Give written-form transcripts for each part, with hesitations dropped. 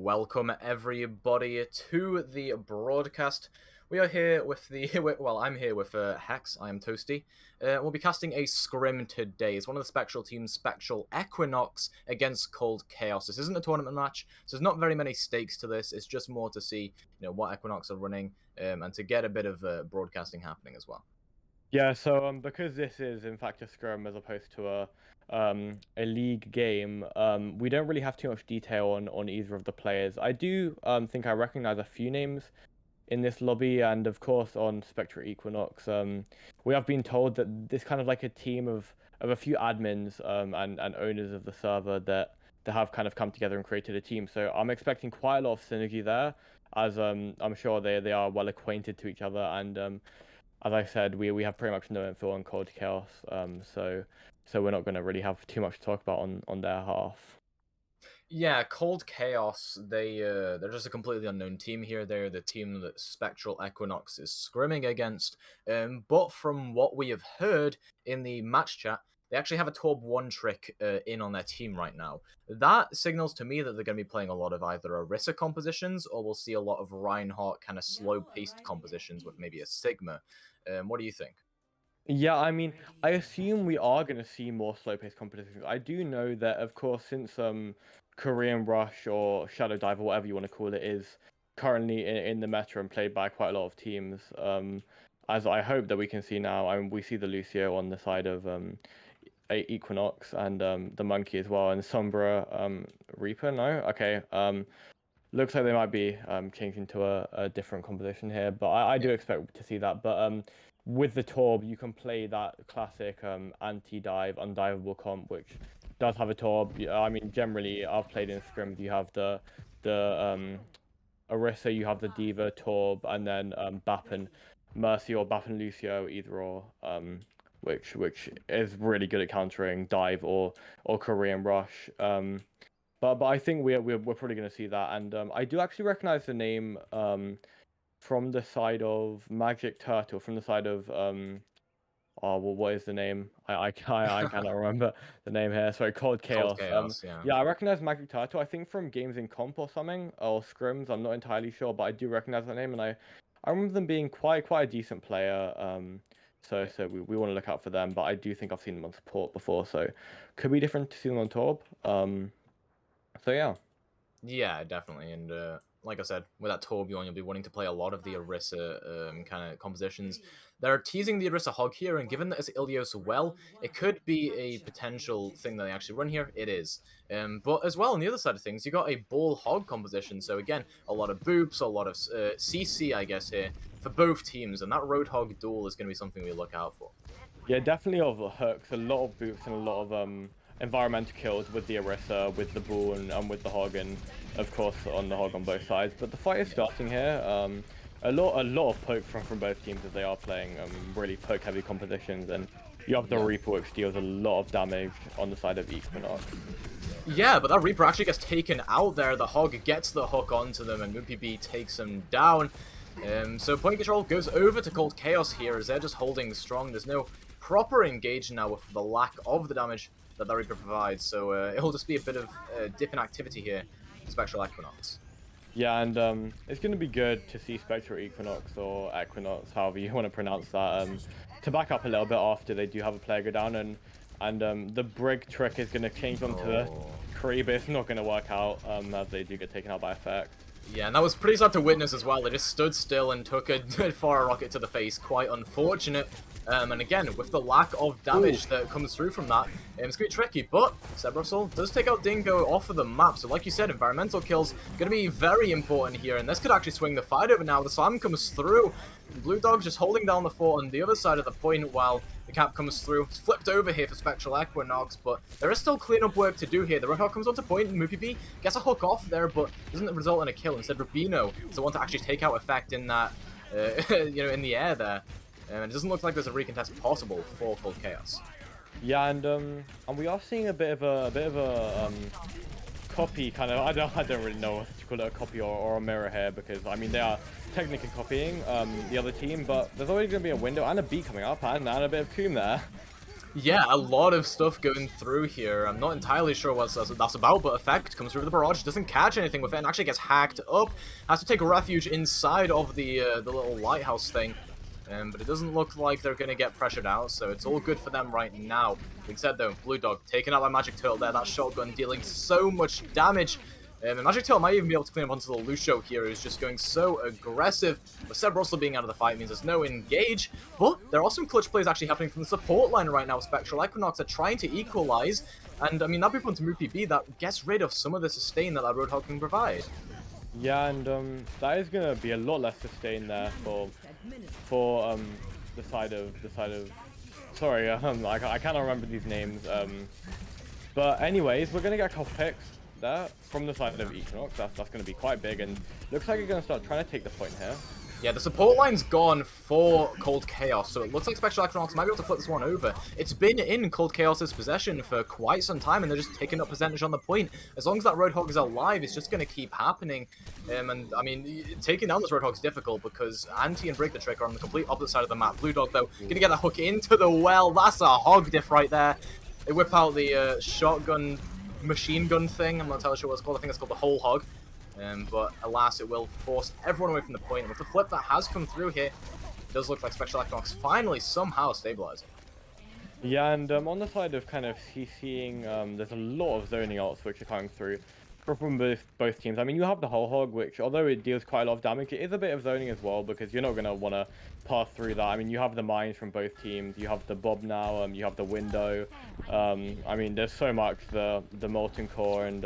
Welcome everybody to the broadcast. We are here with the well, I'm here with Hex. I am Toasty. We'll be casting a scrim today. It's one of the Spectral teams, Spectral Equinox against Cold Chaos. This isn't a tournament match, so there's not very many stakes to this. It's just more to see, what Equinox are running, and to get a bit of broadcasting happening as well. Yeah, so because this is in fact a scrum as opposed to a league game, we don't really have too much detail on either of the players. I do think I recognize a few names in this lobby, and of course on Spectral Equinox. We have been told that this kind of like a team of a few admins and owners of the server that have kind of come together and created a team. So I'm expecting quite a lot of synergy there, as I'm sure they are well acquainted to each other, and as I said, we have pretty much no info on Cold Chaos, so we're not going to really have too much to talk about on their half. Yeah, Cold Chaos, they're just a completely unknown team here. They're the team that Spectral Equinox is scrimming against. But from what we have heard in the match chat, they actually have a Torb 1 trick in on their team right now. That signals to me that they're going to be playing a lot of either Orisa compositions, or we'll see a lot of Reinhardt kind of slow-paced compositions with maybe a Sigma. What do you think? Yeah, I mean, I assume we are going to see more slow-paced competitions. I do know that, of course, since Korean Rush or Shadow Dive or whatever you want to call it is currently in the meta and played by quite a lot of teams, as I hope that we can see now. I mean, we see the Lucio on the side of Equinox and the Monkey as well, and Sombra Reaper. No, okay. Looks like they might be changing to a different composition here, but I do expect to see that. But with the Torb, you can play that classic anti-dive, undivable comp, which does have a Torb. I mean, generally, I've played in Scrim. You have the Orisa, you have the Diva, Torb, and then Bap and Mercy or Bap and Lucio, either or, which is really good at countering dive or Korean Rush. But I think we're probably going to see that, and I do actually recognize the name from the side of Magic Turtle, from the side of oh well, what is the name? I cannot remember the name here. Sorry, Cold Cold Chaos. Chaos, yeah. Yeah, I recognize Magic Turtle. I think from games in comp or something or scrims. I'm not entirely sure, but I do recognize that name, and I remember them being quite a decent player. So we want to look out for them, but I do think I've seen them on support before, so could be different to see them on Torb. So yeah. Yeah, definitely. And like I said, with that Torbjorn, you'll be wanting to play a lot of the Orisa kind of compositions. They're teasing the Orisa Hog here, and given that it's Ilios well, it could be a potential thing that they actually run here. It is. But as well, on the other side of things, you got a Bull Hog composition. So again, a lot of boops, a lot of CC, I guess, here for both teams. And that Roadhog duel is going to be something we look out for. Yeah, definitely of hooks, a lot of boots and a lot of environmental kills with the Orisa, with the Bull, and with the Hog, and of course on the Hog on both sides. But the fight is starting here. A lot of poke from both teams as they are playing really poke heavy compositions, and you have the Reaper which deals a lot of damage on the side of Equinox. Yeah, but that Reaper actually gets taken out there. The Hog gets the hook onto them, and MoopyB takes him down. So point control goes over to Cold Chaos here as they're just holding strong. There's no proper engage now with the lack of the damage that the Reaper provides, so it'll just be a bit of dip in activity here for Spectral Equinox. Yeah, and it's going to be good to see Spectral Equinox or Equinox, however you want to pronounce that, to back up a little bit after they do have a player go down, and the Brig trick is going to change onto the Kree, but it's not going to work out as they do get taken out by effect. Yeah, and that was pretty sad to witness as well. They just stood still and took a fire rocket to the face. Quite unfortunate. And again, with the lack of damage that comes through from that, it's going to be tricky. But Cerberus does take out Dingo off of the map. So like you said, environmental kills going to be very important here. And this could actually swing the fight over now. The Slam comes through. Blue Dog's just holding down the fort on the other side of the point while the cap comes through. It's flipped over here for Spectral Equinox, but there is still cleanup work to do here. The Roadhog comes onto point, and MoopyB gets a hook off there, but doesn't result in a kill. Instead, Rubino is the one to actually take out effect in that, in the air there. And it doesn't look like there's a recontest possible for Cold Chaos. Yeah, and we are seeing a bit of a copy kind of. I don't really know if to call it a copy or a mirror here, because I mean they are technically copying the other team, but there's already going to be a window and a B coming up and a bit of Coom there. Yeah, a lot of stuff going through here. I'm not entirely sure what that's about, but Effect comes through the barrage, doesn't catch anything with it, and actually gets hacked up. Has to take refuge inside of the little lighthouse thing. But it doesn't look like they're going to get pressured out, so it's all good for them right now. Being said though, Blue Dog taken out by Magic Turtle there, that shotgun dealing so much damage. And Magic Tail might even be able to clean up onto the Lucio here, who's just going so aggressive. With Seb Russell being out of the fight means there's no engage, but there are some clutch plays actually happening from the support line right now. Spectral Equinox are trying to equalize, and I mean, that brings on to Moopy B that gets rid of some of the sustain that Roadhog can provide. Yeah, and that is gonna be a lot less sustain there for the side of. Sorry, I cannot remember these names. But anyways, we're gonna get a couple picks there from the side of Equinox. That's gonna be quite big, and looks like you're gonna start trying to take the point here. Yeah, the support line's gone for Cold Chaos, so it looks like Spectral Equinox might be able to flip this one over. It's been in Cold Chaos's possession for quite some time, and they're just taking up percentage on the point. As long as that Roadhog is alive, it's just going to keep happening. And, I mean, taking down this Roadhog's difficult because Anti and Break the Trick are on the complete opposite side of the map. Blue Dog, though, going to get a hook into the well. That's a hog diff right there. They whip out the shotgun machine gun thing. I'm not entirely sure what it's called. I think it's called the Whole Hog. But alas, it will force everyone away from the point. And with the flip that has come through here, it does look like Spectral Equinox finally somehow stabilizing. Yeah, and on the side of kind of CCing, there's a lot of zoning ults which are coming through from both teams. I mean, you have the Whole Hog, which although it deals quite a lot of damage, it is a bit of zoning as well because you're not going to want to pass through that. I mean, you have the mines from both teams, you have the Bob now, you have the window. I mean, there's so much, the Molten Core, and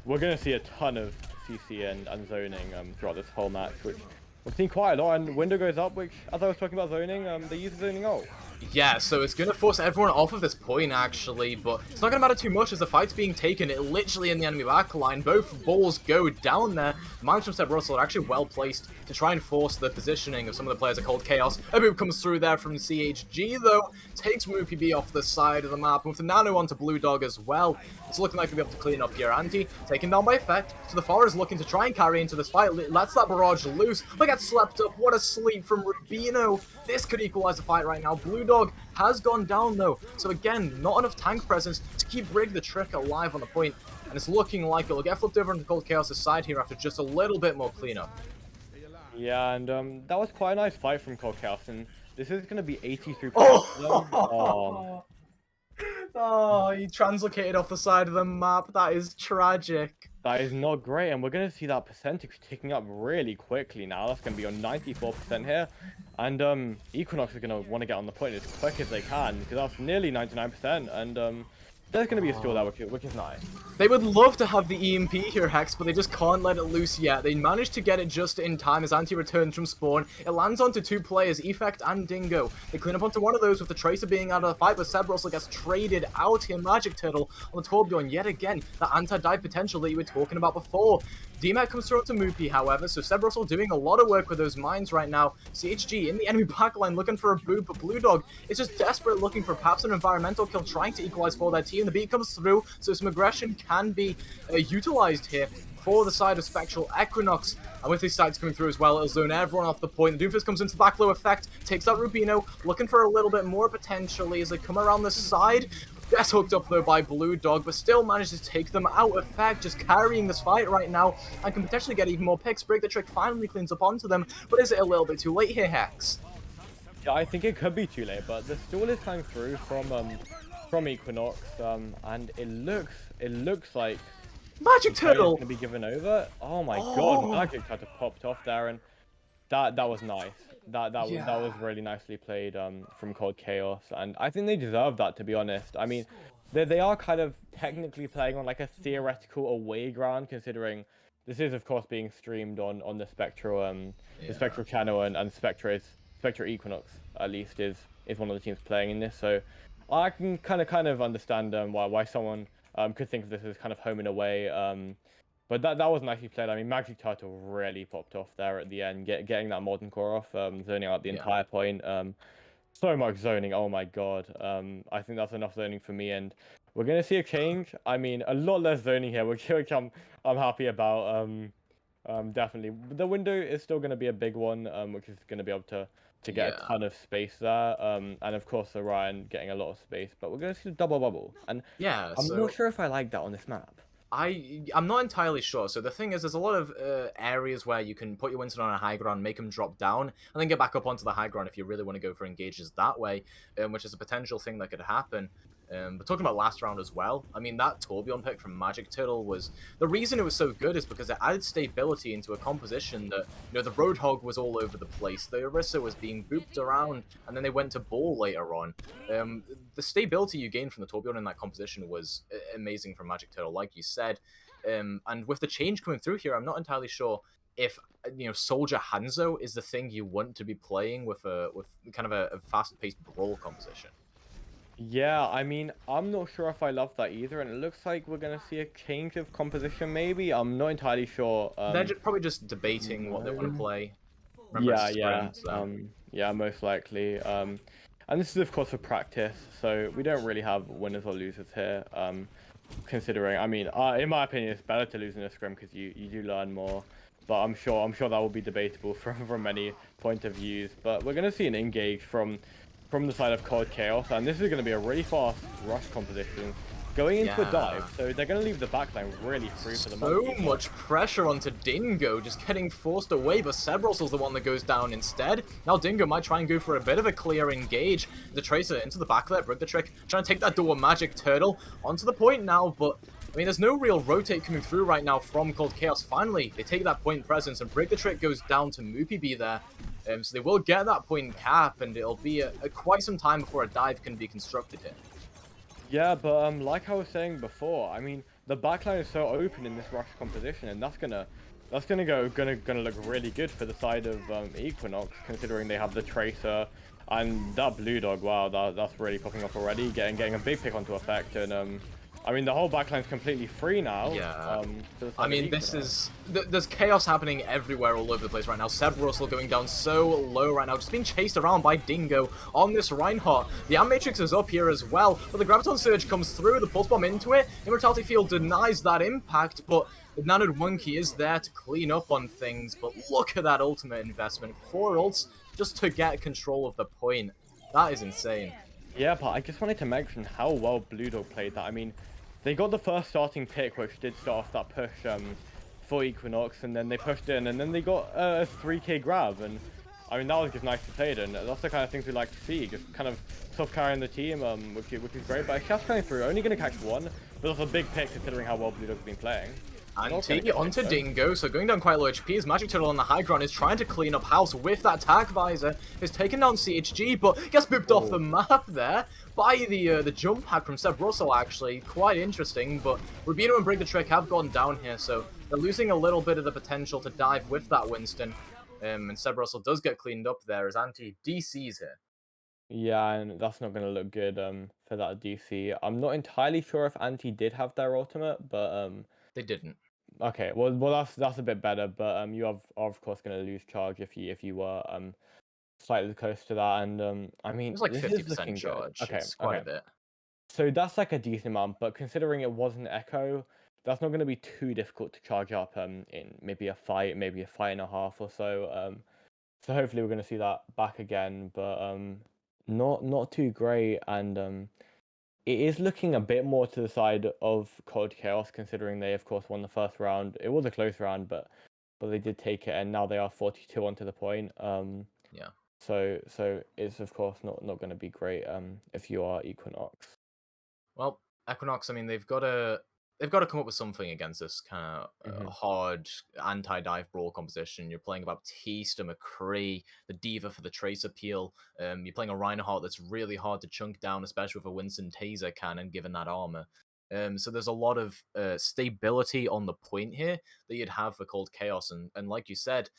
we're going to see a ton of CC and zoning throughout this whole match, which we've seen quite a lot. And window goes up, which, as I was talking about zoning, they use the zoning ult. Yeah, so it's going to force everyone off of this point, actually, but it's not going to matter too much as the fight's being taken literally in the enemy backline. Both balls go down there. The mines from Seb Russell are actually well placed to try and force the positioning of some of the players at Cold Chaos. A move comes through there from CHG, though, takes Moopy B off the side of the map, with the Nano onto Blue Dog as well. It's looking like we'll be able to clean up here. Anti, taken down by Effect, so the Far is looking to try and carry into this fight. Lets that barrage loose, but gets slept up. What a sleep from Rubino. This could equalize the fight right now. Blue Dog has gone down though, so again, not enough tank presence to keep Break the Trick alive on the point, and it's looking like it'll get flipped over on Cold Chaos' side here after just a little bit more cleanup. Yeah, and that was quite a nice fight from Cold Chaos, and this is going to be 83%. Oh! Oh, he translocated off the side of the map. That is tragic. That is not great, and we're going to see that percentage ticking up really quickly now. That's going to be on 94% here, and Equinox is going to want to get on the point as quick as they can, because that's nearly 99%, and there's going to be a steal there, which is nice. They would love to have the EMP here, Hex, but they just can't let it loose yet. They managed to get it just in time as Anti returns from spawn. It lands onto two players, Effect and Dingo. They clean up onto one of those with the Tracer being out of the fight, but Seb Russell gets traded out here. Magic Turtle on the Torbjorn yet again. That anti-dive potential that you were talking about before. DMAC comes through onto Moopy, however, so Seb Russell doing a lot of work with those mines right now. CHG in the enemy backline looking for a boot, but Blue Dog is just desperate looking for perhaps an environmental kill, trying to equalize for their team. The beat comes through, so some aggression can be utilized here for the side of Spectral Equinox. And with these sides coming through as well, it'll zone everyone off the point. The Doomfist comes into the back low Effect, takes out Rubino, looking for a little bit more potentially as they come around the side. Gets hooked up though by Blue Dog, but still manages to take them out. Effect just carrying this fight right now and can potentially get even more picks. Break the Trick finally cleans up onto them, but is it a little bit too late here, Hex? Yeah, I think it could be too late, but the stall is coming through from Equinox, and it looks like Magic Turtle gonna be given over. Oh my god, Magic Turtle popped off there, and that was nice. That was really nicely played from Cold Chaos, and I think they deserve that, to be honest. I mean, they are kind of technically playing on like a theoretical away ground, considering this is of course being streamed on the Spectral the Spectral channel, and Spectral Equinox at least is one of the teams playing in this, so I can kind of understand why someone could think of this as kind of home and away. But that was nicely played. I mean, Magic Turtle really popped off there at the end, getting that Molten Core off, zoning out the entire point. So much zoning, oh my god. I think that's enough zoning for me, and we're gonna see a change. I mean, a lot less zoning here, which I'm happy about. Definitely, the window is still gonna be a big one, which is gonna be able to to get a Yeah. ton of space there. And of course Orion getting a lot of space, but we're gonna see the double bubble, and Yeah, I'm not so sure if I like that on this map. I'm not entirely sure. So the thing is, there's a lot of areas where you can put your Winston on a high ground, make him drop down, and then get back up onto the high ground if you really want to go for engages that way, which is a potential thing that could happen. But talking about last round as well, I mean, that Torbjorn pick from Magic Turtle was... The reason it was so good is because it added stability into a composition that, the Roadhog was all over the place, the Orisa was being booped around, and then they went to Ball later on. Um, the stability you gained from the Torbjorn in that composition was amazing from Magic Turtle, like you said. And with the change coming through here, I'm not entirely sure if Soldier Hanzo is the thing you want to be playing with kind of a fast-paced brawl composition. Yeah, I mean, I'm not sure if I love that either, and it looks like we're gonna see a change of composition maybe. I'm not entirely sure. They're probably just debating what they want to No. play. Remember, it's Yeah, a yeah, scrim, so... yeah, most likely. And this is of course for practice, so we don't really have winners or losers here. Considering, I mean, in my opinion, it's better to lose in a scrim because you do learn more. But I'm sure that will be debatable from many point of views. But we're gonna see an engage from the side of Cold Chaos, and this is gonna be a really fast rush composition going into a dive. Yeah. So they're gonna leave the backline really free for the So monkey. much pressure onto Dingo, just getting forced away, but Cebrossel's the one that goes down instead. Now Dingo might try and go for a bit of a clear engage. The Tracer into the back there, broke the trick, trying to take that dual Magic Turtle onto the point now, but I mean, there's no real rotate coming through right now from Cold Chaos. Finally, they take that point presence, and Break the Trick goes down to Moopy B there. So they will get that point cap, and it'll be quite some time before a dive can be constructed here. Yeah, but like I was saying before, I mean the backline is so open in this rush composition, and that's gonna look really good for the side of Equinox, considering they have the Tracer and that Blue Dog. Wow, that's really popping up already, getting a big pick onto effect, and I mean the whole backline's completely free now. Yeah. For the I side of mean, this Equinox. is... There's chaos happening everywhere all over the place right now. Sebrussel going down so low right now, just being chased around by Dingo on this Reinhardt. The Matrix is up here as well, but the Graviton Surge comes through, the Pulse Bomb into it. Immortality Field denies that impact, but the Nanoed Monkey is there to clean up on things. But look at that ultimate investment. 4 ults just to get control of the point. That is insane. Yeah, but I just wanted to mention how well Blue Dog played that. I mean, they got the first starting pick, which did start off that push for Equinox, and then they pushed in, and then they got a 3k grab, and I mean, that was just nice to play, and that's the kind of things we like to see, just kind of self-carrying the team, which is great, but Chef's coming through, only going to catch one, but that's a big pick considering how well Blue Dog's been playing. And take it onto Dingo, so going down quite low HP as Magic Turtle on the high ground is trying to clean up house with that tag visor. Is taking down CHG, but gets booped off the map there by the jump hack from Seb Russell, actually. Quite interesting, but Rubino and Break the Trick have gone down here, so they're losing a little bit of the potential to dive with that Winston. And Seb Russell does get cleaned up there as Anti DC's here. Yeah, and that's not going to look good for that DC. I'm not entirely sure if Anti did have their ultimate, but They didn't. okay, well that's a bit better, but you are of course going to lose charge if you were slightly close to that, and I It mean was like this is 50% looking good. charge. Okay, It's quite a okay. bit. So that's like a decent amount, but considering it wasn't Echo, that's not going to be too difficult to charge up in maybe a fight and a half or so. So hopefully we're going to see that back again, but not too great, and it is looking a bit more to the side of Cold Chaos, considering they of course won the first round. It was a close round, but they did take it, and now they are 42 onto the point. Yeah. So it's of course not going to be great if you are Equinox. Well, Equinox, I mean, they've got to come up with something against this kind of Hmm. hard anti-dive brawl composition. You're playing a Baptiste, a McCree, the Diva for the Trace Appeal. You're playing a Reinhardt that's really hard to chunk down, especially with a Winston Taser cannon, given that armor. So there's a lot of stability on the point here that you'd have for Cold Chaos, and like you said,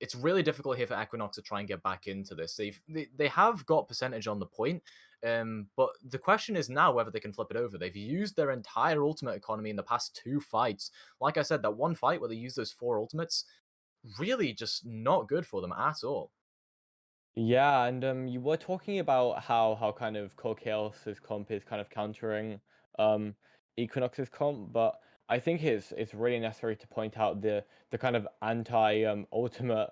it's really difficult here for Equinox to try and get back into this. They have got percentage on the point, but the question is now whether they can flip it over. They've used their entire ultimate economy in the past 2 fights. Like I said, that one fight where they used those 4 ultimates, really just not good for them at all. Yeah, and you were talking about how kind of Cold Chaos's comp is kind of countering um Equinox's comp, but I think it's really necessary to point out the kind of anti ultimate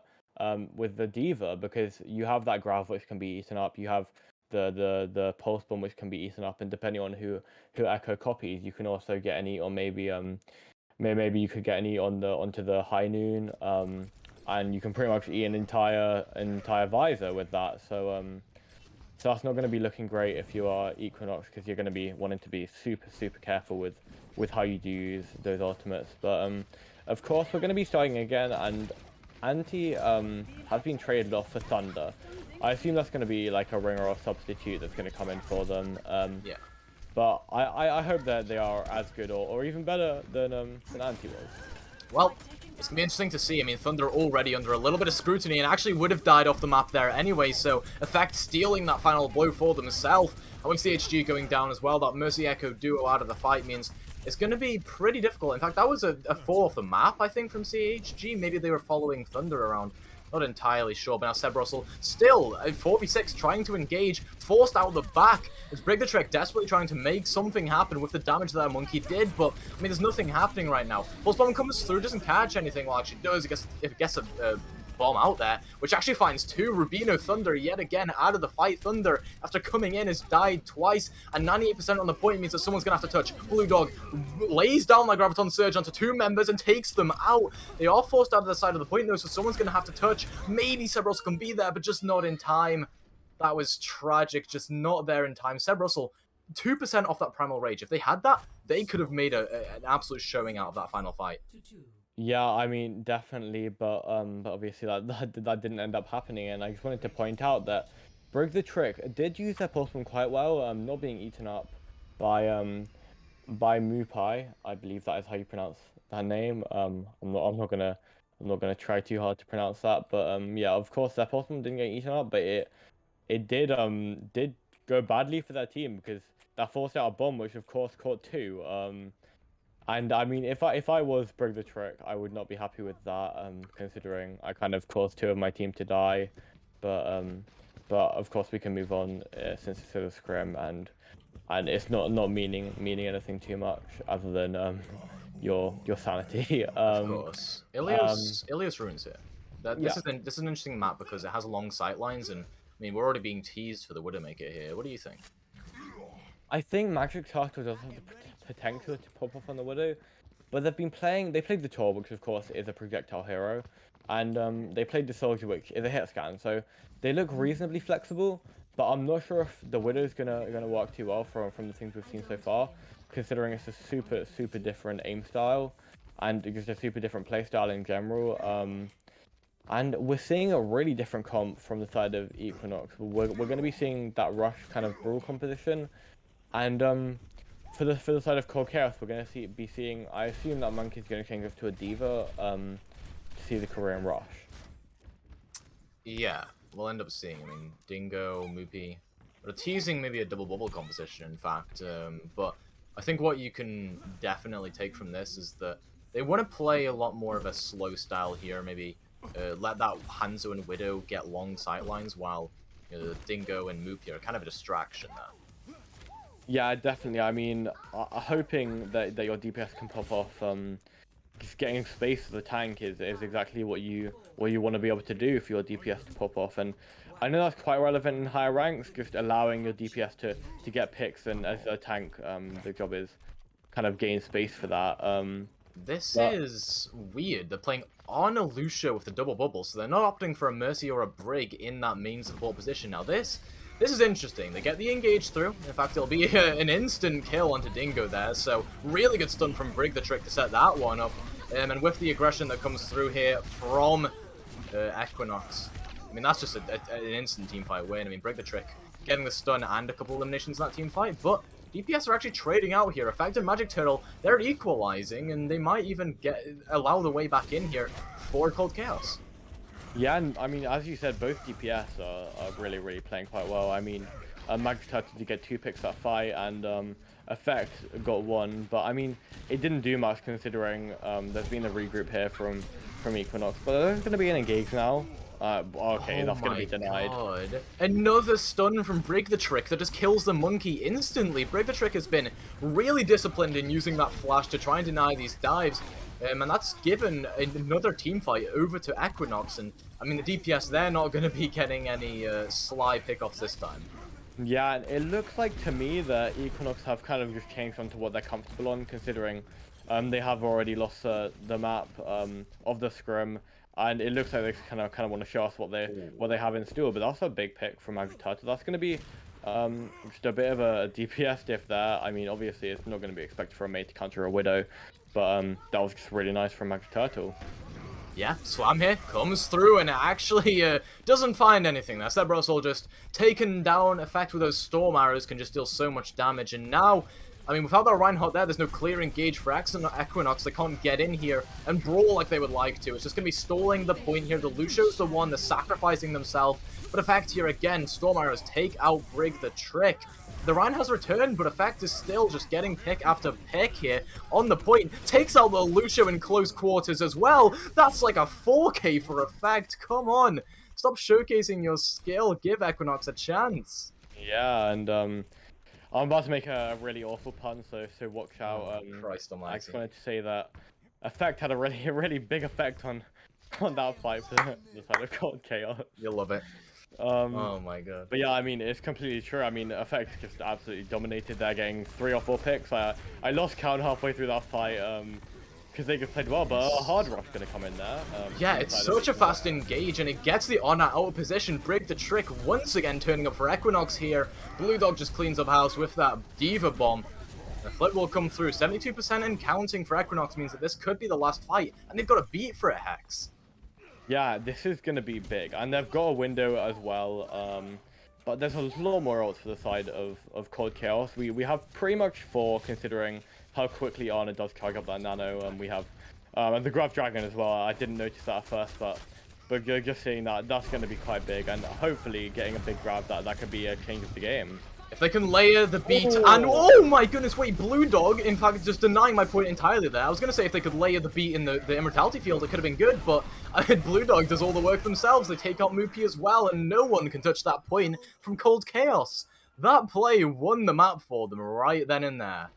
with the Diva, because you have that Grav which can be eaten up, you have the Pulse Bomb which can be eaten up, and depending on who Echo copies, you can also get any, or maybe you could get any onto the High Noon, and you can pretty much eat an entire visor with that. So that's not going to be looking great if you are Equinox, because you're going to be wanting to be super careful with how you do use those ultimates. But of course we're going to be starting again, and Anti has been traded off for Thunder. I assume that's going to be like a ringer or substitute that's going to come in for them. Yeah. But I hope that they are as good or even better than Anti was. Well, it's going to be interesting to see. I mean, Thunder already under a little bit of scrutiny and actually would have died off the map there anyway, so Effect stealing that final blow for themselves. And with CHG going down as well, that Mercy Echo duo out of the fight means it's going to be pretty difficult. In fact, that was a 4 off the map, I think, from CHG. Maybe they were following Thunder around. Not entirely sure, but now Seb Russell still at 4v6 trying to engage, forced out the back. As Brig the Trick desperately trying to make something happen with the damage that Monkey did, but I mean, there's nothing happening right now. Pulse Bomb comes through, doesn't catch anything. Well, actually does. It gets a bomb out there, which actually finds 2. Rubino Thunder yet again out of the fight. Thunder, after coming in, has died twice, and 98% on the point means that someone's gonna have to touch. Blue Dog lays down that Graviton Surge onto 2 members and takes them out. They are forced out of the side of the point though, so someone's gonna have to touch. Maybe Seb Russell can be there, but just not in time. That was tragic, just not there in time. Seb Russell, 2% off that Primal Rage. If they had that, they could have made an absolute showing out of that final fight. Yeah, I mean, definitely, but obviously that didn't end up happening, and I just wanted to point out that Brig the Trick did use their pulse bomb quite well, not being eaten up by Mupai. I believe that is how you pronounce that name. I'm not gonna try too hard to pronounce that, but yeah, of course their pulse bomb didn't get eaten up, but it did go badly for their team, because that forced out a bomb, which of course caught 2. And I mean, if I was Brig the Trick, I would not be happy with that, considering I kind of caused 2 of my team to die. But of course we can move on, since it's a scrim, and it's not meaning anything too much other than your sanity. Of course, Ilios ruins it. This is an interesting map because it has long sight lines, and I mean we're already being teased for the Widowmaker here. What do you think? I think Magic Turtle does have the potential to pop off on the Widow, but they played the Tor, which of course is a projectile hero, and they played the Soldier, which is a hit scan, so they look reasonably flexible, but I'm not sure if the Widow's gonna work too well from the things we've seen so far, considering it's a super different aim style, and just a super different playstyle in general. And we're seeing a really different comp from the side of Equinox. We're going to be seeing that rush kind of brawl composition. And for the side of Cold Chaos, we're going to be seeing. I assume that Monkey's going to change up to a Diva to see the Korean Rush. Yeah, we'll end up seeing. I mean, Dingo, Moopy, they're teasing maybe a double bubble composition, in fact. But I think what you can definitely take from this is that they want to play a lot more of a slow style here. Maybe let that Hanzo and Widow get long sightlines while the Dingo and Moopy are kind of a distraction there. Yeah, definitely. I mean, hoping that your DPS can pop off. Just getting space for the tank is exactly what you want to be able to do for your DPS to pop off. And I know that's quite relevant in higher ranks, just allowing your DPS to get picks, and as a tank, the job is kind of gain space for that. This is weird. They're playing on a Lucia with the double bubble, so they're not opting for a Mercy or a Brig in that main support position. Now this is interesting. They get the engage through. In fact, it'll be an instant kill onto Dingo there, so really good stun from Brig the Trick to set that one up. And with the aggression that comes through here from Equinox, I mean, that's just an instant teamfight win. I mean, Brig the Trick getting the stun and a couple eliminations in that teamfight, but DPS are actually trading out here. Effect and Magic Turtle, they're equalizing, and they might even allow the way back in here for Cold Chaos. Yeah, and I mean, as you said, both DPS are really playing quite well. I mean, Magic Turtle did get 2 picks that fight, and Effect got 1, but I mean, it didn't do much considering there's been a regroup here from Equinox. But there's going to be an engage now. Okay, Oh that's gonna my be denied. god. Another stun from Brig the Trick that just kills the monkey instantly. Brig the Trick has been really disciplined in using that flash to try and deny these dives. And that's given another team fight over to Equinox. And I mean, the DPS, they're not going to be getting any sly pickoffs this time. Yeah, it looks like to me that Equinox have kind of just changed onto what they're comfortable on, considering they have already lost the map of the scrim, and it looks like they kind of want to show us what they have in store. But that's a big pick from Agitator. That's going to be just a bit of a DPS diff there. I mean, obviously it's not going to be expected for a mate to counter a Widow, but that was just really nice from Agitator. Yeah, Slam here comes through and actually doesn't find anything there. Sebrossol just taken down, effect with those storm arrows can just deal so much damage. And now, I mean, without that Reinhardt there, there's no clear engage for Equinox. They can't get in here and brawl like they would like to. It's just going to be stalling the point here. The Lucio's the one that's sacrificing themselves. But effect here again, storm arrows take out Brig the Trick. The Rhine has returned, but Effect is still just getting pick after pick here on the point. Takes out the Lucio in close quarters as well. That's like a 4K for Effect. Come on. Stop showcasing your skill. Give Equinox a chance. Yeah, and I'm about to make a really awful pun, so watch out. Oh, Christ I just almighty. wanted to say that effect had a really big effect on that fight for the side of Cold Chaos. You'll love it. Um, Oh my god. but yeah, I mean it's completely true. I mean effect just absolutely dominated there, getting 3 or 4 picks. I lost count halfway through that fight. Because they just played well, but a hard rush gonna come in there. Yeah, it's such a fast engage, and it gets the Honor out of position. Brig the Trick once again turning up for Equinox here. Blue Dog just cleans up house with that Diva Bomb. The flip will come through. 72% and counting for Equinox means that this could be the last fight, and they've got a beat for it, Hex. Yeah, this is gonna be big, and they've got a window as well. But there's a lot more ults for the side of Cold Chaos. We have pretty much 4, considering how quickly Arna does charge up that nano, and we have and the Grav Dragon as well. I didn't notice that at first, but just seeing that's going to be quite big, and hopefully getting a big grab that could be a change of the game. If they can layer the beat, and oh my goodness, wait, Blue Dog, in fact, just denying my point entirely there. I was going to say if they could layer the beat in the Immortality field, it could have been good, but Blue Dog does all the work themselves. They take out Moopy as well, and no one can touch that point from Cold Chaos. That play won the map for them right then and there.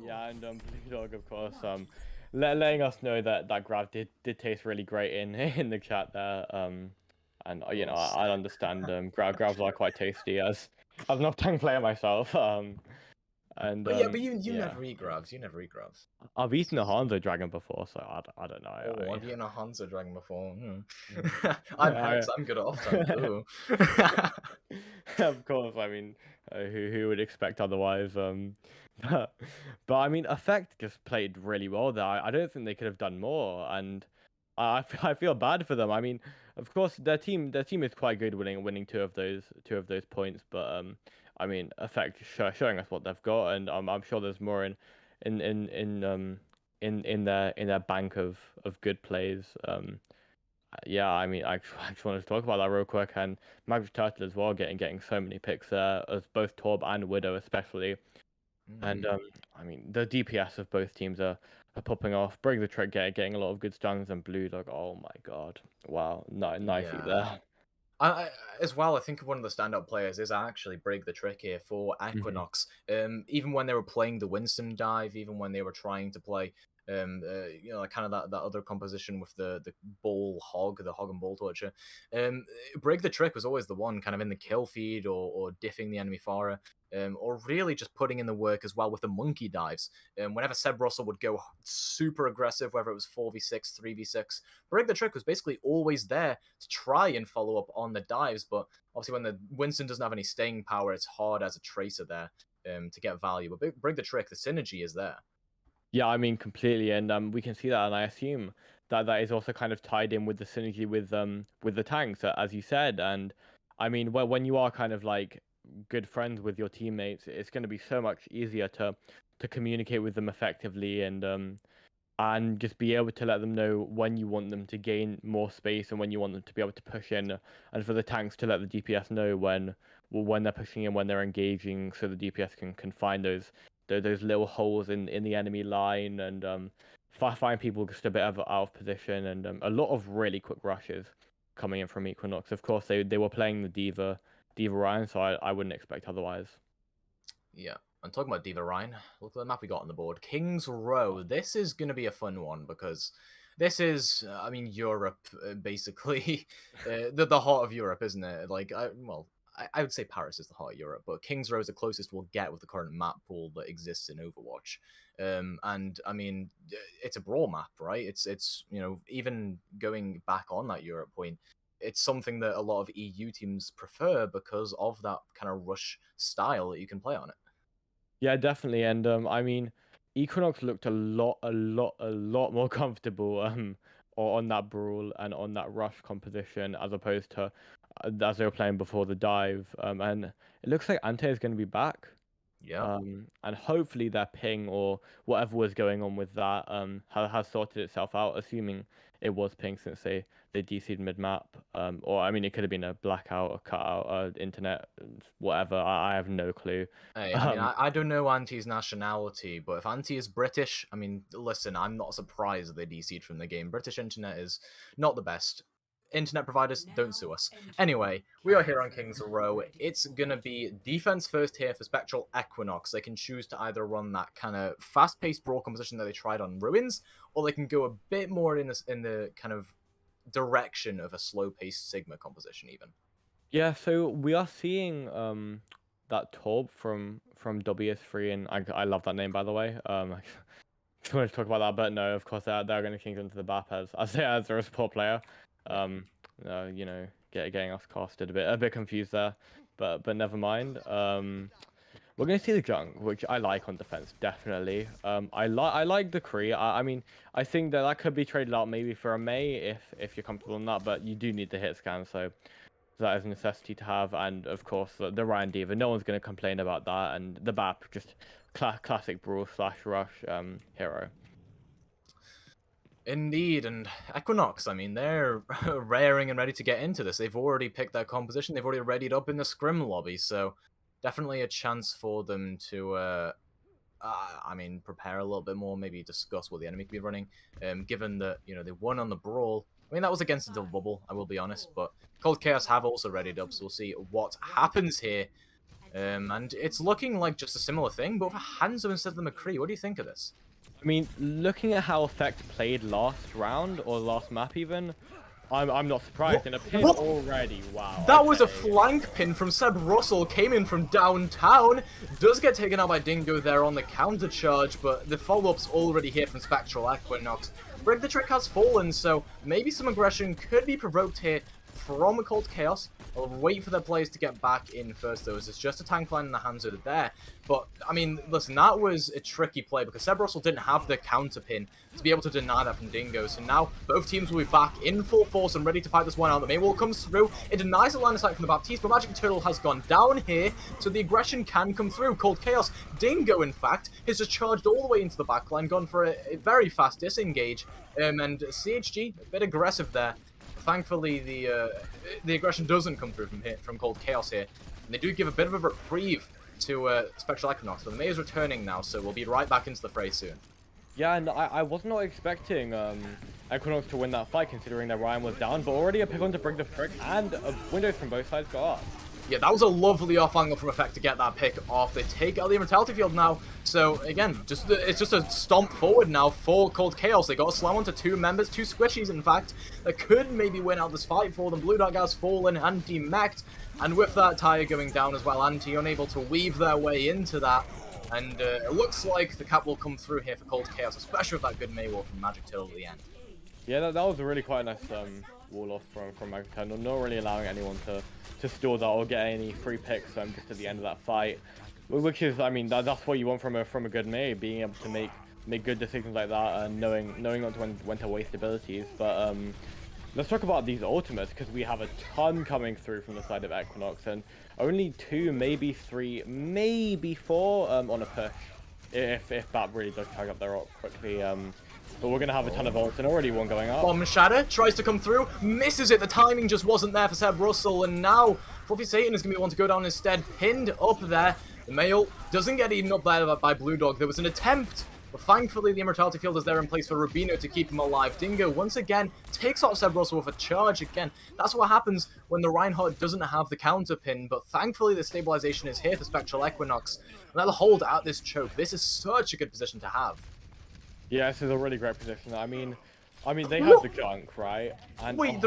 Yeah, and Blue Dog, of course, letting us know that that grab did taste really great in in the chat there. And you know, I understand grabs are quite tasty as an off-tank player myself. And But yeah, but you yeah. never eat grabs. You never eat grabs. I've eaten a Hanzo dragon before, so I don't know. Oh, I've eaten a Hanzo Dragon before. I'm I, Hex. I'm good at off-tank. Ooh. of course, I mean, who would expect otherwise? But I mean, Effect just played really well there. I don't think they could have done more, and I feel bad for them. I mean, of course, their team is quite good, winning two of those points. But I mean, Effect showing us what they've got, and I'm sure there's more in in in um in their bank of good plays. Yeah, I mean, I just wanted to talk about that real quick, and Magic Turtle as well, getting so many picks there, as both Torb and Widow especially. And I mean, the DPS of both teams are popping off. Bring the Trick getting a lot of good stuns, and Blue Dog. Oh my god, wow, nicely Yeah. there. As well, I think one of the standout players is actually Brig the Trick here for Equinox. Even when they were playing the Winston dive, even when they were trying to play, like kind of that other composition with the ball hog, the hog and ball torture. Brig the Trick was always the one kind of in the kill feed or diffing the enemy Pharah. Or really just putting in the work as well with the monkey dives. Whenever Seb Russell would go super aggressive, whether it was 4v6, 3v6, Brig the Trick was basically always there to try and follow up on the dives, but obviously when the Winston doesn't have any staying power, it's hard as a tracer there to get value. But Brig the Trick, the synergy is there. Yeah, I mean completely, and we can see that, and I assume that is also kind of tied in with the synergy with the tanks, as you said. And I mean, when you are kind of like good friends with your teammates, it's going to be so much easier to communicate with them effectively, and just be able to let them know when you want them to gain more space and when you want them to be able to push in, and for the tanks to let the DPS know when they're pushing in, when they're engaging, so the DPS can find those little holes in the enemy line, and find people just a bit out of position, and a lot of really quick rushes. coming in from Equinox. Of course, they were playing the Diva Ryan, so I wouldn't expect otherwise. Yeah. And talking about Diva Ryan, look at the map we got on the board. King's Row. This is going to be a fun one because this is, I mean, Europe, basically. The heart of Europe, isn't it? Like, I would say Paris is the heart of Europe, but King's Row is the closest we'll get with the current map pool that exists in Overwatch. And I mean, it's a brawl map, right? It's even going back on that Europe point, it's something that a lot of EU teams prefer because of that kind of rush style that you can play on it. Yeah, definitely. And I mean, Equinox looked a lot more comfortable on that brawl and on that rush composition as opposed to as they were playing before the dive. And it looks like Ante is going to be back. Yeah. And hopefully their ping or whatever was going on with that has sorted itself out, assuming it was ping since they DC'd mid map. Or I mean, it could have been a blackout, a cutout, internet, whatever. I have no clue. Hey, I mean, I don't know Auntie's nationality, but if Auntie is British, I mean, listen, I'm not surprised that they DC'd from the game. British internet is not the best. Internet providers, don't sue us. Anyway, we are here on King's Row. It's gonna be defense first here for Spectral Equinox. They can choose to either run that kind of fast-paced brawl composition that they tried on Ruins, or they can go a bit more in the kind of direction of a slow-paced Sigma composition, even. Yeah, so we are seeing that Torb from WS3, and I love that name, by the way. I just wanted to talk about that, but no, of course they're going to Kingdom to the BAP as a support player. Getting us casted a bit confused there, but never mind. We're going to see the junk, which I like on defense, definitely. I like the Kree. I mean, I think that could be traded out maybe for a May if you're comfortable on that, but you do need the hit scan, so that is a necessity to have. And of course, the Ryan Diva, no one's going to complain about that. And the BAP, just classic brawl / rush hero. Indeed, and Equinox, I mean, they're raring and ready to get into this. They've already picked their composition, they've already readied up in the Scrim lobby, so definitely a chance for them to, I mean, prepare a little bit more, maybe discuss what the enemy could be running, given that, they won on the Brawl. I mean, that was against a double bubble, I will be honest, but Cold Chaos have also readied up, so we'll see what happens here. And it's looking like just a similar thing, but for Hanzo instead of the McCree. What do you think of this? I mean, looking at how Effect played last round, or last map even, I'm not surprised. In a pin already, wow. That was a flank pin from Seb Russell, came in from downtown, does get taken out by Dingo there on the counter charge, but the follow-up's already here from Spectral Equinox. Break the trick has fallen, so maybe some aggression could be provoked here from Cold Chaos. I'll wait for their players to get back in first, though, as it's just a tank line in the hands of there. But, I mean, listen, that was a tricky play because Seb Russell didn't have the counter pin to be able to deny that from Dingo. So now both teams will be back in full force and ready to fight this one out. The main wall comes through. It denies the line of sight from the Baptiste, but Magic Turtle has gone down here, so the aggression can come through. Cold Chaos, Dingo, in fact, has just charged all the way into the backline, gone for a very fast disengage. And CHG, a bit aggressive there. Thankfully, the aggression doesn't come through from Cold Chaos here. And they do give a bit of a reprieve to Spectral Equinox, but the May is returning now, so we'll be right back into the fray soon. Yeah, and I was not expecting Equinox to win that fight, considering that Ryan was down, but already a pick on to bring the prick, and windows from both sides got up. Yeah, that was a lovely off angle from Effect to get that pick off. They take out the Immortality Field now. So, again, it's just a stomp forward now for Cold Chaos. They got a slam onto two members, two squishies, in fact, that could maybe win out this fight for them. Blue Dog has fallen and demeched. And with that tire going down as well, Anti unable to weave their way into that. And it looks like the cap will come through here for Cold Chaos, especially with that good May War from Magic Turtle at the end. Yeah, that was a really quite nice wall off from Magic Turtle, not really allowing anyone to store that or get any free picks just at the end of that fight, which is, I mean, that's what you want from a good May, being able to make good decisions like that and knowing not when to waste abilities. But let's talk about these ultimates, because we have a ton coming through from the side of Equinox, and only 2, maybe 3, maybe 4 on a push if that really does tag up their ult quickly. But we're going to have a ton of ults, and already one going up. Bomb Shatter tries to come through, misses it. The timing just wasn't there for Seb Russell, and now Fluffy Satan is going to be one to go down instead, pinned up there. The male doesn't get eaten up there by Blue Dog. There was an attempt But thankfully, the Immortality Field is there in place for Rubino to keep him alive. Dingo, once again, takes out Cerberus with a charge again. That's what happens when the Reinhardt doesn't have the counter pin, but thankfully the stabilization is here for Spectral Equinox. And they'll hold out this choke. This is such a good position to have. Yeah, this is a really great position. I mean, they have the junk, right? And wait,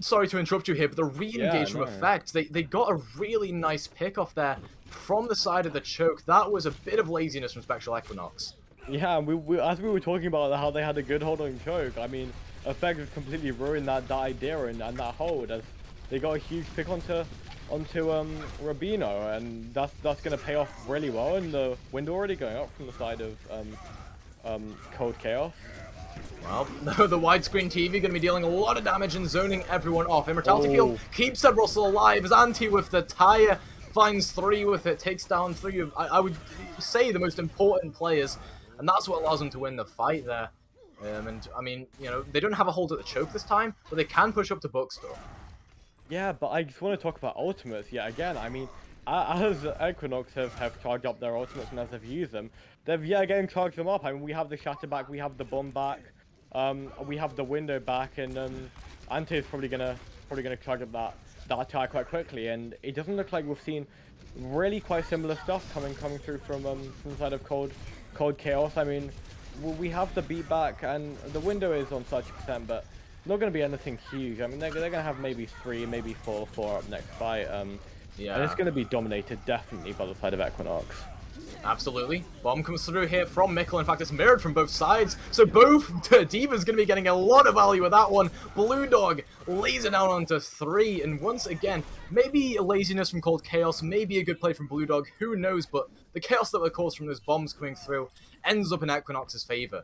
sorry to interrupt you here, but the re-engage from effect, they got a really nice pick off there from the side of the choke. That was a bit of laziness from Spectral Equinox. Yeah, as we were talking about how they had a good hold on choke, I mean, effect has completely ruined that idea and that hold, as they got a huge pick onto Rubino, and that's gonna pay off really well. And the wind already going up from the side of Cold Chaos. Well, the widescreen TV going to be dealing a lot of damage and zoning everyone off. Immortality Field keeps Russell alive as Anti with the tire finds 3 with it, takes down 3 of, I would say, the most important players, and that's what allows them to win the fight there. And, I mean, you know, they don't have a hold at the choke this time, but they can push up to Bookstore. Yeah, but I just want to talk about ultimates yet again. I mean, as Equinox have charged up their ultimates and as they've used them, they've yet again charged them up. I mean, we have the Shatter back, we have the Bomb back, we have the Window back, and Ante is probably gonna charge up that attack quite quickly. And it doesn't look like we've seen really quite similar stuff coming through from the side of Cold Chaos. I mean, we have the beat back and the Window is on 30%, but not going to be anything huge. I mean, they're going to have maybe 3, maybe 4 up next fight. Yeah. And it's going to be dominated definitely by the side of Equinox. Absolutely. Bomb comes through here from Mikkel. In fact, it's mirrored from both sides. So both Divas going to be getting a lot of value with that one. Blue Dog lays it down onto 3. And once again, maybe a laziness from Cold Chaos, maybe a good play from Blue Dog. Who knows? But the chaos that were caused from those bombs coming through ends up in Equinox's favor.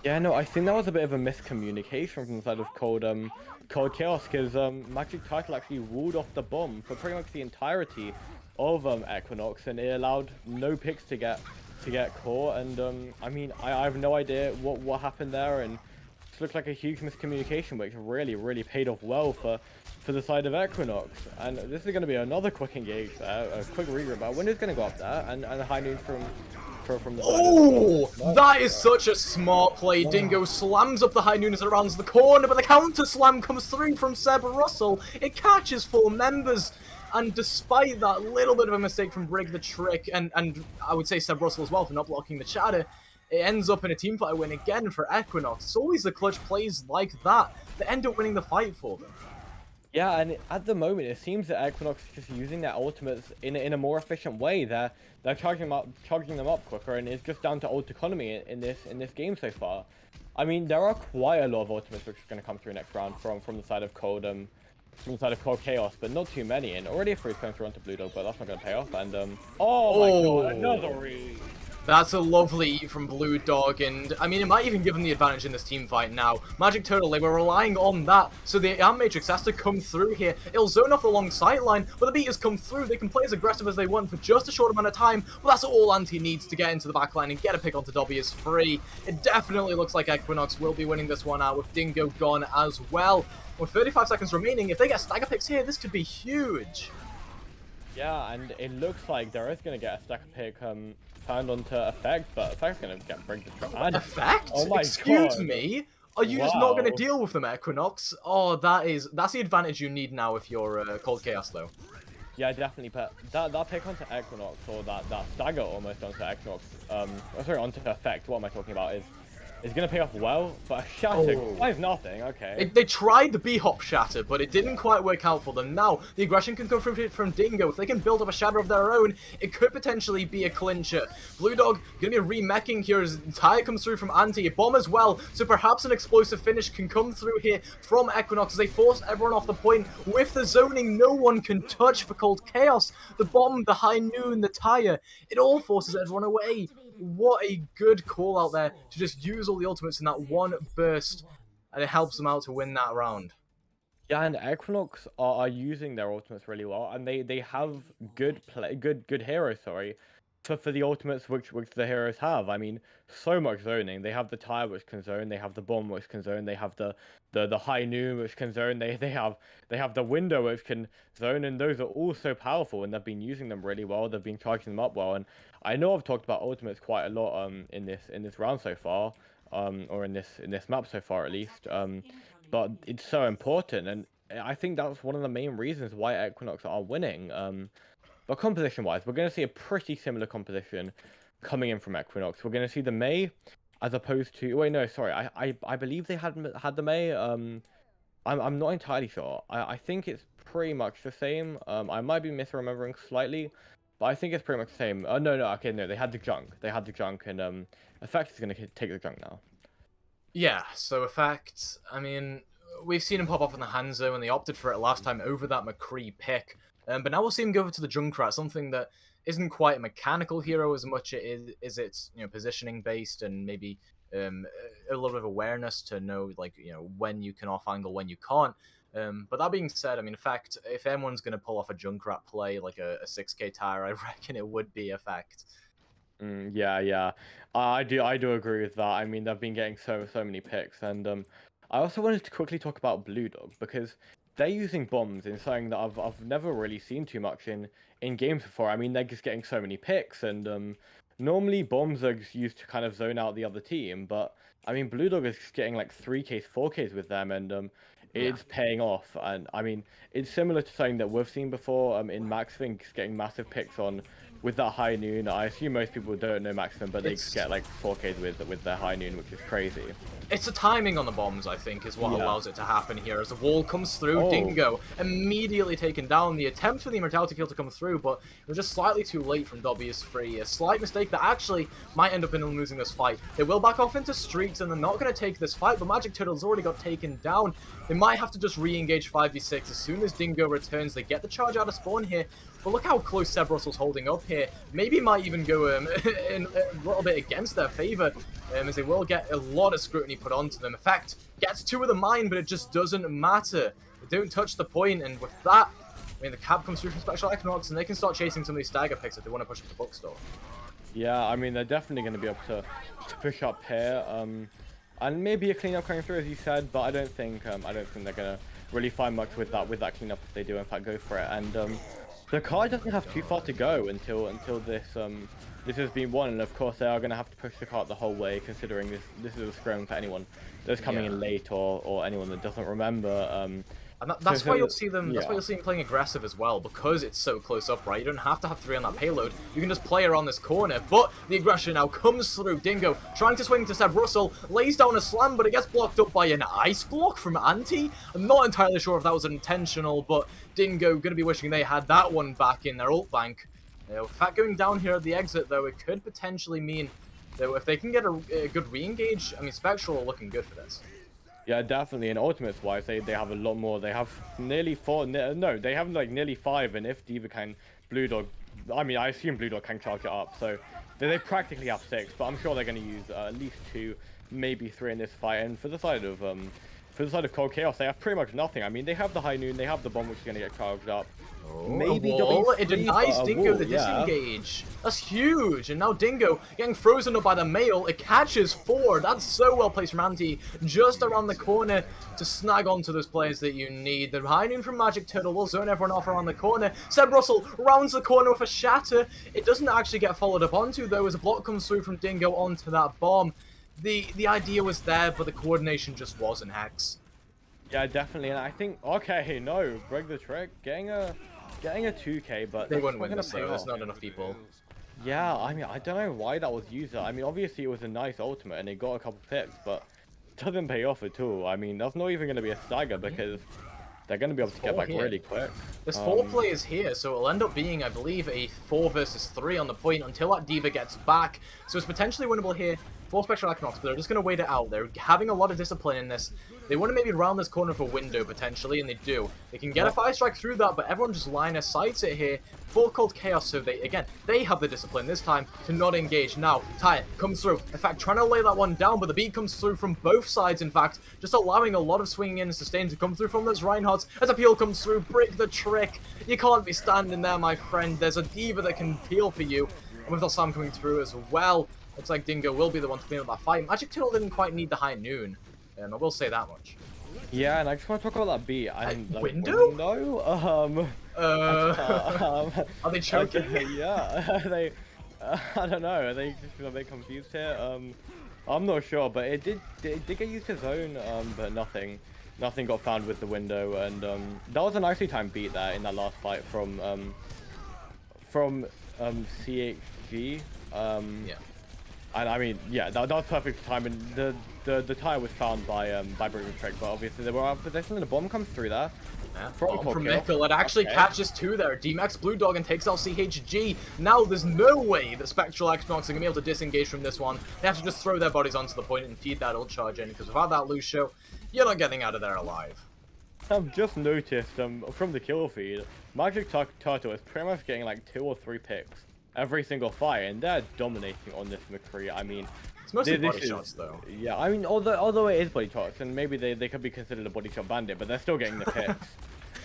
Yeah, no, I think that was a bit of a miscommunication from the side of Cold Chaos, because Magic Title actually walled off the bomb for pretty much the entirety of Equinox, and it allowed no picks to get caught. And I mean, I have no idea what happened there, and it looks like a huge miscommunication, which really paid off well for the side of Equinox. And this is going to be another quick engage there, a quick regroup. But Window's going to go up there, and a high noon from the oh, that is such a smart play. Dingo slams up the high noon as it rounds the corner, but the counter slam comes through from Seb Russell. It catches 4 members, and despite that little bit of a mistake from Brig the Trick, and I would say Seb Russell as well for not blocking the chatter, it ends up in a teamfight win again for Equinox. It's always the clutch plays like that that end up winning the fight for them. Yeah, and at the moment it seems that Equinox is just using their ultimates in a more efficient way. They're charging them up quicker, and it's just down to ult economy in this game so far. I mean, there are quite a lot of ultimates which are going to come through next round from the side of Cold Chaos, but not too many. And already a freeze going through onto Blue Dog, but that's not going to pay off. And oh my god, another read. That's a lovely eat from Blue Dog, and I mean, it might even give them the advantage in this team fight now. Magic Turtle, they were relying on that, so the Arm Matrix has to come through here. It'll zone off the long sight line, but the beaters come through. They can play as aggressive as they want for just a short amount of time, but that's all Anti needs to get into the backline and get a pick onto W is free. It definitely looks like Equinox will be winning this one out with Dingo gone as well. With 35 seconds remaining, if they get stagger picks here, this could be huge. Yeah, and it looks like there is going to get a stagger pick found onto Effect, but Effect's going to get Brig the Trick. Effect? Oh my Excuse god. me? Are you just not going to deal with them, Equinox? Oh, that's the advantage you need now if you're Cold Chaos, though. Yeah, definitely. But that pick onto Equinox, or that stagger almost onto Equinox, sorry, onto Effect. What am I talking about? Is going to pay off well, but a shatter, 5-0, okay. They tried the B-hop shatter, but it didn't quite work out for them. Now, the aggression can come from Dingo. If they can build up a shatter of their own, it could potentially be a clincher. Blue Dog going to be remeching here as Tire comes through from Anti. A bomb as well, so perhaps an explosive finish can come through here from Equinox as they force everyone off the point. With the zoning, no one can touch for Cold Chaos. The bomb, the high noon, the Tire, it all forces everyone away. What a good call out there to just use all the ultimates in that one burst, and it helps them out to win that round. Yeah, and Equinox are using their ultimates really well, and they have good heroes, sorry. for the ultimates which the heroes have. I mean, so much zoning. They have the tire which can zone. They have the bomb which can zone. They have the high noon which can zone. They have the window which can zone, and those are all so powerful. And they've been using them really well. They've been charging them up well. And I know I've talked about ultimates quite a lot in this round so far, or in this map so far at least. But it's so important, and I think that's one of the main reasons why Equinox are winning. But composition-wise, we're going to see a pretty similar composition coming in from Equinox. We're going to see the Mei, as opposed to... Wait, no, sorry. I believe they had the Mei. I'm not entirely sure. I think it's pretty much the same. I might be misremembering slightly, but I think it's pretty much the same. No, okay, no, they had the junk. They had the junk, and Effect is going to take the junk now. Yeah, so Effect, I mean, we've seen him pop off in the Hanzo, and they opted for it last time over that McCree pick. But now we'll see him go over to the Junkrat, something that isn't quite a mechanical hero as much as it's positioning based and maybe a little bit of awareness to know when you can off angle, when you can't. But that being said, I mean, Effect, if anyone's going to pull off a Junkrat play like a 6k tire, I reckon it would be Effect. Yeah. I do agree with that. I mean, they've been getting so many picks, and I also wanted to quickly talk about Blue Dog because they're using bombs in something that I've never really seen too much in games before. I mean, they're just getting so many picks, and normally bombs are just used to kind of zone out the other team, but I mean, Blue Dog is just getting like 3Ks, 4Ks with them, and it's paying off. And I mean, it's similar to something that we've seen before in Max Finks getting massive picks on with that high noon. I assume most people don't know Maximum, but they just get like 4Ks with their high noon, which is crazy. It's the timing on the bombs, I think, is what allows it to happen here. As the wall comes through, Dingo immediately taken down. The attempt for the Immortality Field to come through, but it was just slightly too late from WS3. A slight mistake that actually might end up in them losing this fight. They will back off into streets, and they're not going to take this fight, but Magic Turtle's already got taken down. They might have to just re-engage 5v6 as soon as Dingo returns. They get the charge out of spawn here, but look how close Seb Russell's holding up here. Maybe might even go in a little bit against their favor, as they will get a lot of scrutiny put onto them. Effect gets 2 of the mine, but it just doesn't matter. They don't touch the point, and with that, I mean, the cap comes through from Spectral Equinox, and they can start chasing some of these stagger picks if they want to push up the bookstore. Yeah, I mean, they're definitely going to be able to push up here, and maybe a cleanup coming through, as you said, but I don't think they're going to really find much with that cleanup if they do, in fact, go for it. And the card doesn't have too far to go until this has been won, and of course they are going to have to push the cart the whole way, considering this is a scrim for anyone that's coming in late or anyone that doesn't remember. And that's why you'll see them. That's why you'll see them playing aggressive as well, because it's so close up, right? You don't have to have 3 on that payload. You can just play around this corner. But the aggression now comes through. Dingo trying to swing to Seb Russell, lays down a slam, but it gets blocked up by an ice block from Anti. I'm not entirely sure if that was intentional, but Dingo gonna be wishing they had that one back in their ult bank. Fat going down here at the exit, though, it could potentially mean that if they can get a good re-engage, I mean, Spectral are looking good for this. Yeah, definitely. And ultimates wise, they have a lot more. They have nearly 4. No, they have like nearly 5. And if D.Va can, Blue Dog, I mean, I assume Blue Dog can charge it up. So they practically have 6. But I'm sure they're going to use at least 2, maybe 3 in this fight. And for the side of Cold Chaos, they have pretty much nothing. I mean, they have the high noon, they have the bomb, which is going to get charged up. Maybe it denies Dingo the disengage. That's huge. And now Dingo getting frozen up by the mail. It catches 4. That's so well placed from Anti, just around the corner to snag onto those players that you need. The high noon from Magic Turtle will zone everyone off around the corner. Seb Russell rounds the corner with a shatter. It doesn't actually get followed up onto, though, as a block comes through from Dingo onto that bomb. The idea was there, but the coordination just wasn't, Hex. Yeah, definitely. And I think, okay, no, break the trick, getting a 2K, but they wouldn't win this though. There's not enough people. Yeah, I mean, I don't know why that was used. I mean, obviously it was a nice ultimate and it got a couple picks, but it doesn't pay off at all. I mean, that's not even going to be a stagger because they're going to be able to get back really quick. There's 4 players here, so it'll end up being, I believe, a 4 versus 3 on the point until that D.Va gets back. So it's potentially winnable here for Spectral Equinox, but they're just going to wait it out. They're having a lot of discipline in this. They want to maybe round this corner for window, potentially, and they do. They can get a 5 strike through that, but everyone just line of sights it here for Cold Chaos, so they have the discipline this time to not engage. Now, Tire comes through. In fact, trying to lay that one down, but the beat comes through from both sides, in fact, just allowing a lot of swinging in and sustain to come through from those Reinhardts. As a peel comes through, break the trick. You can't be standing there, my friend. There's a D.Va that can peel for you. And with the slam coming through as well, looks like Dingo will be the one to clean up that fight. Magic Turtle didn't quite need the high noon. I will say that much. Yeah, and I just want to talk about that beat and like, window? Are they choking? Yeah, they. I don't know. Are they just a bit confused here? I'm not sure, but it did get used to zone, but nothing got found with the window, and that was a nicely timed beat there in that last fight from CHG. Yeah. And I mean, yeah, that was perfect timing. The tire was found by Britton Trick, but obviously they were out of position, and the bomb comes through there. Yeah, from Mikkel. It actually catches two there. D-Max Blue Dog and takes out CHG. Now there's no way that Spectral Equinox are going to be able to disengage from this one. They have to just throw their bodies onto the point and feed that ult charge in, because without that Lucio, you're not getting out of there alive. I've just noticed from the kill feed, Magic Turtle is pretty much getting like 2 or 3 picks every single fight, and they're dominating on this McCree. I mean, it's mostly body shots though. Yeah, I mean, although it is body shots, and maybe they could be considered a body shot bandit, but they're still getting the picks.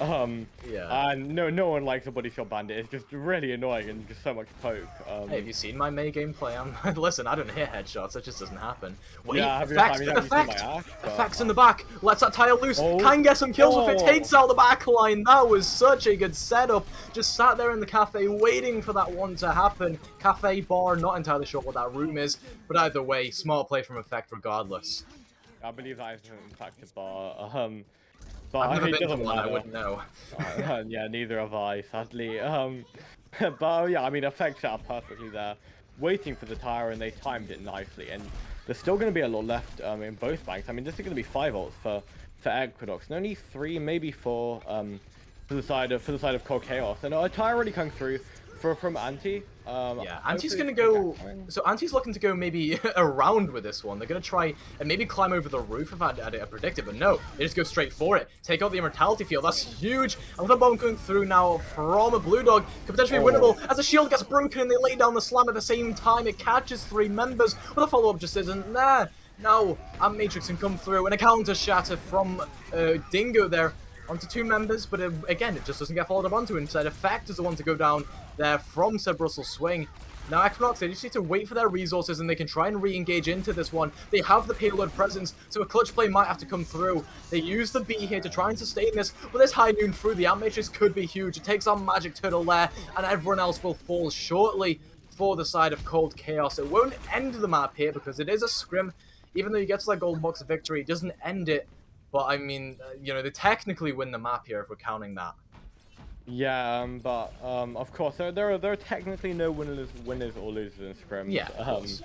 Yeah. And no one likes a body shot bandit. It's just really annoying and just so much poke. Hey, have you seen my May gameplay? Listen, I don't hit headshots. That just doesn't happen. Wait, yeah, effects in the back. Lets that tire loose. Can get some kills with it. Takes out the back line. That was such a good setup. Just sat there in the cafe waiting for that one to happen. Cafe bar, not entirely sure what that room is, but either way, smart play from Effect regardless. I believe that is in fact a bar. But I've never it been to doesn't one, matter. I wouldn't know. Yeah, neither have I, sadly. But yeah, I mean, Effect set up perfectly there, waiting for the tire, and they timed it nicely. And there's still going to be a lot left in both banks. I mean, this is going to be 5 ults for Equinox, and only 3, maybe 4 for the side of Cold Chaos. And a tire already come through from Anti. Yeah, Anti's gonna go. So Anti's looking to go maybe around with this one. They're gonna try and maybe climb over the roof if I predicted, but no, they just go straight for it. Take out the immortality field. That's huge. And with a bomb going through now from a Blue Dog, could potentially be winnable as the shield gets broken and they lay down the slam at the same time. It catches 3 members, but the follow-up just isn't there. No, and Matrix can come through and a counter shatter from Dingo there onto 2 members, but again, it just doesn't get followed up onto. Instead, Effect is the one to go down there from Seb Russell's swing. Now, Equinox, they just need to wait for their resources and they can try and re-engage into this one. They have the payload presence, so a clutch play might have to come through. They use the B here to try and sustain this, but this high noon through the Ant Matrix could be huge. It takes on Magic Turtle there, and everyone else will fall shortly for the side of Cold Chaos. It won't end the map here because it is a scrim. Even though you get to that golden box of victory, it doesn't end it. But I mean, you know, they technically win the map here if we're counting that. Yeah, but of course there are technically no winners or losers in scrims. Yeah,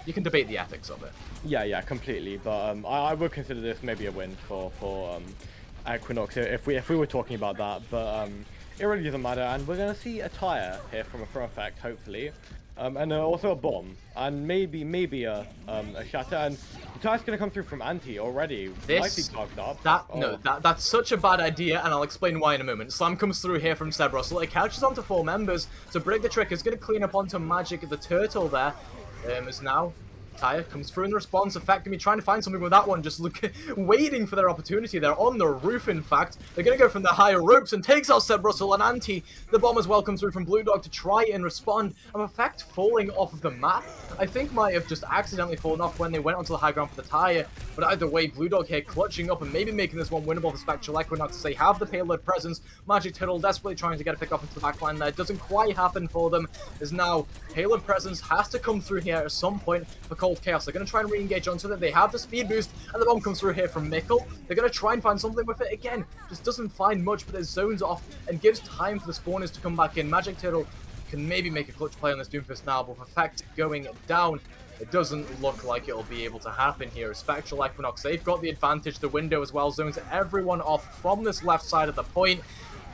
you can debate the ethics of it. Yeah, completely. But I would consider this maybe a win for Equinox if we were talking about that. But it really doesn't matter, and we're gonna see a tire here from Effect, hopefully. And also a bomb, and maybe a shatter, and the tire's gonna come through from Anti already. This, up. No, that's such a bad idea, and I'll explain why in a moment. Slam comes through here from Seb Russell. It catches onto 4 members, so Break the Trick is gonna clean up onto Magic the Turtle there. As now Tire comes through in the response. Effect gonna be trying to find something with that one, just waiting for their opportunity. They're on the roof, in fact. They're gonna go from the higher ropes and takes out Seb Russell and Anti. The bomb as well comes through from Blue Dog to try and respond. And Effect falling off of the map, I think might have just accidentally fallen off when they went onto the high ground for the tire. But either way, Blue Dog here clutching up and maybe making this one winnable for Spectral Equinox. They have the payload presence. Magic Turtle desperately trying to get a pick up into the backline there. It doesn't quite happen for them, as now payload presence has to come through here at some point for Cold Chaos. They're going to try and re-engage onto them. They have the speed boost, and the bomb comes through here from Mikkel. They're going to try and find something with it again. Just doesn't find much, but it zones off and gives time for the spawners to come back in. Magic Turtle can maybe make a clutch play on this Doomfist now, but with Effect going down, it doesn't look like it'll be able to happen here. Spectral Equinox, they've got the advantage. The window as well zones everyone off from this left side of the point.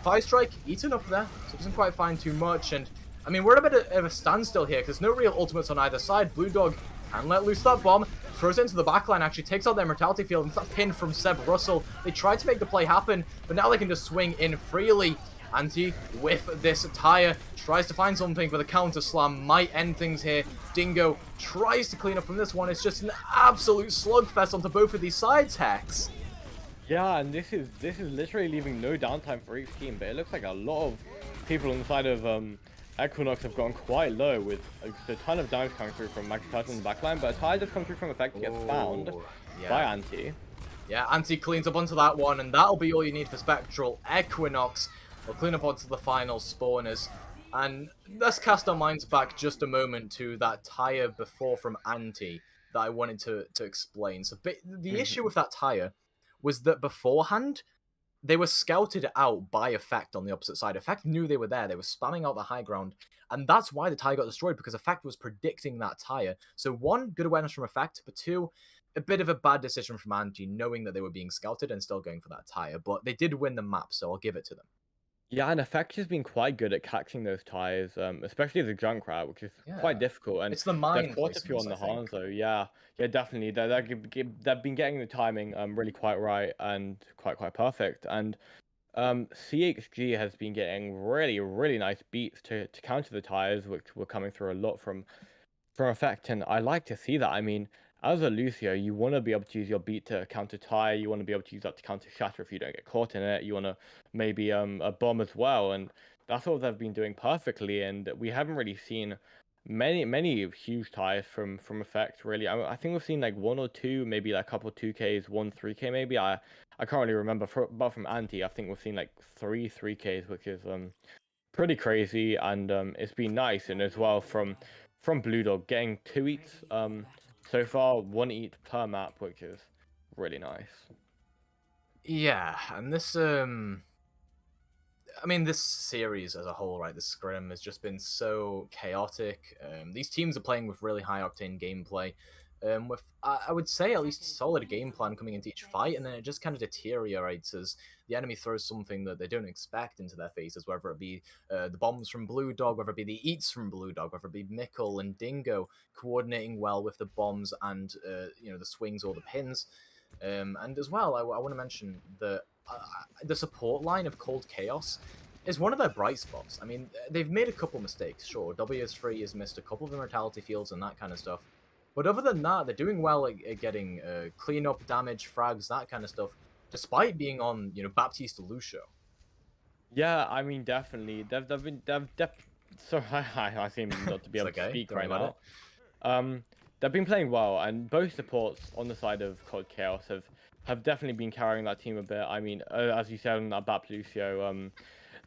Fire Strike eaten up there, so it doesn't quite find too much. And I mean, we're at a bit of a standstill here because no real ultimates on either side. Blue Dog can let loose that bomb, throws it into the backline, actually takes out their mortality field, and it's that pin from Seb Russell. They tried to make the play happen, but now they can just swing in freely. Anti with this tire tries to find something, but the counter slam might end things here. Dingo tries to clean up from this one. It's just an absolute slugfest onto both of these sides, Hex. Yeah, and this is literally leaving no downtime for each team, but it looks like a lot of people on the side of Equinox have gotten quite low with a ton of damage coming through from Magic Titan in the backline, but a tide does come through from Effect gets found Oh, by yeah. Anti. Yeah, Anti cleans up onto that one, and that'll be all you need for Spectral. Equinox will clean up onto the final spawners. And let's cast our minds back just a moment to that tire before from Anti that I wanted to explain. So the issue with that tire was that beforehand, they were scouted out by Effect on the opposite side. Effect knew they were there. They were spamming out the high ground. And that's why the tire got destroyed, because Effect was predicting that tire. So one, good awareness from Effect, but two, a bit of a bad decision from Angie, knowing that they were being scouted and still going for that tire. But they did win the map, so I'll give it to them. Yeah, and Effect has been quite good at catching those tires, especially as a Junkrat, which is quite Yeah. difficult. And It's the they've mine caught a few placements, on I the think. Hanzo. Yeah, yeah, definitely. They've been getting the timing really quite right and quite perfect. And CHG has been getting really nice beats to counter the tires, which were coming through a lot from Effect, and I like to see that. I mean, as a Lucio, you want to be able to use your beat to counter tire. You want to be able to use that to counter shatter if you don't get caught in it. You want to maybe a bomb as well, and that's what they've been doing perfectly. And we haven't really seen many huge tires from Effect really. I think we've seen like one or two, maybe like a couple 2Ks, one 3K maybe. I can't really remember. But from Anti, I think we've seen like three 3Ks, which is pretty crazy, and it's been nice. And as well from Blue Dog getting 2 eats so far, 1 eat per map, which is really nice. Yeah, and this I mean, this series as a whole, right, this scrim has just been so chaotic. These teams are playing with really high octane gameplay, with I would say at least solid game plan coming into each fight, and then it just kind of deteriorates as the enemy throws something that they don't expect into their faces, whether it be the bombs from Blue Dog, whether it be the eats from Blue Dog, whether it be Mickle and Dingo coordinating well with the bombs and the swings or the pins. And as well, I want to mention that the support line of Cold Chaos is one of their bright spots. I mean, they've made a couple mistakes, sure. WS3 has missed a couple of immortality fields and that kind of stuff. But other than that, they're doing well at getting cleanup, damage, frags, that kind of stuff, despite being on, Baptiste Lucio. Yeah, I mean, definitely so I seem not to be It's able to okay, speak don't worry right about now. it. Um, they've been playing well, and both supports on the side of Cold Chaos have definitely been carrying that team a bit. I mean, as you said on that Bap Lucio,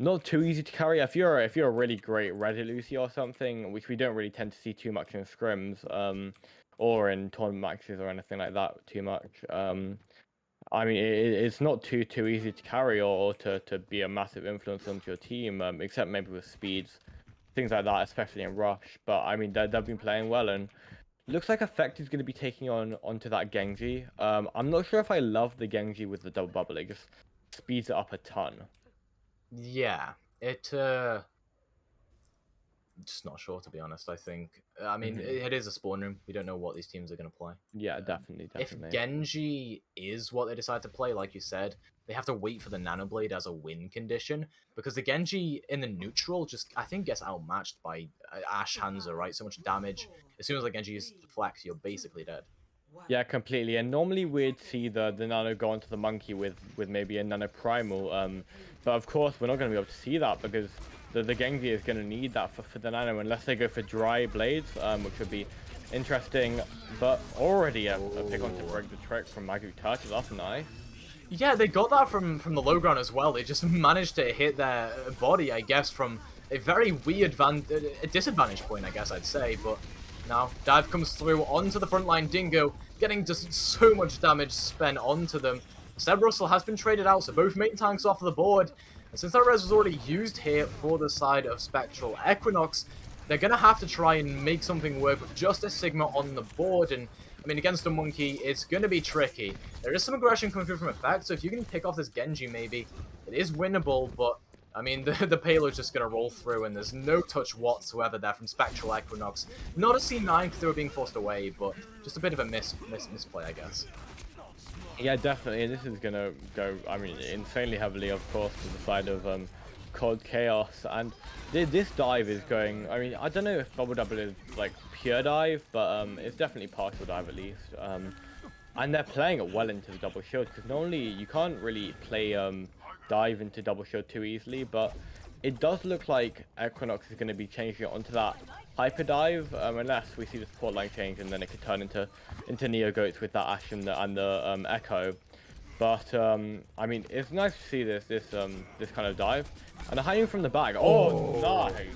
not too easy to carry. If you're a really great Reddit Lucio or something, which we don't really tend to see too much in scrims, or in tournament matches or anything like that too much. I mean, it's not too easy to carry or to be a massive influence onto your team, except maybe with speeds, things like that, especially in Rush. But I mean, they've been playing well, and looks like Effect is going to be taking onto that Genji. I'm not sure if I love the Genji with the double bubble. It just speeds it up a ton. Yeah, it just not sure, to be honest. I think. I mean, Hmm. it is a spawn room. We don't know what these teams are going to play. Yeah, definitely, If definitely. Genji is what they decide to play, like you said, they have to wait for the Nanoblade as a win condition, because the Genji in the neutral just, I think, gets outmatched by Ash Hanzo, right? So much damage. As soon as the Genji uses the flex, you're basically dead. Yeah, completely. And normally we'd see the Nano go onto the Monkey with maybe a Nano Primal. But of course we're not going to be able to see that because the Genji is going to need that for the Nano unless they go for dry blades, which would be interesting. But already a pick on to Oh. break the trick from Magic Touch. That's nice. Yeah, they got that from the low ground as well. They just managed to hit their body, I guess, from a very weird a disadvantage point, I guess I'd say. But now dive comes through onto the front line. Dingo getting just so much damage spent onto them. Seb Russell has been traded out, so both main tanks off the board. And since that res was already used here for the side of Spectral Equinox, they're going to have to try and make something work with just a Sigma on the board. And I mean, against a Monkey, it's going to be tricky. There is some aggression coming through from Effect, so if you can pick off this Genji, maybe, it is winnable, but I mean, the payload's just going to roll through, and there's no touch whatsoever there from Spectral Equinox. Not a C9 because they were being forced away, but just a bit of a misplay, I guess. Yeah, definitely. This is gonna go, I mean, insanely heavily, of course, to the side of Cold Chaos. And this dive is going. I mean, I don't know if Bubble Double is like pure dive, but it's definitely partial dive at least. And they're playing it well into the double shield because normally you can't really play dive into double shield too easily, but it does look like Equinox is going to be changing it onto that hyper dive, unless we see the support line change and then it could turn into Neo Goats with that Ash and the Echo. But I mean, it's nice to see this kind of dive and a high noon from the back. Oh, nice.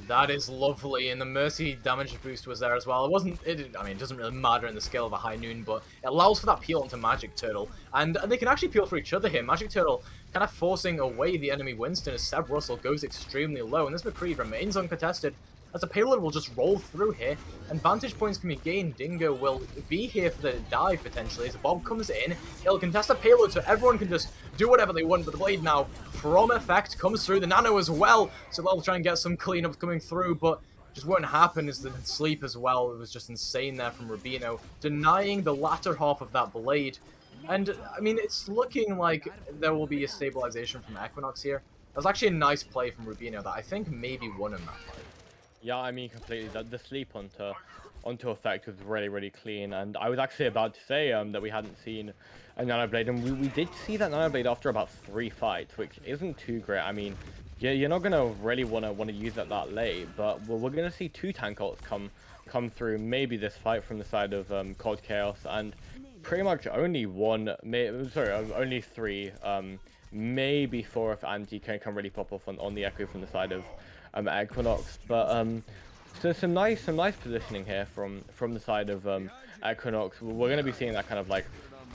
That is lovely, and the Mercy damage boost was there as well. I mean, it doesn't really matter in the scale of a high noon, but it allows for that peel onto Magic Turtle. And they can actually peel for each other here. Magic Turtle kind of forcing away the enemy Winston as Seb Russell goes extremely low, and this McCree remains uncontested. As a payload will just roll through here, and vantage points can be gained. Dingo will be here for the dive, potentially, as Bob comes in. He'll contest the payload, so everyone can just do whatever they want, but the Blade now, from effect, comes through. The Nano as well, so they'll try and get some cleanups coming through, but just won't happen as the sleep as well. It was just insane there from Rubino, denying the latter half of that Blade. And, I mean, it's looking like there will be a stabilization from Equinox here. That was actually a nice play from Rubino that I think maybe won in that fight. Yeah, I mean completely. The sleep onto effect was really clean, and I was actually about to say that we hadn't seen a Nano Blade, and we did see that Nano Blade after about 3 fights, which isn't too great. I mean, yeah, you're not gonna really wanna use it that late, but we're gonna see 2 tank ults come through maybe this fight from the side of Cold Chaos, and pretty much only only 3, maybe 4 if Anti can really pop off on the Echo from the side of Equinox. But so some nice positioning here from the side of Equinox. We're going to be seeing that kind of like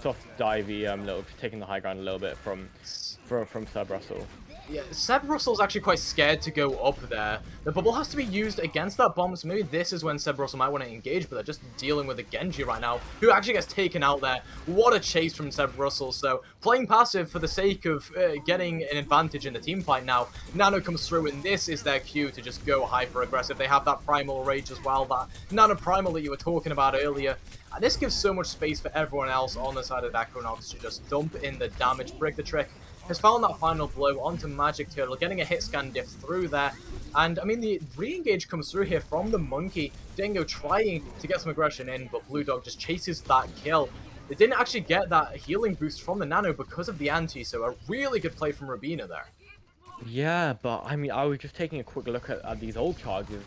soft divey little taking the high ground a little bit from Seb Russell. Yeah, Seb Russell's actually quite scared to go up there. The bubble has to be used against that bomb, so maybe this is when Seb Russell might want to engage, but they're just dealing with a Genji right now, who actually gets taken out there. What a chase from Seb Russell. So, playing passive for the sake of getting an advantage in the team fight now. Nano comes through, and this is their cue to just go hyper-aggressive. They have that Primal Rage as well, that Nano Primal that you were talking about earlier. And this gives so much space for everyone else on the side of Equinox to just dump in the damage, break the trick. Has found that final blow onto Magic Turtle, getting a hit scan diff through there. And, I mean, the re-engage comes through here from the Monkey. Dingo trying to get some aggression in, but Blue Dog just chases that kill. They didn't actually get that healing boost from the Nano because of the anti, so a really good play from Rubina there. Yeah, but, I mean, I was just taking a quick look at these old charges.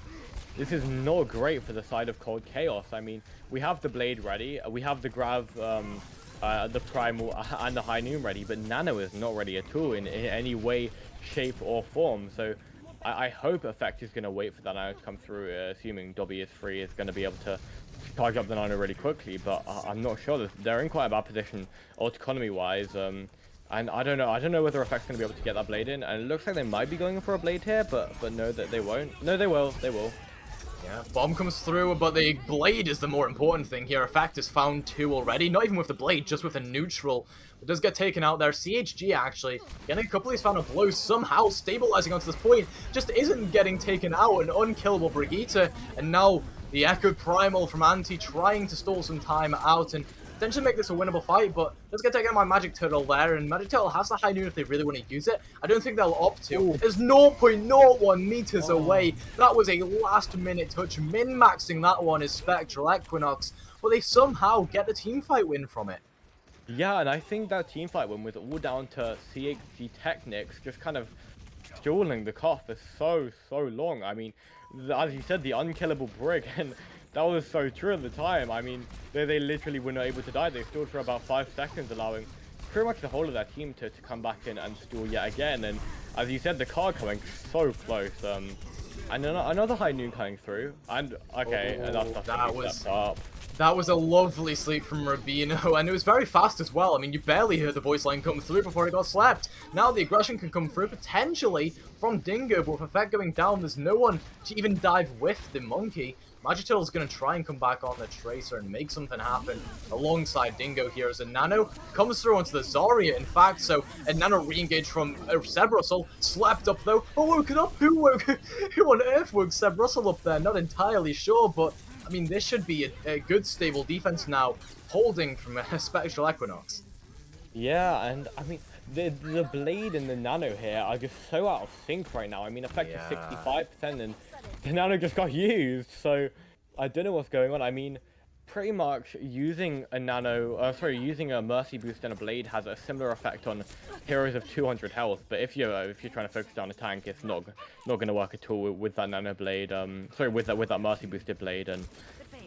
This is not great for the side of Cold Chaos. I mean, we have the Blade ready, we have the Grav, the Primal and the High Noon ready, but Nano is not ready at all in any way, shape, or form. So I hope Effect is going to wait for that Nano to come through, assuming Dobby is free, is going to be able to charge up the Nano really quickly, but I'm not sure. They're in quite a bad position, autonomy-wise, and I don't know whether Effect's going to be able to get that Blade in, and it looks like they might be going for a Blade here, but no, that they won't. No, they will. Yeah, bomb comes through, but the Blade is the more important thing here. Effect has found 2 already, not even with the Blade, just with a neutral. It does get taken out there. CHG actually getting a couple of these final blows, somehow stabilizing onto this point, just isn't getting taken out. An unkillable Brigitte, and now the Echo Primal from Anti trying to stall some time out and potentially make this a winnable fight, but let's get taken out by Magic Turtle there, and Magic Turtle has the high noon if they really want to use it. I don't think they'll opt to. Ooh. It's 0.01 meters away. That was a last-minute touch. Min-maxing that one is Spectral Equinox, but they somehow get the teamfight win from it. Yeah, and I think that teamfight win was all down to CHG Technics just kind of stalling the cough for so long. I mean, as you said, the unkillable Brig, and that was so true at the time. I mean, they literally were not able to die. They stalled for about 5 seconds, allowing pretty much the whole of their team to come back in and stall yet again. And as you said, the card coming so close. And another high noon coming through. And okay, that was a lovely sleep from Rubino, and it was very fast as well. I mean, you barely heard the voice line come through before it got slapped. Now the aggression can come through, potentially, from Dingo, but with Effect going down, there's no one to even dive with the Monkey. Magic Turtle's going to try and come back on the Tracer and make something happen alongside Dingo here as a Nano comes through onto the Zarya, in fact, so a Nano re-engage from Seb Russell, slapped up though. Oh, woken up? Who on earth woke Seb Russell up there? Not entirely sure, but I mean, this should be a good stable defense now, holding from a Spectral Equinox. Yeah, and I mean, the Blade and the Nano here are just so out of sync right now. I mean, Effect is 65%, and the Nano just got used, so I don't know what's going on. I mean, pretty much using a using a Mercy boost and a Blade has a similar effect on heroes of 200 health. But if you're trying to focus down a tank, it's not going to work at all with that Nano Blade. With that Mercy boosted Blade, and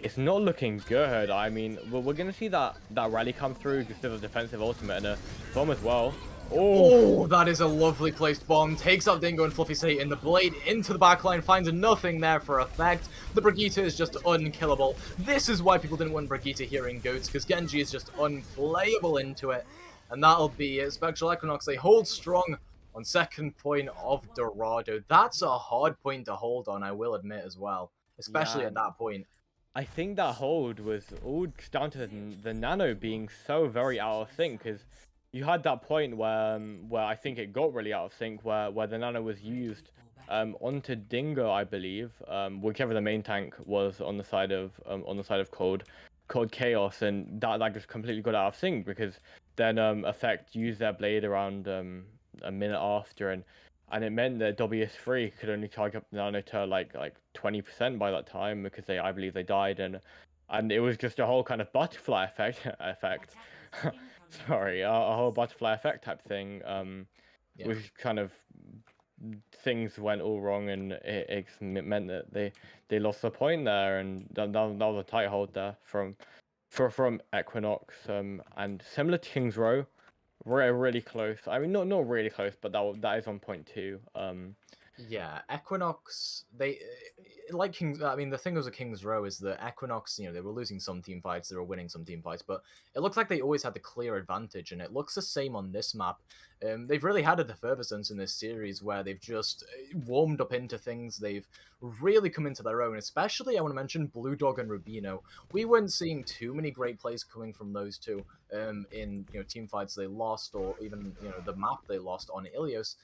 it's not looking good. I mean, we're going to see that rally come through just as a defensive ultimate and a bomb as well. Oh, that is a lovely placed bomb. Takes out Dingo and Fluffy Satan. The Blade into the backline, finds nothing there for effect. The Brigitte is just unkillable. This is why people didn't want Brigitte here in Goats, because Genji is just unplayable into it. And that'll be it. Spectral Equinox, they hold strong on second point of Dorado. That's a hard point to hold on, I will admit as well. Especially at that point. I think that hold was all down to the Nano being so very out of sync, because you had that point where I think it got really out of sync, where the Nano was used onto Dingo, I believe, whichever the main tank was on the side of Cold Chaos, and that just completely got out of sync, because then Effect used their Blade around a minute after, and it meant that WS3 could only charge up the Nano to like 20% by that time, because I believe they died, and it was just a whole kind of butterfly effect. Sorry, a whole butterfly effect type thing, which kind of things went all wrong, and it meant that they lost the point there, and that was a tight hold there from Equinox, and similar to King's Row, really close. I mean, not really close, but that is on point too. Yeah, Equinox, they like Kings. I mean, the thing with Kings Row is that Equinox, they were losing some team fights, they were winning some team fights, but it looks like they always had the clear advantage, and it looks the same on this map. They've really had it the furthest in this series, where they've just warmed up into things. They've really come into their own, especially I want to mention Blue Dog and Rubino. We weren't seeing too many great plays coming from those two in team fights they lost, or even the map they lost on Ilios.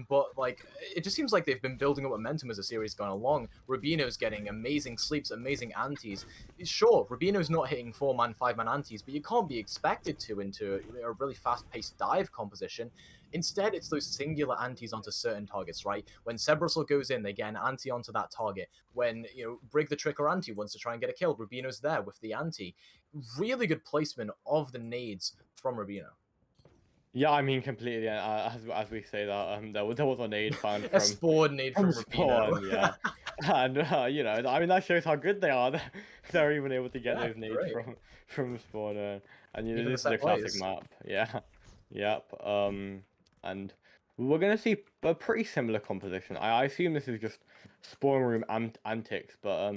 But like, it just seems like they've been building up momentum as the series gone along. Rubino's getting amazing sleeps, amazing antis. Sure, Rubino's not hitting 4-man, 5-man antis, but you can't be expected to into a really fast-paced dive composition. Instead, it's those singular antis onto certain targets, right? When Sebrosel goes in, they get an anti onto that target. When, Brig the Trick or anti wants to try and get a kill, Rubino's there with the anti. Really good placement of the nades from Rubino. Yeah, I mean, completely. As we say that, there was a nade found from a spawn nade from Rubino. Spawn, yeah. And I mean, that shows how good they are. They're even able to get those nades from Spawn, and Even this is a classic map. Yeah, yep. And we're gonna see a pretty similar composition. I assume this is just Spawn Room antics, but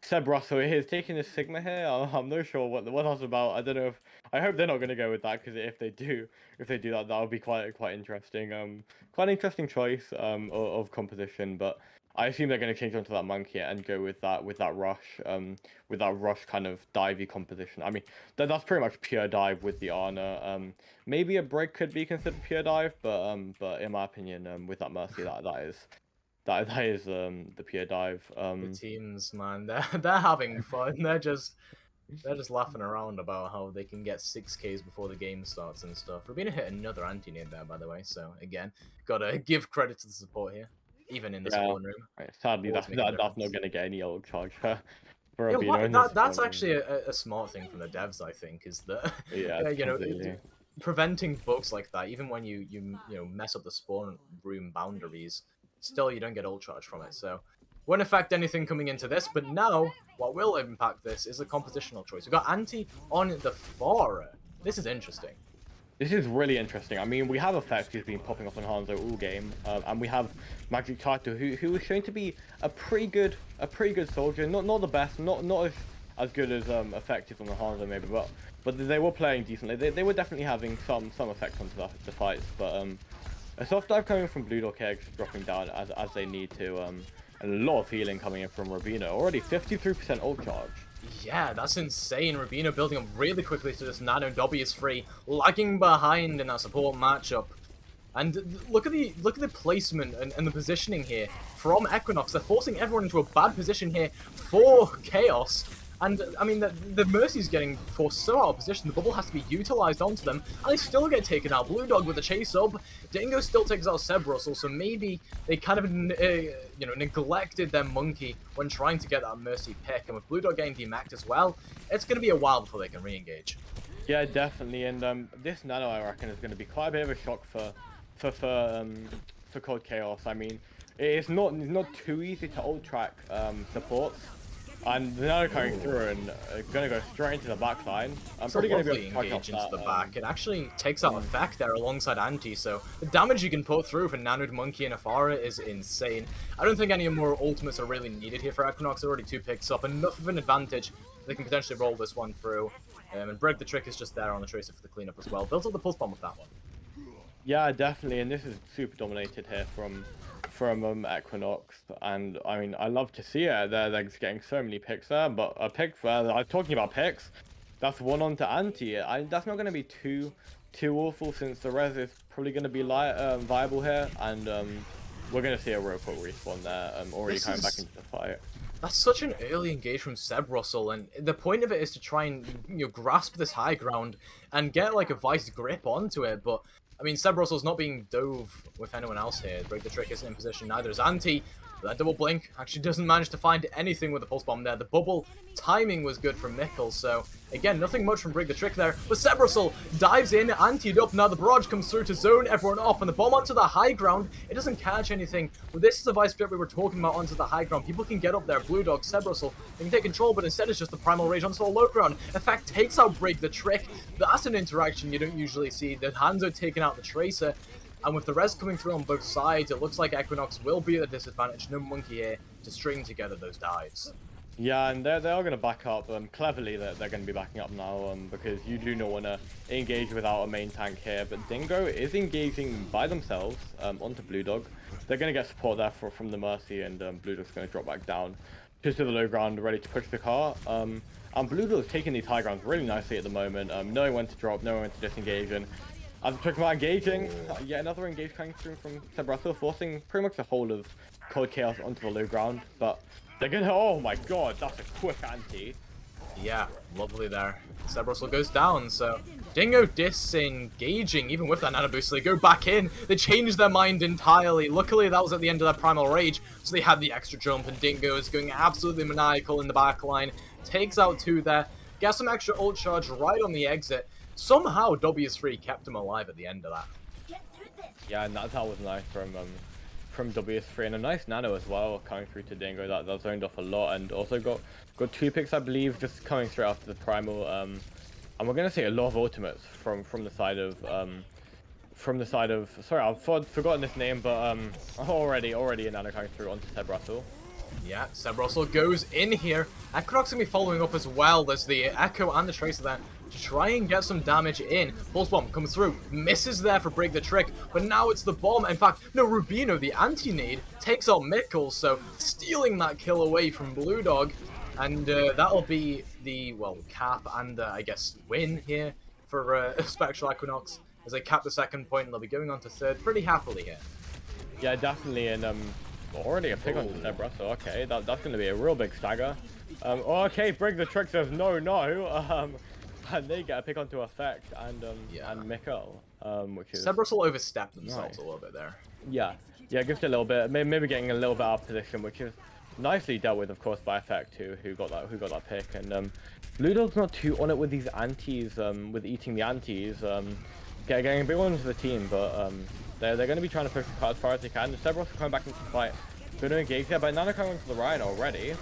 Seb Russell is taking a Sigma here. I'm not sure what that's about. I don't know if I hope they're not going to go with that, because if they do that, that would be quite interesting. Quite an interesting choice of composition. But I assume they're going to change onto that monkey and go with that rush kind of divey composition. I mean, that's pretty much pure dive with the Ana. Maybe a break could be considered pure dive, but in my opinion, with that Mercy, that is the pure dive. The teams, man, they're having fun. They're just laughing around about how they can get 6Ks before the game starts and stuff. Rubino hit another anti-nade there, by the way. So again, gotta give credit to the support here, even in the spawn room. Right. Sadly, that's not gonna get any old charge for Rubino. That's actually a smart thing from the devs, I think, is that preventing bugs like that, even when you mess up the spawn room boundaries, still you don't get ult charge from it, so won't affect anything coming into this. But now what will impact this is a compositional choice. We've got anti on the Pharah. This is interesting. This is really interesting. I mean, we have Effect who's been popping up on Hanzo all game, and we have Magic Tato who is shown to be a pretty good soldier. Not the best, not as good as Effect is on the Hanzo maybe, but they were playing decently. They were definitely having some effect onto the fights, but a soft dive coming from Blue Dog Eggs, dropping down as they need to, and a lot of healing coming in from Rubino. Already 53% ult charge. Yeah, that's insane. Rubino building up really quickly to this Nano. Dobby is free, lagging behind in that support matchup. And look at the placement and the positioning here from Equinox. They're forcing everyone into a bad position here for Chaos. And I mean, the Mercy's getting forced so out of position, the bubble has to be utilized onto them, and they still get taken out. Blue Dog with the chase up, Dingo still takes out Seb Russell, so maybe they kind of, you know, neglected their monkey when trying to get that Mercy pick, and with Blue Dog getting demacked as well, it's going to be a while before they can re-engage. Yeah, definitely, and this Nano, I reckon, is going to be quite a bit of a shock for Cold Chaos. I mean, it's not too easy to ult track supports, and the Nano coming through and going to go straight into the back line. I'm It's probably a going to lovely be able to engage track into off the that. back. It actually takes out effect there alongside Anti, so the damage you can put through for Nanoed Monkey and Afara is insane. I don't think any more ultimates are really needed here for Equinox. They're already 2 picks up, enough of an advantage. They can potentially roll this one through. And Break the Trick is just there on the Tracer for the cleanup as well. Built up the Pulse Bomb with that one. Yeah, definitely, and this is super dominated here from Equinox, and I mean, I love to see it. They're just getting so many picks there, but a pick, I'm talking about picks, that's one onto Anti. That's not going to be too awful, since the res is probably going to be viable here, and we're going to see a real quick respawn there, already coming back into the fight. That's such an early engage from Seb Russell, and the point of it is to try and, you know, grasp this high ground and get like a vice grip onto it, but I mean, Seb Russell's not being dove with anyone else here. Break the Trick isn't in position, neither is Anti. That double blink actually doesn't manage to find anything with the pulse bomb there. The bubble timing was good from Mikkels, so again, nothing much from Break the Trick there. But Seb Russell dives in, Anti'd up. Now the barrage comes through to zone everyone off, and the bomb onto the high ground. It doesn't catch anything. But this is the vice grip we were talking about onto the high ground. People can get up there. Blue Dog, Seb Russell, they can take control, but instead it's just the Primal Rage onto the low ground. In fact, takes out Break the Trick. That's an interaction you don't usually see. The Hanzo taking out the Tracer. And with the res coming through on both sides, it looks like Equinox will be at a disadvantage. No monkey here to string together those dives. Yeah, and they are going to back up. Cleverly, they're going to be backing up now, because you do not want to engage without a main tank here. But Dingo is engaging by themselves onto Blue Dog. They're going to get support there from the Mercy, and Blue Dog's going to drop back down just to the low ground, ready to push the car. And Blue Dog's taking these high grounds really nicely at the moment, knowing when to drop, knowing when to disengage, and as I'm talking about engaging, yet another engage coming through from Seb Russell, forcing pretty much the whole of Cold Chaos onto the low ground. But they're gonna, oh my god, that's a quick anti. Yeah, lovely there. Seb Russell goes down, so Dingo disengaging, even with that nano boost, so they go back in. They change their mind entirely. Luckily, that was at the end of their Primal Rage, so they had the extra jump, and Dingo is going absolutely maniacal in the back line. Takes out 2 there, gets some extra ult charge right on the exit. Somehow, W3 kept him alive at the end of that. Yeah, and that was nice from WS3, and a nice nano as well coming through to Dingo. That zoned off a lot, and also got 2 picks, I believe, just coming straight after the primal. And we're gonna see a lot of ultimates from the side of sorry, I've forgotten this name, but already a nano coming through onto Seb Russell. Yeah, Seb Russell goes in here. Equinox gonna be following up as well. There's the Echo and the Tracer there to try and get some damage in. Pulse Bomb comes through, misses there for Break the Trick, but now it's the bomb. In fact, no, Rubino, the anti-nade, takes out Mikkels, so stealing that kill away from Blue Dog. And that'll be the, well, cap and, I guess, win here for Spectral Equinox. As they cap the second point, and they'll be going on to third pretty happily here. Yeah, definitely, and already a pick on Seb Russell. Okay, that's going to be a real big stagger. Okay, Break the Trick says no, and they get a pick onto Effect and Mikkel, which is Seb Russell overstepped themselves a little bit there. Yeah, gives it a little bit, maybe getting a little bit out of position, which is nicely dealt with, of course, by Effect too, who got that pick. And Blue Dog's not too on it with these antis, with eating the antis, getting a big one into the team, but they're going to be trying to push the car as far as they can. Seb Russell coming back into the fight. Going to engage there, but Nano coming into the Ryan already.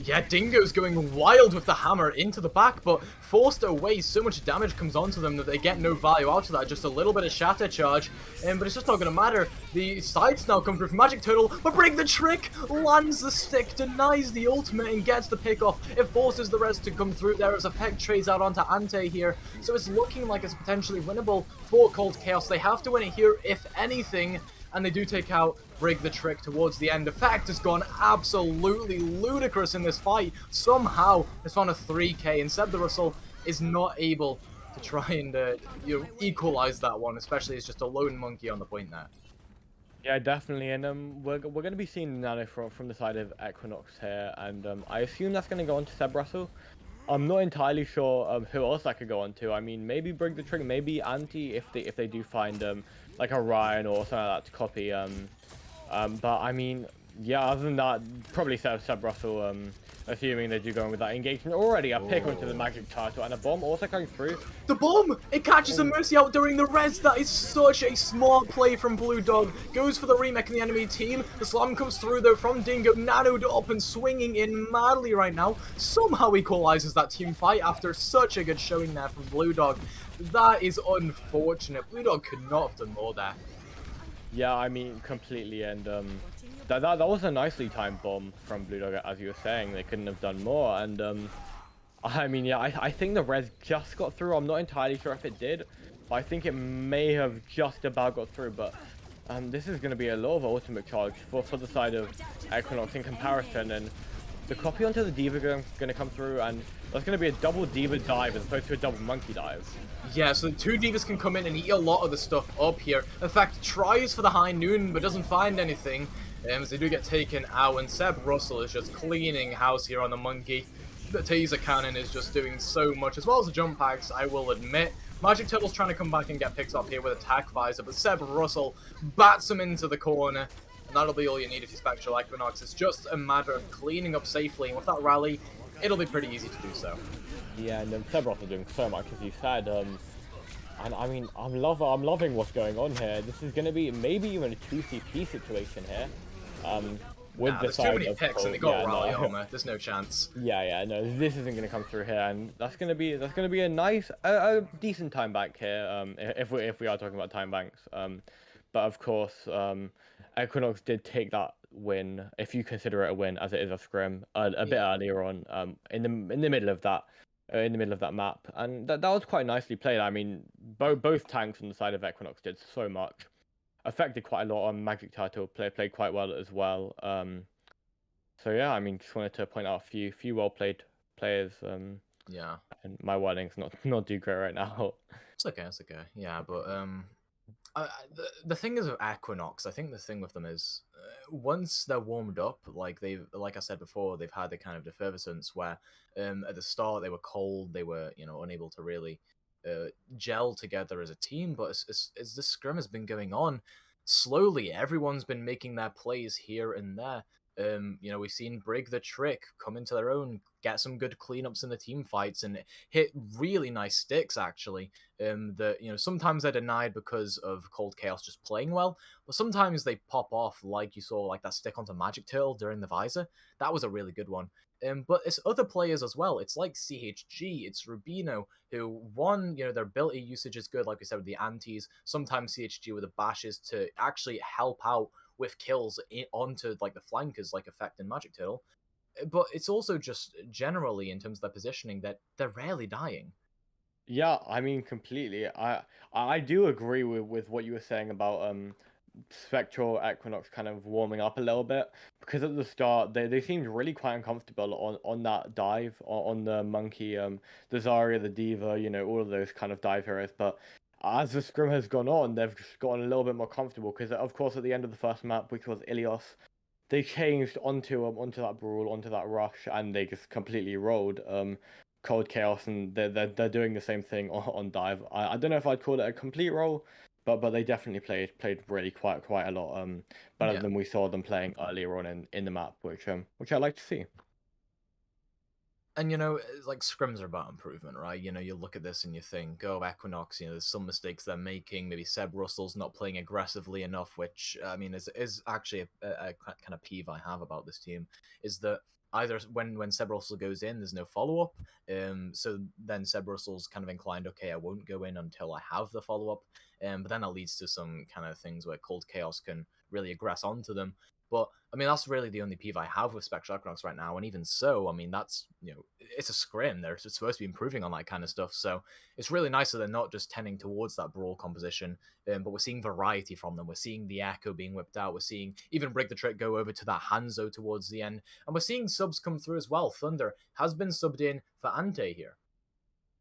Yeah, Dingo's going wild with the hammer into the back, but forced away. So much damage comes onto them that they get no value out of that. Just a little bit of shatter charge, but it's just not going to matter. The sides now come through from Magic Turtle, but Break the Trick lands the stick, denies the ultimate, and gets the pick off. It forces the rest to come through there as Effect trades out onto Ante here. So it's looking like it's potentially winnable for Cold Chaos. They have to win it here, if anything. And they do take out Break the Trick towards the end. Effect has gone absolutely ludicrous in this fight. Somehow has found a 3k, and Seb the Russell is not able to try and equalize that one, especially as just a lone monkey on the point there. Yeah, definitely, and we're going to be seeing Nano from the side of Equinox here, and I assume that's going to go on to Seb Russell. I'm not entirely sure who else I could go on to. I mean, maybe Brig the Trigger, maybe Anti if they do find like a Ryan or something like that to copy. But I mean, yeah, other than that, probably Seb Russell, assuming they do go in with that engagement. Already a pick onto the Oh. magic turtle and a bomb also coming through. The bomb! It catches a Oh, Mercy out during the res. That is such a smart play from Blue Dog. Goes for the remake in the enemy team. The slam comes through though from Dingo, nanoed up and swinging in madly right now. Somehow equalizes that team fight after such a good showing there from Blue Dog. That is unfortunate. Blue Dog could not have done more there. yeah, I mean, completely. And that was a nicely timed bomb from Blue Dog, as you were saying. They couldn't have done more. And I mean, yeah, I think the res just got through. I'm not entirely sure if it did, but I think it may have just about got through. But this is going to be a lot of ultimate charge for the side of Equinox in comparison. And the copy onto the Diva going to come through, and that's going to be a double Diva dive as opposed to a double Monkey dive. Yeah, so the two Divas can come in and eat a lot of the stuff up here. In fact, tries for the high noon, but doesn't find anything. As they do get taken out, and Seb Russell is just cleaning house here on the Monkey. The Taser Cannon is just doing so much, as well as the jump packs, I will admit. Magic Turtle's trying to come back and get picked off here with Attack Visor, but Seb Russell bats him into the corner. And that'll be all you need if you're Spectral Equinox. It's just a matter of cleaning up safely, and with that rally, it'll be pretty easy to do so. Yeah, and then Sebros are doing so much, as you said. And I mean, I'm loving what's going on here. This is going to be maybe even a 2CP situation here. With Nah, the there's too side many of picks and they got rally armor. There's no chance. yeah, no, this isn't going to come through here, and that's going to be a nice, a decent time bank here. If we are talking about time banks. But of course, Equinox did take that win, if you consider it a win, as it is a scrim, a bit earlier on, in the middle of that. In the middle of that map, and that was quite nicely played. I mean, both tanks on the side of Equinox did so much, affected quite a lot on Magic Turtle. Played quite well as well. So yeah, I mean, just wanted to point out a few well played players. Yeah. And my wording's not too great right now. It's okay, it's okay. Yeah, but the thing is with Equinox, I think the thing with them is once they're warmed up, like I said before, they've had a kind of defervescence where at the start they were cold, they were unable to really gel together as a team. But as this scrum has been going on, slowly everyone's been making their plays here and there. We've seen Brig the Trick come into their own, get some good cleanups in the team fights, and hit really nice sticks actually. That sometimes they're denied because of Cold Chaos just playing well, but sometimes they pop off, like you saw, like that stick onto Magic Turtle during the visor. That was a really good one. But it's other players as well. It's like CHG, it's Rubino, who one, their ability usage is good, like we said with the antis. Sometimes CHG with the bashes to actually help out with kills onto like the flankers, like Effect and Magic Turtle. But it's also just generally in terms of their positioning that they're rarely dying. Yeah, I mean, completely. I do agree with what you were saying about Spectral Equinox kind of warming up a little bit, because at the start they seemed really quite uncomfortable on that dive on the Monkey, the Zarya, the Diva, all of those kind of dive heroes. But as the scrim has gone on, they've just gotten a little bit more comfortable, because of course at the end of the first map, which was Ilios, they changed onto that brawl, onto that rush, and they just completely rolled. Cold Chaos, and they're doing the same thing on dive. I don't know if I'd call it a complete roll, but they definitely played really quite a lot better Yeah. than we saw them playing earlier on in the map, which I like to see. And it's like scrims are about improvement, right? You look at this and you think, oh, Equinox, there's some mistakes they're making. Maybe Seb Russell's not playing aggressively enough, which I mean is actually a kind of peeve I have about this team. Is that either when Seb Russell goes in, there's no follow up. So then Seb Russell's kind of inclined, okay, I won't go in until I have the follow up. But then that leads to some kind of things where Cold Chaos can really aggress onto them. But I mean, that's really the only peeve I have with Spectral Equinox right now. And even so, I mean, that's it's a scrim. They're supposed to be improving on that kind of stuff. So it's really nice that they're not just tending towards that brawl composition, but we're seeing variety from them. We're seeing the Echo being whipped out. We're seeing even Break the Trick go over to that Hanzo towards the end, and we're seeing subs come through as well. Thunder has been subbed in for Ante here.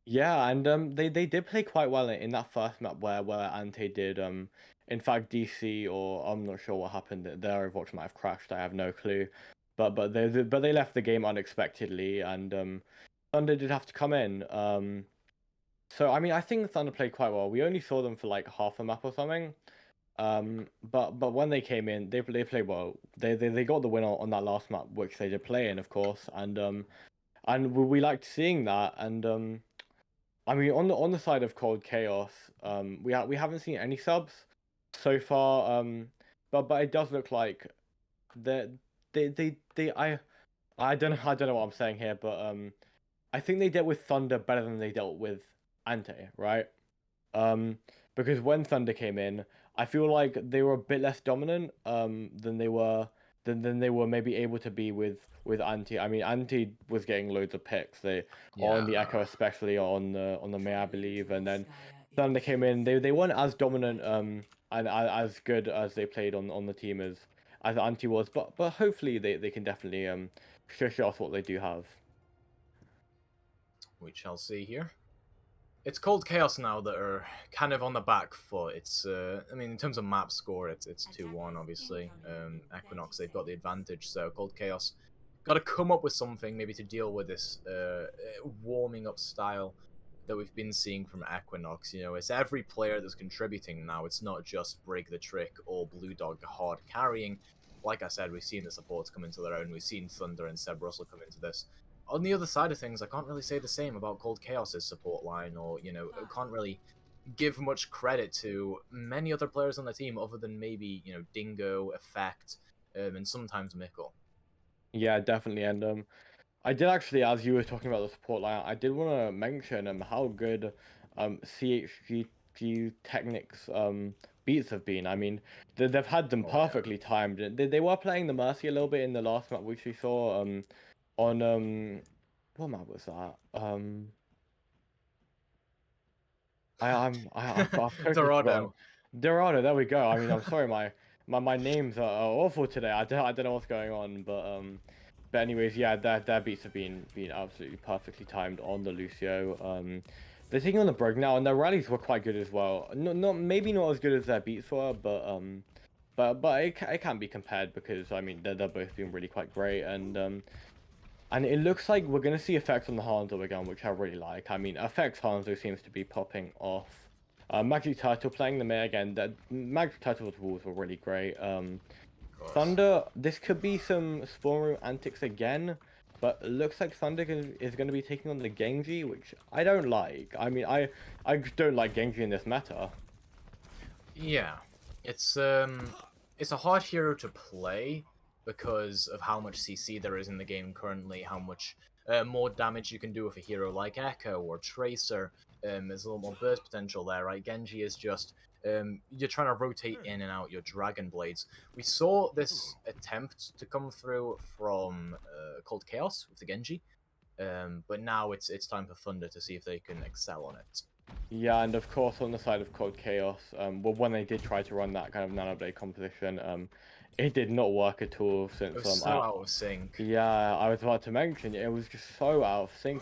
Yeah, and they did play quite well in that first map where Ante did in fact DC, or I'm not sure what happened there. Overwatch might have crashed. I have no clue, but they left the game unexpectedly, and Thunder did have to come in. So I mean, I think Thunder played quite well. We only saw them for like half a map or something. But when they came in, they played well. They got the win on that last map, which they did play in, of course, and we liked seeing that. And I mean, on the side of Cold Chaos, we haven't seen any subs so far. But it does look like that they I don't know what I'm saying here, but I think they dealt with Thunder better than they dealt with Ante, right? Um, because when Thunder came in, I feel like they were a bit less dominant than they were maybe able to be with Ante. I mean, Ante was getting loads of picks. They on the Yeah. Echo, especially on the May, I believe, and then Thunder came in. They weren't as dominant and as good as they played on the team as Ante was, but hopefully they can definitely show us what they do have. We shall see here. It's Cold Chaos now that are kind of on the back foot. It's I mean, in terms of map score, it's 2-1 obviously. Equinox, they've got the advantage, so Cold Chaos got to come up with something maybe to deal with this warming up style that we've been seeing from Equinox. You know, it's every player that's contributing now. It's not just Brig the Trick or Blue Dog hard carrying. Like I said, we've seen the supports come into their own. We've seen Thunder and Seb Russell come into this. On the other side of things, I can't really say the same about Cold Chaos's support line, or, you know, I can't really give much credit to many other players on the team other than maybe, you know, Dingo, Effect, and sometimes Mickle. Yeah, definitely, and I did actually, as you were talking about the support line, I did want to mention how good CHGG Technics beats have been. I mean, they've had them Oh, yeah. perfectly timed. They were playing the Mercy a little bit in the last map which we saw on what map was that? I've totally forgotten. Dorado. Dorado, there we go. I mean, I'm sorry, my names are awful today. I don't know what's going on, but anyways, yeah, their beats have been absolutely perfectly timed on the Lucio. They're taking on the Brig now, and their rallies were quite good as well. Not maybe not as good as their beats were, but it can be compared because I mean they're both been really quite great, and it looks like we're going to see effects on the Hanzo again, which I really like. I mean, effects Hanzo seems to be popping off. Magic Turtle playing the May again. That Magic Turtle's rules were really great. Of course. Thunder, this could be some Spawn Room antics again, but it looks like Thunder is going to be taking on the Genji, which I don't like. I mean, I just don't like Genji in this meta. Yeah, it's a hard hero to play because of how much CC there is in the game currently, how much more damage you can do with a hero like Echo or Tracer. There's a lot more burst potential there, right? Genji is just you're trying to rotate in and out your Dragon Blades. We saw this attempt to come through from Cold Chaos with the Genji, but now it's time for Thunder to see if they can excel on it. Yeah, and of course on the side of Cold Chaos, well, when they did try to run that kind of Nano Blade composition, it did not work at all It since was so out of sync. yeah, I was about to mention it was just so out of sync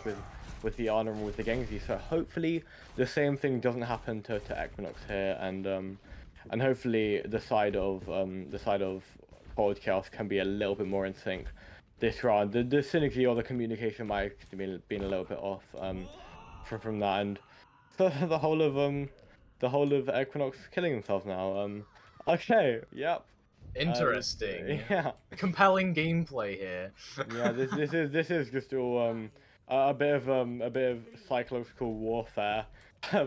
with the Armor and with the Genji. So hopefully the same thing doesn't happen to Equinox here, and hopefully the side of Cold Chaos can be a little bit more in sync this round. The synergy or the communication might have been a little bit off from that, and the whole of Equinox killing themselves now. Okay, yep. Interesting. Yeah, Compelling gameplay here. yeah. This is just all a bit of psychological warfare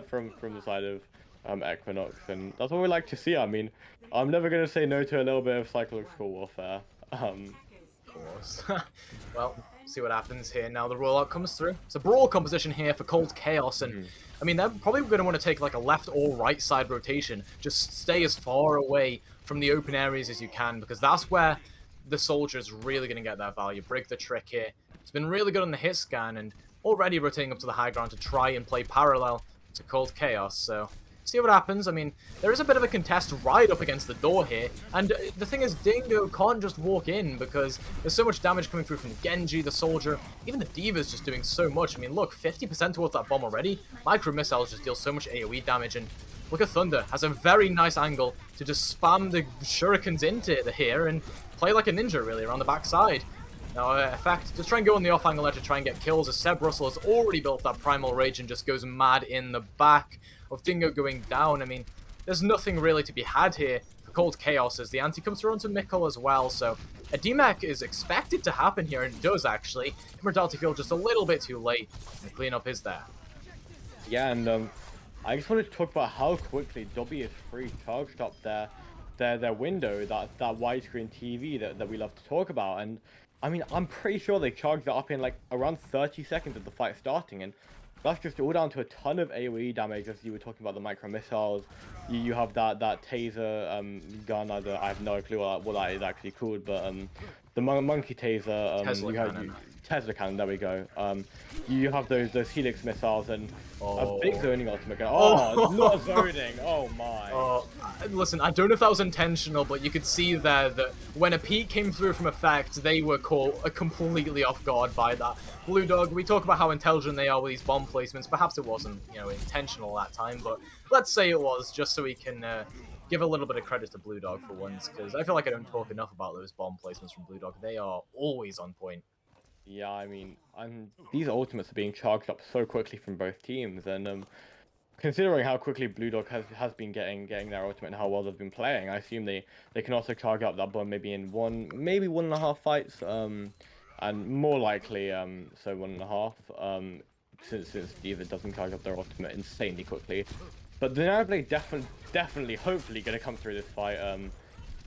from the side of Equinox, and that's what we like to see. I mean, I'm never gonna say no to a little bit of psychological warfare. Of course. Well, see what happens here now. The rollout comes through. It's a brawl composition here for Cold Chaos, and I mean, they're probably going to want to take like a left or right side rotation. Just stay as far away from the open areas as you can, because that's where the soldier's really going to get their value. Break the trick here. It's been really good on the hit scan, and already rotating up to the high ground to try and play parallel to Cold Chaos, so see what happens. I mean, there is a bit of a contest right up against the door here, and the thing is, Dingo can't just walk in because there's so much damage coming through from Genji, the soldier, even the D.Va's just doing so much. I mean, look, 50% towards that bomb already. Micro missiles just deal so much AoE damage, and look at Thunder, has a very nice angle to just spam the shurikens into the here and play like a ninja, really, around the backside. Now, Effect, just try and go on the off-angle edge to try and get kills, as Seb Russell has already built that Primal Rage and just goes mad in the back of Dingo going down. I mean, there's nothing really to be had here for Cold Chaos, as the anti comes through onto Mikkel as well, so a DMAC is expected to happen here, and it does actually. Immortality Field just a little bit too late, and the cleanup is there. Yeah, and I just wanted to talk about how quickly W3 charged up their window, that widescreen TV that we love to talk about. And I mean, I'm pretty sure they charged that up in like around 30 seconds of the fight starting, and that's just all down to a ton of AoE damage, as you were talking about the micro missiles. You have that taser gun. I have no clue what that is actually called, but the monkey taser. Tesla cannon. Tesla cannon. There we go. You have those Helix missiles and a big zoning ultimate gun. Not zoning. Oh my. Listen, I don't know if that was intentional, but you could see there that when a peek came through from Effect, they were caught completely off guard by that. Blue Dog, we talk about how intelligent they are with these bomb placements. Perhaps it wasn't, intentional that time, but let's say it was, just so we can give a little bit of credit to Blue Dog for once, because I feel like I don't talk enough about those bomb placements from Blue Dog. They are always on point. Yeah, I mean, these ultimates are being charged up so quickly from both teams, and considering how quickly Blue Dog has been getting their ultimate and how well they've been playing, I assume they can also charge up that bomb maybe in 1.5 fights, and more likely so 1.5, since D.Va doesn't charge up their ultimate insanely quickly. But the Nanoblade definitely, hopefully, gonna come through this fight.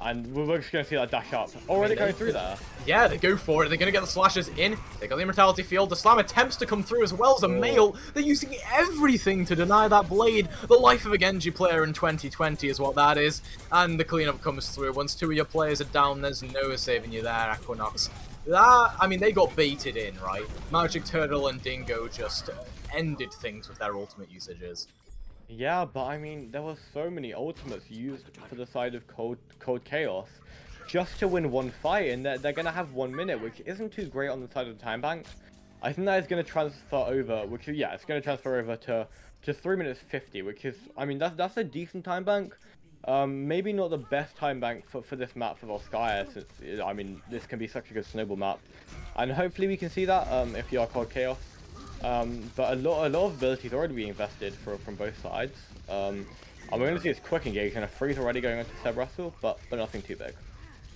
And we're just going to see that dash up. Already going through there. Yeah, they go for it. They're going to get the slashes in. They got the Immortality Field. The Slam attempts to come through as well as a mail. They're using everything to deny that blade. The life of a Genji player in 2020 is what that is. And the cleanup comes through. Once two of your players are down, there's no saving you there, Equinox. They got baited in, right? Magic Turtle and Dingo just ended things with their ultimate usages. Yeah, but I mean, there were so many ultimates used for the side of Cold Chaos just to win one fight, and they're going to have 1 minute, which isn't too great on the side of the time bank. I think that is going to transfer over, it's going to transfer over to 3 minutes 50, which is, I mean, that's a decent time bank. Maybe not the best time bank for this map for Volskaya, since, I mean, this can be such a good snowball map. And hopefully we can see that if you are Cold Chaos. But a lot of abilities already being invested from both sides. I'm going to see this quick engage and a freeze already going onto Seb Russell, but nothing too big.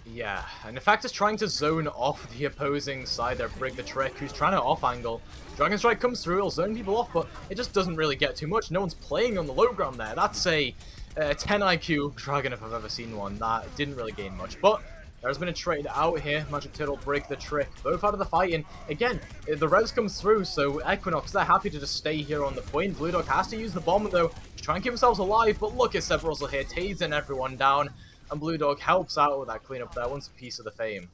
Yeah, and in fact, is trying to zone off the opposing side there, Brig the Trick, who's trying to off-angle. Dragon Strike comes through, it'll zone people off, but it just doesn't really get too much. No one's playing on the low ground there. That's a 10 IQ Dragon if I've ever seen one. That didn't really gain much, but there's been a trade out here. Magic Turtle, Brig the Trick, both out of the fight. And again, the res comes through, so Equinox, they're happy to just stay here on the point. Blue Dog has to use the bomb, though, to try and keep themselves alive. But look at Seb Russell here, tasing everyone down. And Blue Dog helps out with that cleanup there, wants a piece of the fame.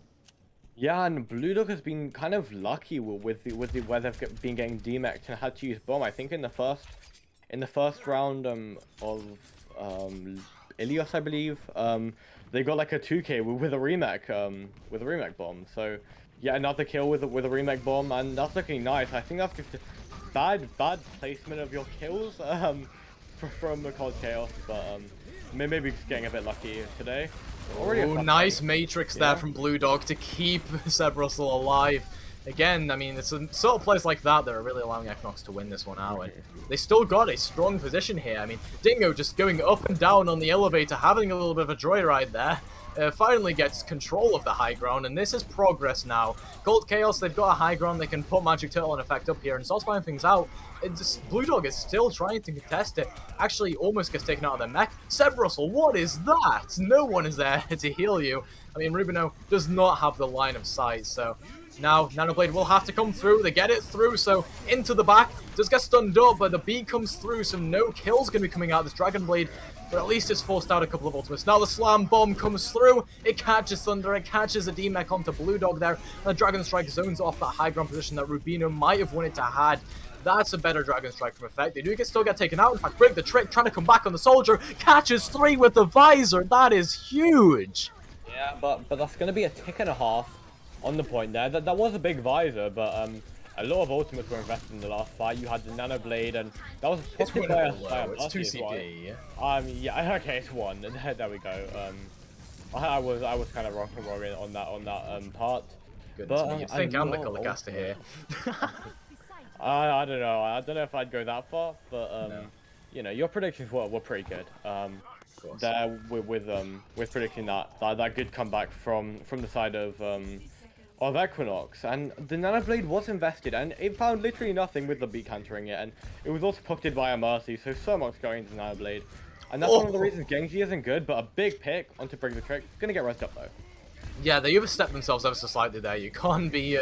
Yeah, and Blue Dog has been kind of lucky with the where they've been getting DMAC'd and had to use bomb. I think in the first round of Ilios, I believe, they got like a 2K with a remake bomb. So yeah, another kill with a remake bomb, and that's looking nice. I think that's just a bad placement of your kills from the Cold Chaos, but maybe just getting a bit lucky today. Oh, nice Matrix there from Blue Dog to keep Seb Russell alive. Again, I mean, it's a sort of plays like that that are really allowing Equinox to win this one out. And they still got a strong position here. I mean, Dingo just going up and down on the elevator, having a little bit of a joyride there. Finally gets control of the high ground, and this is progress now. Cold Chaos, they've got a high ground, they can put Magic Turtle in effect up here and start spying things out. Blue Dog is still trying to contest it, actually almost gets taken out of their mech. Seb Russell, what is that? No one is there to heal you. I mean, Rubino does not have the line of sight, so now Nanoblade will have to come through. They get it through, so into the back. Does get stunned up, but the beat comes through, so no kills going to be coming out of this Dragon Blade. But at least it's forced out a couple of ultimates. Now the Slam Bomb comes through. It catches Thunder. It catches a D-Mech onto Blue Dog there. And the Dragon Strike zones off that high ground position that Rubino might have wanted to had. That's a better Dragon Strike from effect. They do still get taken out. In fact, Brig the Trick trying to come back on the Soldier. Catches 3 with the Visor. That is huge. Yeah, but that's going to be a tick and a half on the point there. That was a big Visor, but a lot of ultimates were invested in the last fight. You had the Nano Blade, and that was probably it's 2 CP. Yeah, okay, it's 1. There we go. I was kind of wrong on that part. Goodness But me, you'd a think I'm the lot of color caster ultimate. here. I don't know. I don't know if I'd go that far, but No, you know, your predictions were pretty good. of course. There with predicting that good comeback from the side of Equinox, and the Nanoblade was invested, and it found literally nothing with the beat countering it, and it was also pocketed by a Mercy, so much going into Nanoblade, and that's one of the Oh! reasons Genji isn't good, but a big pick onto Break the Trick, gonna get rezzed up though. Yeah, they overstepped themselves ever so slightly there. You can't be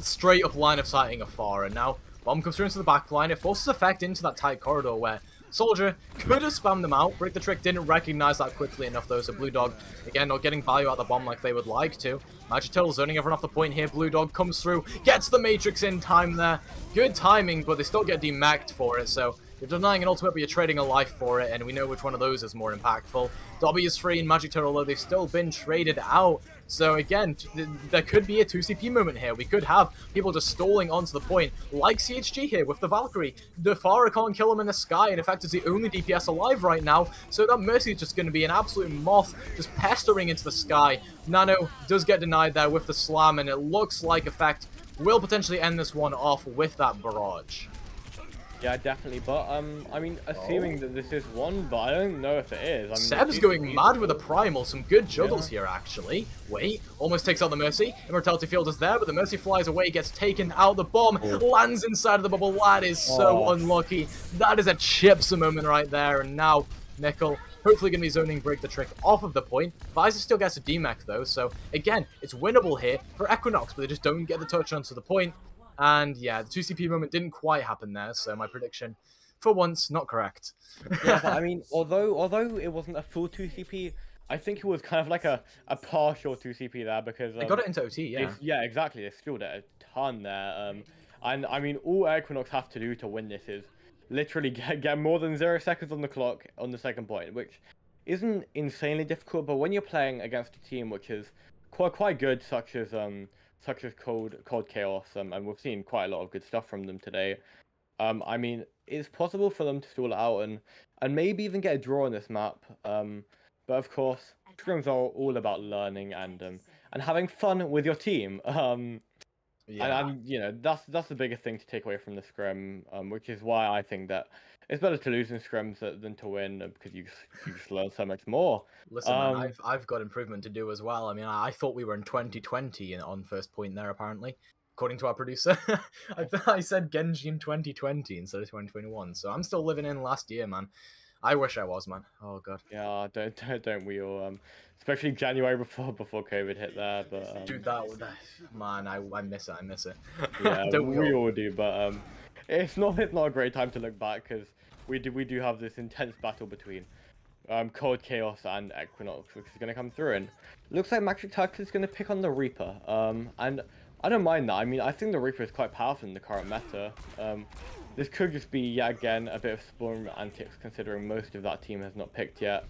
straight up line of sighting a Pharah. Now, bomb comes through into the back line. It forces effect into that tight corridor where Soldier could have spammed them out. Break the Trick didn't recognize that quickly enough though, so Blue Dog, again, not getting value out of the bomb like they would like to. Magic Turtle zoning everyone off the point here. Blue Dog comes through, gets the Matrix in time there. Good timing, but they still get demacked for it, so you're denying an ultimate, but you're trading a life for it, and we know which one of those is more impactful. Dobby is free and Magic Turtle, although they've still been traded out. So again, there could be a 2CP moment here. We could have people just stalling onto the point, like CHG here with the Valkyrie. The Pharah can't kill him in the sky, and in fact, it's the only DPS alive right now, so that Mercy is just going to be an absolute moth, just pestering into the sky. Nano does get denied there with the slam, and it looks like Effect will potentially end this one off with that barrage. Yeah, definitely. But I mean, assuming that this is one, but I don't know if it is. I mean, Seb's going mad with a primal. Some good juggles here, actually. Wait, almost takes out the Mercy. Immortality Field is there, but the Mercy flies away, gets taken out. The bomb lands inside of the bubble. That is so unlucky. That is a chips moment right there. And now Nickel hopefully going to be zoning Break the Trick off of the point. Visor still gets a DMAC though, so again, it's winnable here for Equinox, but they just don't get the touch onto the point. And yeah, the 2CP moment didn't quite happen there, so my prediction, for once, not correct. Yeah, but I mean, although it wasn't a full 2CP, I think it was kind of like a partial 2CP there because They got it into OT, yeah. yeah, exactly. They skilled it a ton there. And I mean, all Equinox have to do to win this is literally get more than 0 seconds on the clock on the second point, which isn't insanely difficult. But when you're playing against a team which is quite good, such as Cold Chaos, and we've seen quite a lot of good stuff from them today. I mean, it's possible for them to stall it out and maybe even get a draw on this map. But of course, scrims are all about learning and having fun with your team. Yeah. And you know that's the biggest thing to take away from the scrim, which is why I think that it's better to lose in scrims than to win because you just learn so much more. Listen, man, I've got improvement to do as well. I mean, I thought we were in 2020 on first point there, apparently, according to our producer. I said Genji in 2020 instead of 2021, so I'm still living in last year, man. I wish I was, man. Oh god. Yeah, don't we all? Especially January before COVID hit there, but Dude, man, I miss it. I miss it. yeah, Don't we we all? all do. But it's not a great time to look back because we do have this intense battle between Cold Chaos and Equinox, which is going to come through, and looks like Magic Tactics is going to pick on the Reaper. And I don't mind that. I mean, I think the Reaper is quite powerful in the current meta. This could just be yet again a bit of spawn antics, considering most of that team has not picked yet.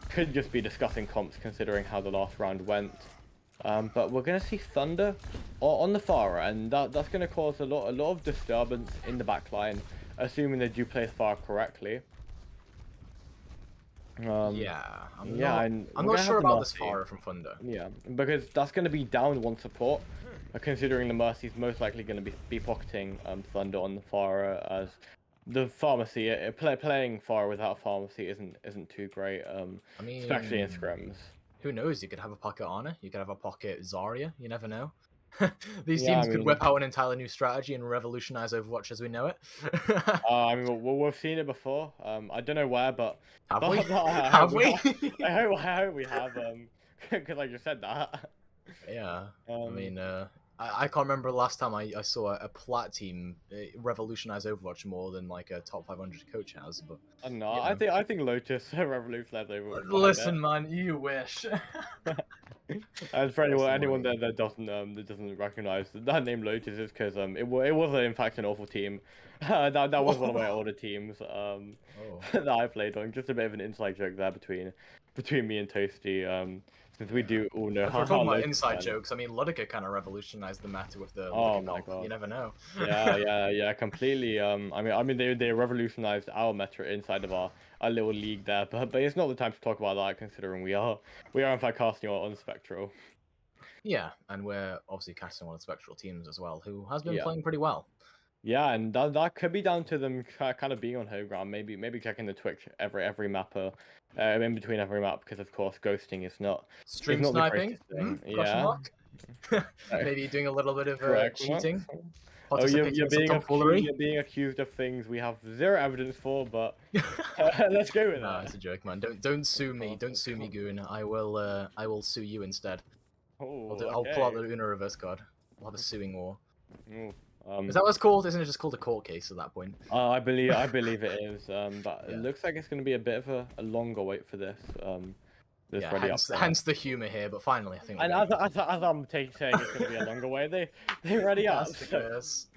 Could just be discussing comps, considering how the last round went. But we're going to see Thunder on the Pharah, and that's going to cause a lot of disturbance in the backline, assuming they do play Pharah correctly. Yeah, And I'm we're not gonna sure have the about this Mercy. Pharah from Thunder. Yeah, because that's going to be down one support, considering the Mercy's most likely going to be pocketing Thunder on the Pharah, as the pharmacy playing Pharah without pharmacy isn't too great, I mean, especially in scrims. who knows? You could have a pocket Ana. You could have a pocket Zarya. You never know. These Yeah, teams I could mean, whip out an entirely new strategy and revolutionize Overwatch as we know it. I mean, we've seen it before. I don't know where, but Have we? but I hope Have we we? have. I hope we have. Because I just said that. Yeah. I Um, mean, I can't remember the last time I saw a plat team revolutionize Overwatch more than like a top 500 coach has. But I don't know. you I think Lotus revolutionized Overwatch quite a listen, man, you wish. bit. And for That's anyone annoying. that doesn't recognize that name Lotus is because it was in fact an awful team. That was one of my older teams Oh. that I played on. Just a bit of an inside joke there between me and Toasty. Since we do all know If we're how talking about Lotus inside went. jokes, I mean, Ludica kind of revolutionized the meta with the Oh Ludica my comp. god. You never know. Yeah, completely. I mean, they revolutionized our meta inside of our little league there, but it's not the time to talk about that, considering we are in fact casting on Spectral. Yeah, and we're obviously casting one of the Spectral teams as well, who has been Yeah. playing pretty well. Yeah, and that could be down to them kind of being on home ground. Maybe checking the Twitch every map or in between every map because of course ghosting is Stream not the sniping? greatest thing. Question Yeah. mark? Uh, Maybe doing a little bit of for Equinox. cheating, Oh, participating in some tomfoolery. you're being accused of things we have zero evidence for, but let's go with Nah, it's that. a joke, man. Don't Of sue me. course, Don't of sue me, course. Goon. I will sue you instead. Oh, I'll pull out okay. the Uno reverse card. We'll have a suing war. Ooh, Is that what it's called? Isn't it just called a court case at that point? I believe it is. But it Yeah. looks like it's going to be a bit of a longer wait for this. This Yeah, ready hence upset. hence the humor here, but finally I think we're And gonna get as I'm saying it's going to be a longer way, they ready up. that's the So. curse.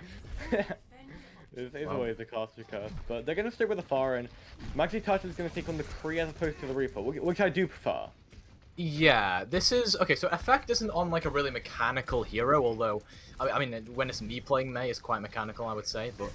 It's Well, always a caster curse, but they're going to stick with the Pharah, and Maxi Titan is going to take on the Kree as opposed to the Reaper, which I do prefer. yeah, this is okay. So Effect isn't on like a really mechanical hero, although I mean when it's me playing Mei, it's quite mechanical, I would say. But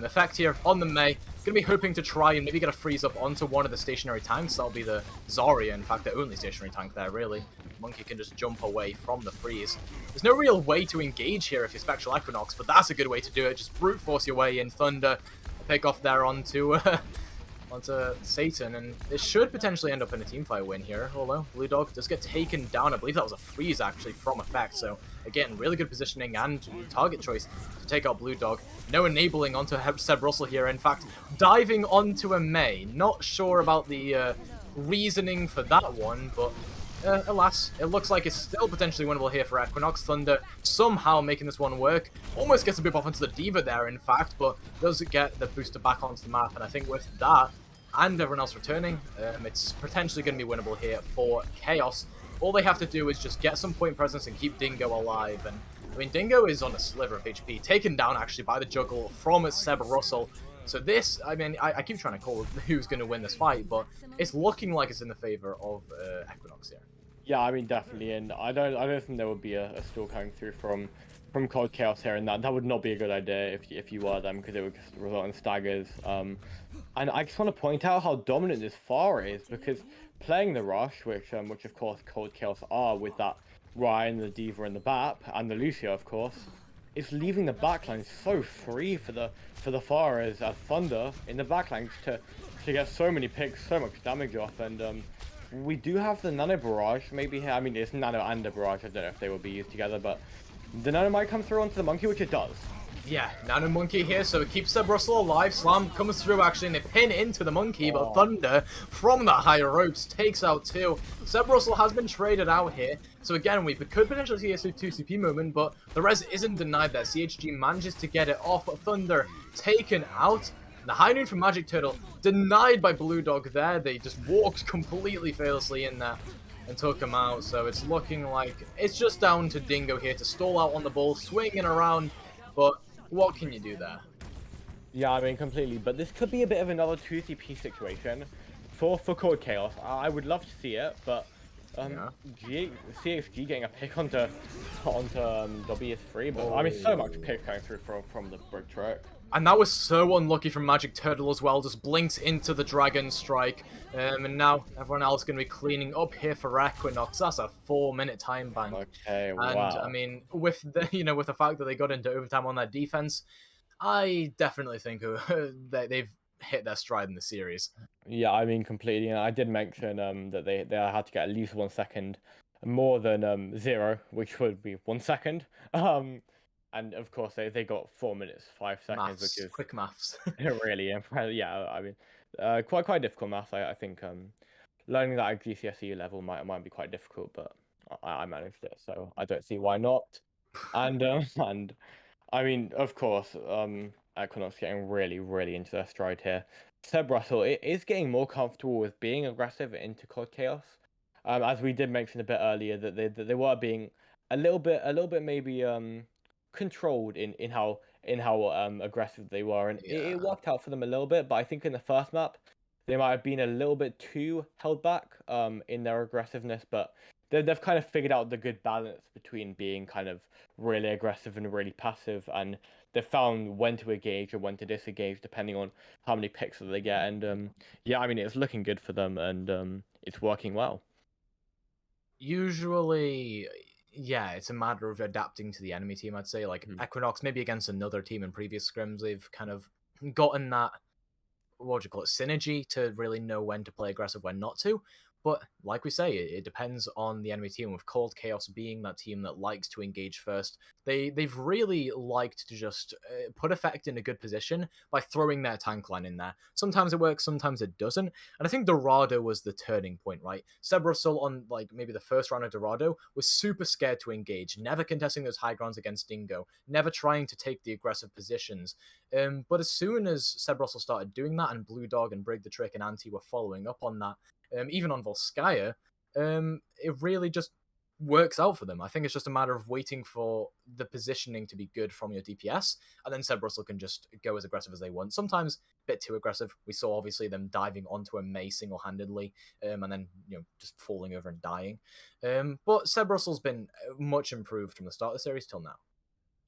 Effect here on the Mei, gonna be hoping to try and maybe get a freeze up onto one of the stationary tanks. That'll be the Zarya, in fact, the only stationary tank there really. Monkey can just jump away from the freeze. There's no real way to engage here if you're Spectral Equinox, but that's a good way to do it. Just brute force your way in, Thunder, pick off there onto onto Satan, and it should potentially end up in a teamfight win here, although Blue Dog does get taken down. I believe that was a freeze, actually, from Effect, so again, really good positioning and target choice to take out Blue Dog. No enabling onto Seb Russell here, in fact, diving onto a Mei. Not sure about the reasoning for that one, but alas, it looks like it's still potentially winnable here for Equinox. Thunder somehow making this one work. Almost gets a bit off onto the Diva there, in fact, but does get the booster back onto the map. And I think with that, and everyone else returning, it's potentially going to be winnable here for Chaos. All they have to do is just get some point presence and keep Dingo alive. And I mean, Dingo is on a sliver of HP, taken down actually by the juggle from Seb Russell. So this, I mean, I keep trying to call who's going to win this fight, but it's looking like it's in the favor of Equinox here. Yeah, I mean definitely, and I don't think there would be a stall coming through from Cold Chaos here, and that would not be a good idea if you were them because it would just result in staggers. And I just want to point out how dominant this Pharah is because playing the Rush, which of course Cold Chaos are with that Ryan, the Diva, and the Bap, and the Lucio of course, it's leaving the backline so free for the Pharah as Thunder in the backline to get so many picks, so much damage off, and we do have the Nano Barrage maybe here. I mean, it's Nano and the Barrage. I don't know if they will be used together, but the Nano might come through onto the Monkey, which it does. Yeah, Nano Monkey here, so it keeps Seb Russell alive. Slam comes through actually, and they pin into the Monkey, but Thunder from that higher ropes takes out two. Seb Russell has been traded out here, so again, we could potentially see a 2CP moment, but the res isn't denied there. CHG manages to get it off, but Thunder taken out. The high noon from Magic Turtle denied by Blue Dog there. They just walked completely fearlessly in there and took him out. So it's looking like it's just down to Dingo here to stall out on the ball, swinging around. But what can you do there? Yeah, I mean completely. But this could be a bit of another 2CP situation for Cold Chaos. I would love to see it, but Yeah. CXG getting a pick onto W is free. But I mean, so much pick coming through from the brick truck. And that was so unlucky from Magic Turtle as well. Just blinks into the Dragon Strike. And now everyone else going to be cleaning up here for Equinox. That's a 4-minute time bank. Okay, And wow. I mean, with the with the fact that they got into overtime on that defense, I definitely think that they've hit their stride in the series. Yeah, I mean completely. And I did mention that they had to get at least 1 second more than 0, which would be 1 second. And of course they got 4 minutes 5 seconds, which Maths, is quick maths. really impressive. Yeah, I mean quite difficult math. I think learning that at GCSE level might be quite difficult, but I managed it, so I don't see why not. And and I mean, of course, Equinox getting really into their stride here. Seb Russell is getting more comfortable with being aggressive into Cloud Chaos. As we did mention a bit earlier, that they were being a little bit maybe controlled in how aggressive they were, and Yeah. it worked out for them a little bit. But I think in the first map, they might have been a little bit too held back in their aggressiveness, but they've kind of figured out the good balance between being kind of really aggressive and really passive, and they've found when to engage and when to disengage depending on how many picks that they get. And yeah, I mean it's looking good for them, and it's working well. Usually, Yeah, it's a matter of adapting to the enemy team, I'd say. Like, Mhm. Equinox, maybe against another team in previous scrims, they've kind of gotten that, what do you call it, synergy to really know when to play aggressive, when not to. But like we say, it depends on the enemy team. With Cold Chaos being that team that likes to engage first, they've really liked to just put effect in a good position by throwing their tank line in there. Sometimes it works, sometimes it doesn't. And I think Dorado was the turning point, right? Sebrosol on like maybe the first round of Dorado was super scared to engage, never contesting those high grounds against Dingo, never trying to take the aggressive positions. But as soon as Sebrosol started doing that, and Blue Dog and Brig the Trick and Anti were following up on that, even on Volskaya, it really just works out for them. I think it's just a matter of waiting for the positioning to be good from your DPS, and then Seb Russell can just go as aggressive as they want. Sometimes a bit too aggressive. We saw obviously them diving onto a Mei single-handedly, and then just falling over and dying. But Seb Russell's been much improved from the start of the series till now.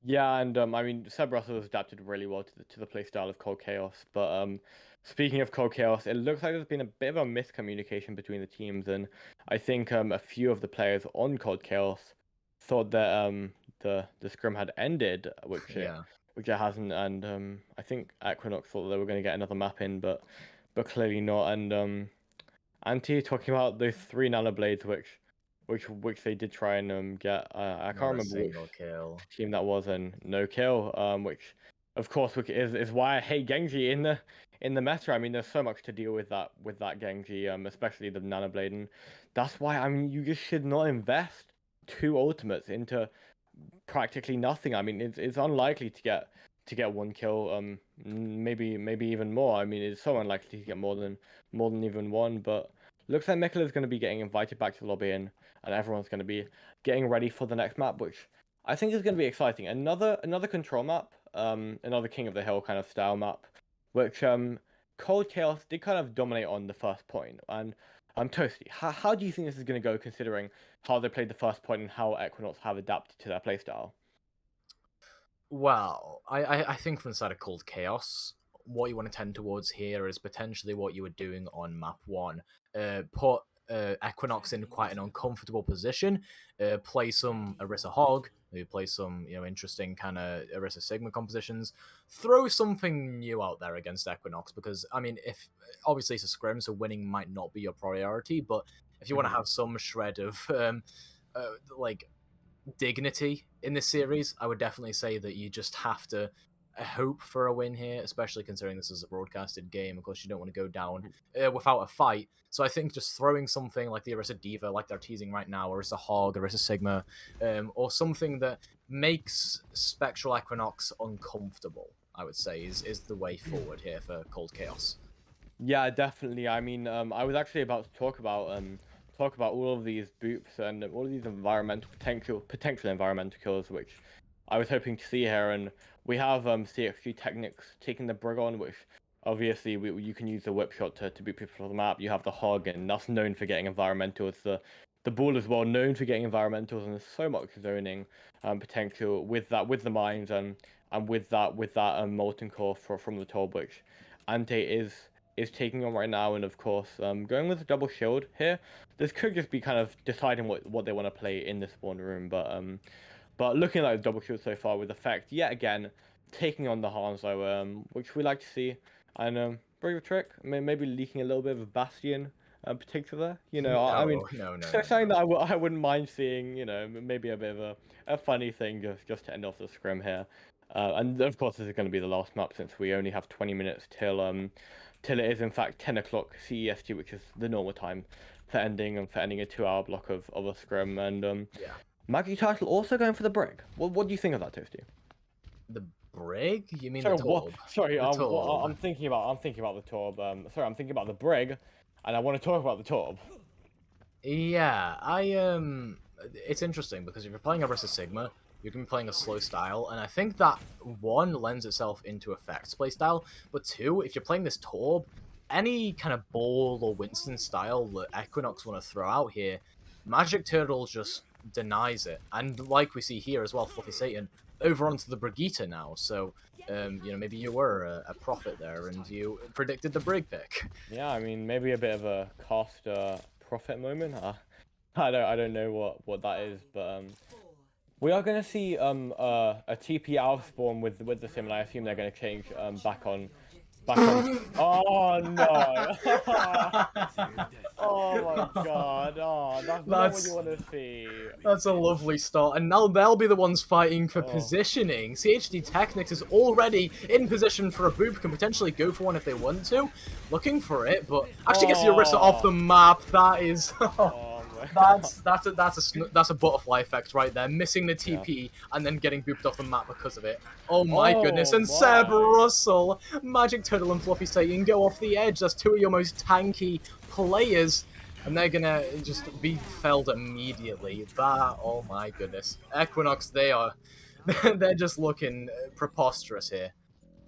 Yeah, and I mean, Seb Russell has adapted really well to the play style of Cold Chaos. But speaking of Cold Chaos, it looks like there's been a bit of a miscommunication between the teams, and I think a few of the players on Cold Chaos thought that the scrim had ended, Yeah. which it hasn't, and I think Equinox thought they were going to get another map in, but clearly not. And Anti talking about those three nano blades, which they did try and get. I can't Not a remember which single kill. team that was, and no kill. Which of course is why I hate Genji in the meta. I mean, there's so much to deal with that Genji, especially the nano blade, and that's why I mean you just should not invest two ultimates into practically nothing. I mean, it's unlikely to get one kill. Maybe even more. I mean, it's so unlikely to get more than even one. But looks like Mikkel is going to be getting invited back to the lobby, and everyone's going to be getting ready for the next map, which I think is going to be exciting. Another control map. Another King of the Hill kind of style map, which Cold Chaos did kind of dominate on the first point. And Toasty, how do you think this is going to go, considering how they played the first point and how Equinox have adapted to their playstyle? Well, I think from the side of Cold Chaos, what you want to tend towards here is potentially what you were doing on map one. Put Equinox in quite an uncomfortable position. Play some Orisa Hog. Maybe play some interesting kind of Orisa Sigma compositions. Throw something new out there against Equinox because I mean, if obviously it's a scrim, so winning might not be your priority, but if you want to Mhm. have some shred of like dignity in this series, I would definitely say that you just have to hope for a win here, especially considering this is a broadcasted game. Of course, you don't want to go down without a fight. So I think just throwing something like the Orisa Diva, like they're teasing right now, Orisa Hog, Orisa Sigma, or something that makes Spectral Equinox uncomfortable, I would say, is the way forward here for Cold Chaos. Yeah, definitely. I mean, I was actually about to talk about all of these boops and all of these environmental potential environmental kills, which I was hoping to see here. And we have CXG Technics taking the Brig on, which obviously you can use the whip shot to beat people off the map. You have the Hog, and that's known for getting environmentals. The Ball is well known for getting environmentals, and there's so much zoning potential with the mines and with that molten core from the top, which Ante is taking on right now, and of course, going with a double shield here. This could just be kind of deciding what they want to play in this spawn room, but looking at the double shield so far with effect yet again, taking on the Hanzo, which we like to see, and bring a trick, maybe leaking a little bit of a Bastion, particular. You know, I mean, No, no, no, no, something no. that I wouldn't mind seeing. You know, maybe a bit of a funny thing just to end off the scrim here. And of course, this is going to be the last map since we only have 20 minutes till it is in fact 10 o'clock CEST, which is the normal time for ending a 2 hour block of a scrim. And Yeah. Maggie Title also going for the brick. What do you think of that, Toasty? The Brig? You mean the Sorry, what? Torb? Sorry, The Torb. I'm thinking about the Torb. Sorry, I'm thinking about the brig, and I want to talk about the Torb. Yeah, it's interesting because if you're playing a Orisa Sigma, you're going to be playing a slow style, and I think that one lends itself into effects playstyle, but two, if you're playing this Torb, any kind of Ball or Winston style that Equinox want to throw out here, Magic Turtle just denies it, and like we see here as well, Fluffy Satan over onto the Brigitte now. So, maybe you were a prophet there, and you predicted the Brig pick. Yeah, I mean maybe a bit of a cost profit moment. I don't know what that is, but we are gonna see a TP out spawn with the sim, and I assume they're gonna change back on. Oh no! Oh my god! Oh, that's not what you That's want to see. that's a lovely start, and now they'll be the ones fighting for Oh, positioning. CHD Technics is already in position for a boop, can potentially go for one if they want to. Looking for it, but actually gets the Orisa off oh, the map. That is... oh my god! that's a butterfly effect right there, missing the Yeah. TP and then getting booped off the map because of it. Oh my goodness! Oh And Seb my! Russell, Magic Turtle, and Fluffy Satan go off the edge. That's two of your most tanky players, and they're gonna just be felled immediately. That, oh my goodness, Equinox, they're just looking preposterous here.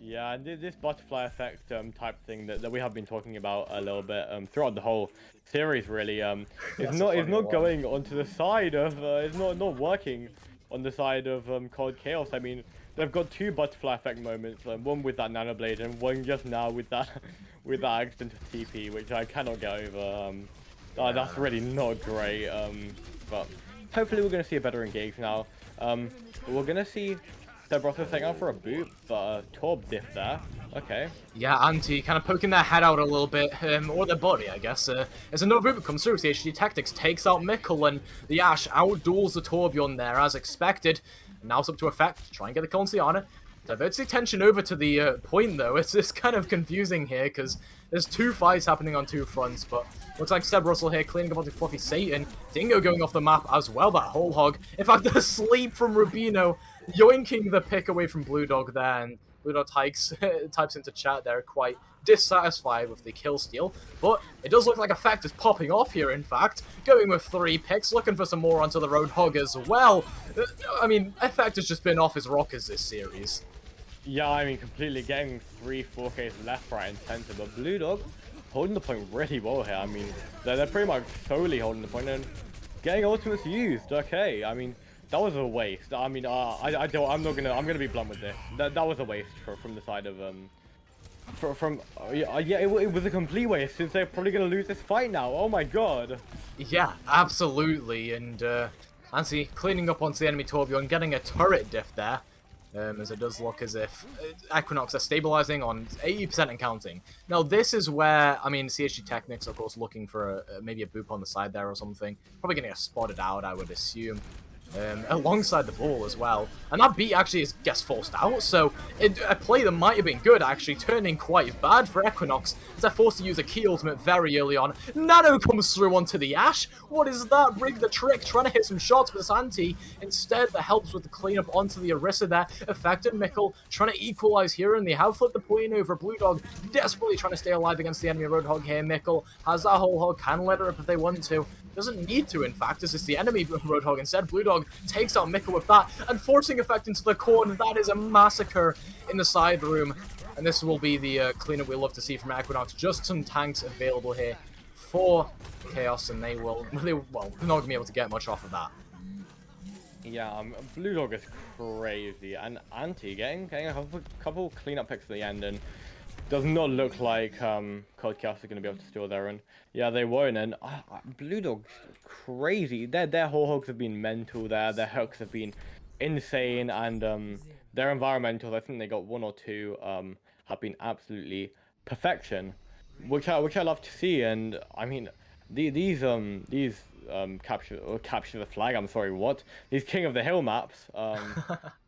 Yeah, and this butterfly effect type thing that we have been talking about a little bit throughout the whole series really That's a funny is not one. going onto the side of it's not working on the side of Cold Chaos. I mean, they've got two butterfly effect moments, one with that nano blade and one just now with that with that accidental TP, which I cannot get over. That's really not great. But hopefully we're gonna see a better engage now. We're gonna see Cerberus setting out for a boot, but Torb diff there. Okay. Yeah, Anti kind of poking their head out a little bit, or their body, I guess. As another movement comes through, CHD Tactics takes out Mikkel, and the Ash outduels the Torbjorn there, as expected. Now it's up to Effect, try and get the kill on Sienna. Diverts the attention over to the point, though. It's kind of confusing here, because there's two fights happening on two fronts, but looks like Seb Russell here cleaning up onto Fluffy Satan. Dingo going off the map as well, that whole hog. In fact, the sleep from Rubino, yoinking the pick away from Blue Dog there, and Blue Dog types into chat there, quite dissatisfied with the kill steal, but it does look like Effect is popping off here, in fact, going with 3 picks, looking for some more onto the Roadhog as well. I mean, Effect has just been off his rockers this series. Yeah, I mean, completely getting 3-4Ks left, right, and center, but Blue Dog holding the point really well here. I mean, they're pretty much solely holding the point and getting ultimates used. Okay, I mean, that was a waste. I mean, I'm gonna be blunt with this. That was a waste from the side of yeah, it was a complete waste since they're probably gonna lose this fight now. Oh my god. Yeah, absolutely, and Nancy cleaning up onto the enemy Torbjorn, getting a turret diff there, as it does look as if Equinox are stabilizing on 80% and counting. Now this is where, I mean, CHG Technics, of course, looking for maybe a boop on the side there or something. Probably getting a spotted out, I would assume. Alongside the ball as well. And that beat actually gets forced out, so a play that might have been good actually turning quite bad for Equinox, as they're forced to use a key ultimate very early on. Nano comes through onto the Ash. What is that? Rig the trick, trying to hit some shots with this anti. Instead, that helps with the cleanup onto the Orisa there. Affected Mikkel, trying to equalize here, and they have flipped the point over. Blue Dog desperately trying to stay alive against the enemy Roadhog here. Mikkel has that whole hog, can let her up if they want to. Doesn't need to, in fact, as it's the enemy Roadhog. Instead, Blue Dog takes out Mikkel with that, and forcing Effect into the corner. That is a massacre in the side room. And this will be the cleanup we love to see from Equinox. Just some tanks available here for Chaos, and well, they're not going to be able to get much off of that. Yeah, Blue Dog is crazy, and Anti getting a couple cleanup picks at the end, and does not look like Cold Chaos are going to be able to steal their own. Yeah, they won't, and Blue Dog's crazy. Their whole hogs have been mental there. Their hooks have been insane, and their environmentals, I think they got 1 or 2, have been absolutely perfection, which I love to see. And I mean, these capture the flag. I'm sorry, what? These King of the Hill maps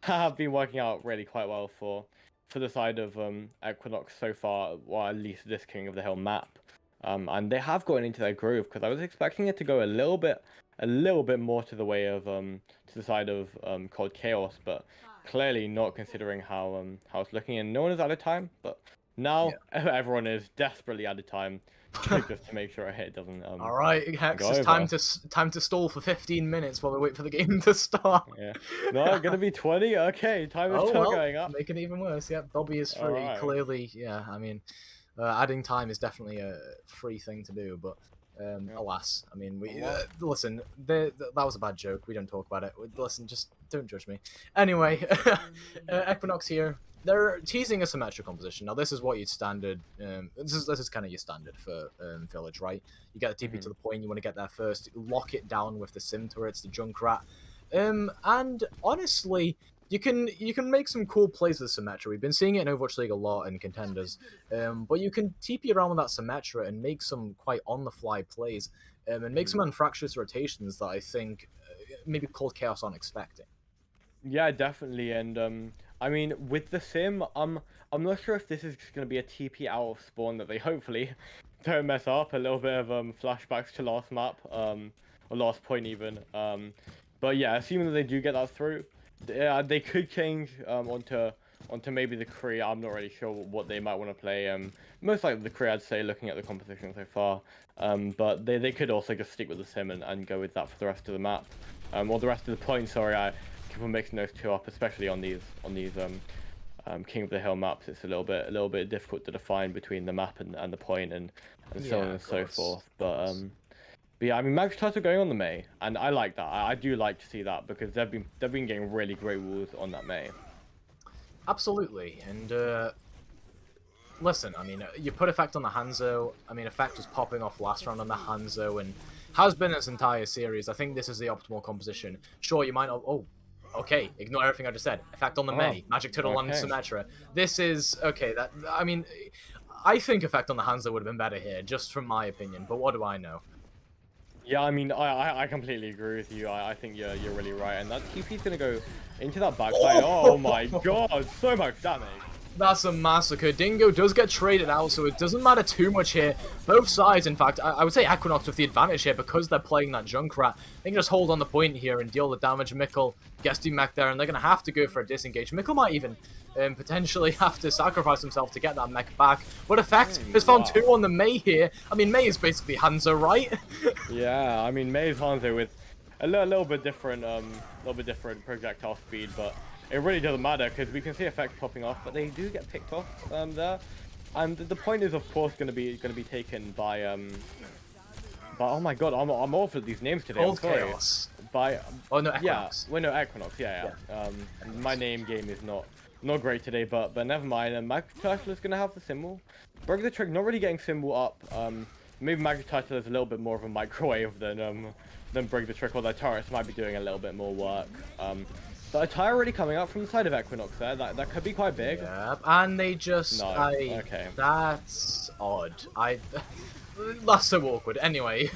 have been working out really quite well for the side of Equinox so far, or at least this King of the Hill map. And they have gotten into their groove, because I was expecting it to go a little bit more to the way of to the side of Cold Chaos, but clearly not, considering how it's looking. And no one is out of time, but now everyone is desperately out of time, just to make sure a hit doesn't. All right, Hex, it's time to stall for 15 minutes while we wait for the game to start. Yeah. No, gonna be 20. Okay, time is still going up. Making it even worse. Yep, Dobby is free. Right. Clearly, yeah. I mean, adding time is definitely a free thing to do, but alas, I mean, we listen. That was a bad joke. We don't talk about it. Listen, just don't judge me. Anyway, Equinox here. they're teasing a symmetric composition. Now, this is what you'd standard. This is kind of your standard for Village, right? You get the TP to the point. You want to get there first. Lock it down with the sim turrets, the Junkrat, and honestly, you can make some cool plays with Symmetra. We've been seeing it in Overwatch League a lot in contenders, but you can TP around with that Symmetra and make some quite on-the-fly plays, and make some unfractious rotations that I think maybe Cold Chaos aren't expecting. Yeah, definitely. And I mean, with the sim, I'm not sure if this is just gonna be a TP out of spawn that they hopefully don't mess up. A little bit of flashbacks to last map, or last point even. But yeah, assuming that they do get that through, they could change onto maybe the Kree. I'm not really sure what they might want to play. Most likely the Kree, I'd say, looking at the composition so far. But they could also just stick with the sim and go with that for the rest of the map, or the rest of the point. Sorry, I keep on mixing those two up, especially on these King of the Hill maps. It's a little bit difficult to define between the map and the point and so on and so forth. But yeah, I mean, Magic Title going on the May, and I like that. I do like to see that because they've been getting really great walls on that May. Absolutely, and listen, I mean, you put Effect on the Hanzo. I mean, Effect was popping off last round on the Hanzo, and has been this entire series. I think this is the optimal composition. Sure, you might not. Oh, okay. Ignore everything I just said. Effect on the May, Magic Turtle on Symmetra. This is okay. That I mean, I think Effect on the Hanzo would have been better here, just from my opinion. But what do I know? Yeah, I mean, I completely agree with you. I think you're really right, and that TP's gonna go into that backside. Oh my god, so much damage. That's a massacre. Dingo does get traded out, so it doesn't matter too much here. Both sides, in fact, I would say Equinox with the advantage here because they're playing that Junkrat. They can just hold on the point here and deal the damage. Mikkel gets D-Mech there, and they're going to have to go for a disengage. Mikkel might even potentially have to sacrifice himself to get that mech back. But Effect has found two on the May here. I mean, May is basically Hanzo, right? Yeah, I mean, May is Hanzo with a little bit different projectile speed, but it really doesn't matter because we can see Effects popping off, but they do get picked off there. And the point is, of course, going to be taken by oh my god, I'm all for these names today. Cold Chaos. Oh no, Equinox. Yeah, well, no, Equinox. Yeah. My name game is not great today, but never mind. And Magic Title is going to have the symbol. Break the Trick not really getting symbol up. Maybe Magic Title is a little bit more of a microwave than Break the Trick, or their turrets might be doing a little bit more work. But a tire already coming up from the side of Equinox there. That could be quite big. Yep, and they just... No, okay. That's odd. That's so awkward. Anyway,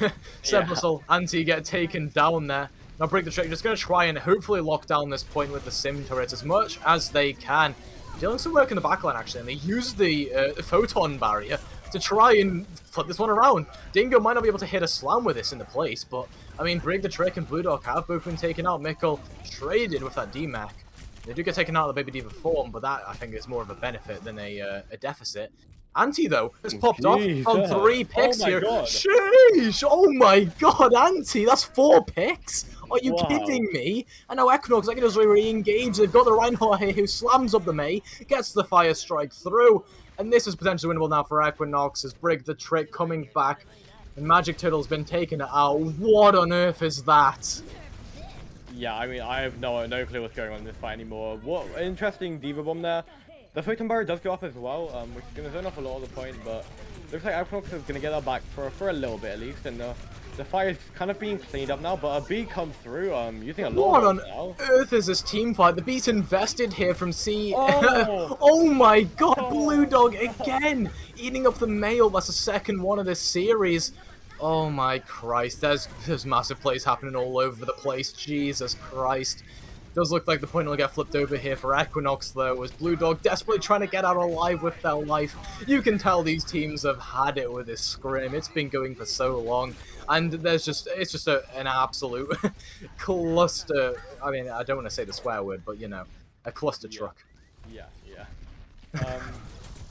Spectral, Anti get taken down there. Now Break the Trick just going to try and hopefully lock down this point with the sim turret as much as they can. Doing some work in the backline actually, and they use the photon barrier to try and flip this one around. Dingo might not be able to hit a slam with this in the place, but I mean, Break the Trick and Blue Dog have both been taken out. Mikkel traded with that D-Mech. They do get taken out of the Baby Diva form, but that I think is more of a benefit than a deficit. Anti, though, has popped off on 3 picks here. God. Sheesh! Oh my god, Anti, that's 4 picks? Are you kidding me? And now Equinox, they can just re-engage. They've got the Reinhardt here who slams up the May, gets the Fire Strike through, and this is potentially winnable now for Equinox as Break the Trick coming back. And Magic Turtle's been taken out. What on earth is that? Yeah, I mean, I have no clue what's going on in this fight anymore. What interesting Diva Bomb there. The Photon Barrier does go up as well, which is going to zone off a lot of the point, but looks like Equinox is going to get that back for a little bit at least, and the fire is kind of being cleaned up now, but a B comes through, using a lot What on earth is this team fight? The B's invested here from C. Oh my god, Blue Dog again! Eating up the male, that's the second one of this series. Oh my Christ, there's massive plays happening all over the place, Jesus Christ. Does look like the point will get flipped over here for Equinox, though, as Blue Dog desperately trying to get out alive with their life. You can tell these teams have had it with this scrim. It's been going for so long, and it's just an absolute cluster. I mean, I don't want to say the swear word, but you know, a cluster truck. Yeah.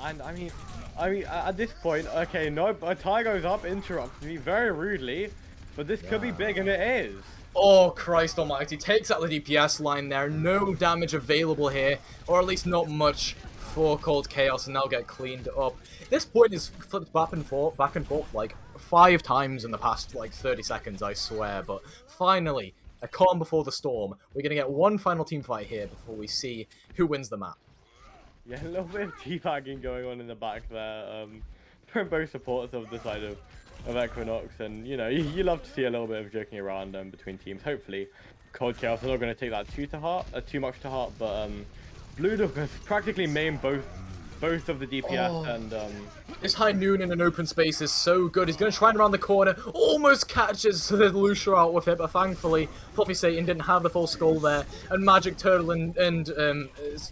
And I mean, at this point, okay, no, a tie goes up, interrupts me very rudely, but this could be big, and it is. Oh, Christ almighty. Takes out the DPS line there. No damage available here, or at least not much for Cold Chaos, and they'll get cleaned up. This point is flipped back and forth like 5 times in the past, like, 30 seconds, I swear. But finally, a calm before the storm. We're going to get one final team fight here before we see who wins the map. Yeah, a little bit of teabagging going on in the back there. From both supporters of the side of Equinox, and you know, you love to see a little bit of joking around between teams. Hopefully, Cold Chaos are not going to take that too much to heart. But Blue Dog has practically mained both of the DPS, Oh. and This High Noon in an open space is so good. He's going to try and around the corner. Almost catches the Lucia out with it, but thankfully, Fluffy Satan didn't have the full skull there. And Magic Turtle and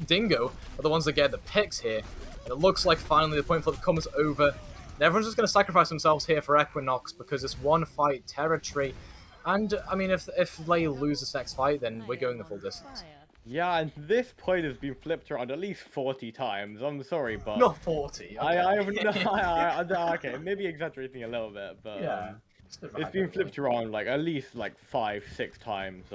Dingo are the ones that get the picks here. And it looks like finally the point flip comes over. And everyone's just going to sacrifice themselves here for Equinox because it's one fight territory. And, I mean, if they lose this next fight, then we're going the full distance. yeah, and this point has been flipped around at least 40 times. I'm sorry, but Not 40. Okay. I haven't. Okay, maybe exaggerating a little bit, but Yeah. it's been flipped around like at least like 5-6 times,